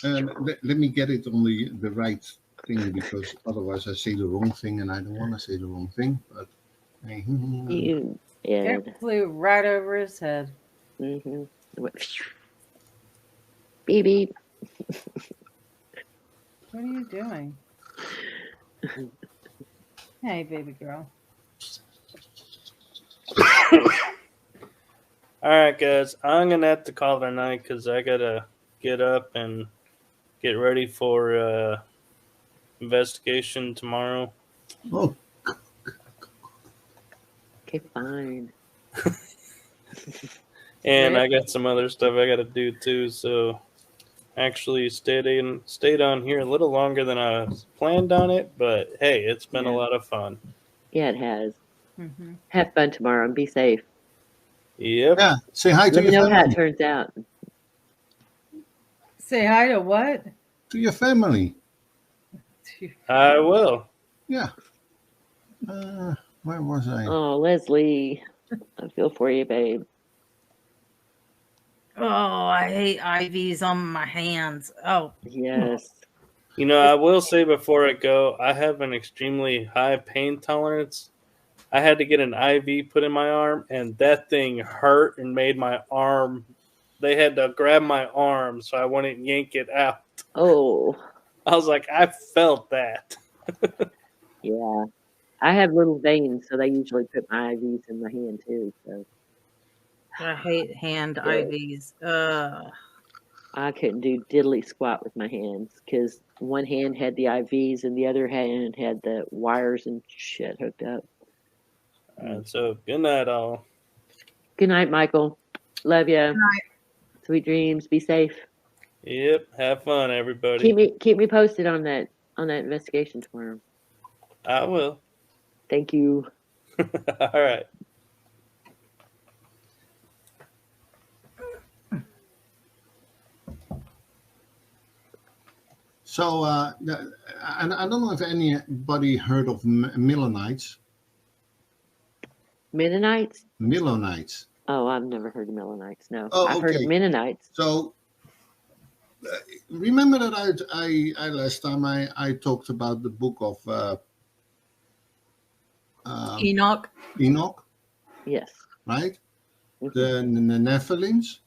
Let me get it on the right thing, because otherwise I say the wrong thing, and I don't want to say the wrong thing. But It flew right over his head. Mm-hmm. Beep beep. What are you doing? Hey, baby girl. All right, guys. I'm going to have to call it a night because I got to get up and get ready for investigation tomorrow. Oh. Okay, fine. And I got some other stuff I got to do too, so actually stayed on here a little longer than I planned on it, but hey, it's been a lot of fun. Yeah, it has. Mm-hmm. Have fun tomorrow and be safe. Yep. Yeah. Say hi to Let me your know family. how it turns out. Say hi to what? To your family. I will. Yeah. Where was I? Oh, Leslie, I feel for you, babe. Oh, I hate IVs on my hands. Oh. Yes. You know, I will say before I go, I have an extremely high pain tolerance. I had to get an IV put in my arm, and that thing hurt and made my arm. They had to grab my arm so I wouldn't yank it out. Oh. I was like, I felt that. Yeah. I have little veins, so they usually put my IVs in my hand too. So I hate hand Yeah. IVs. I couldn't do diddly squat with my hands because one hand had the IVs and the other hand had the wires and shit hooked up. All right, so good night, all. Good night, Michael. Love you. Good night. Sweet dreams. Be safe. Yep. Have fun, everybody. Keep me posted on that investigation tomorrow. I will. Thank you. All right. So, and I don't know if anybody heard of Milanites. Mennonites? Milanites. Oh, I've never heard of Mennonites. No, Oh, I've heard of okay. Mennonites. So, remember that I last time I talked about the book of Enoch. Enoch, Yes. right? The Nephilims.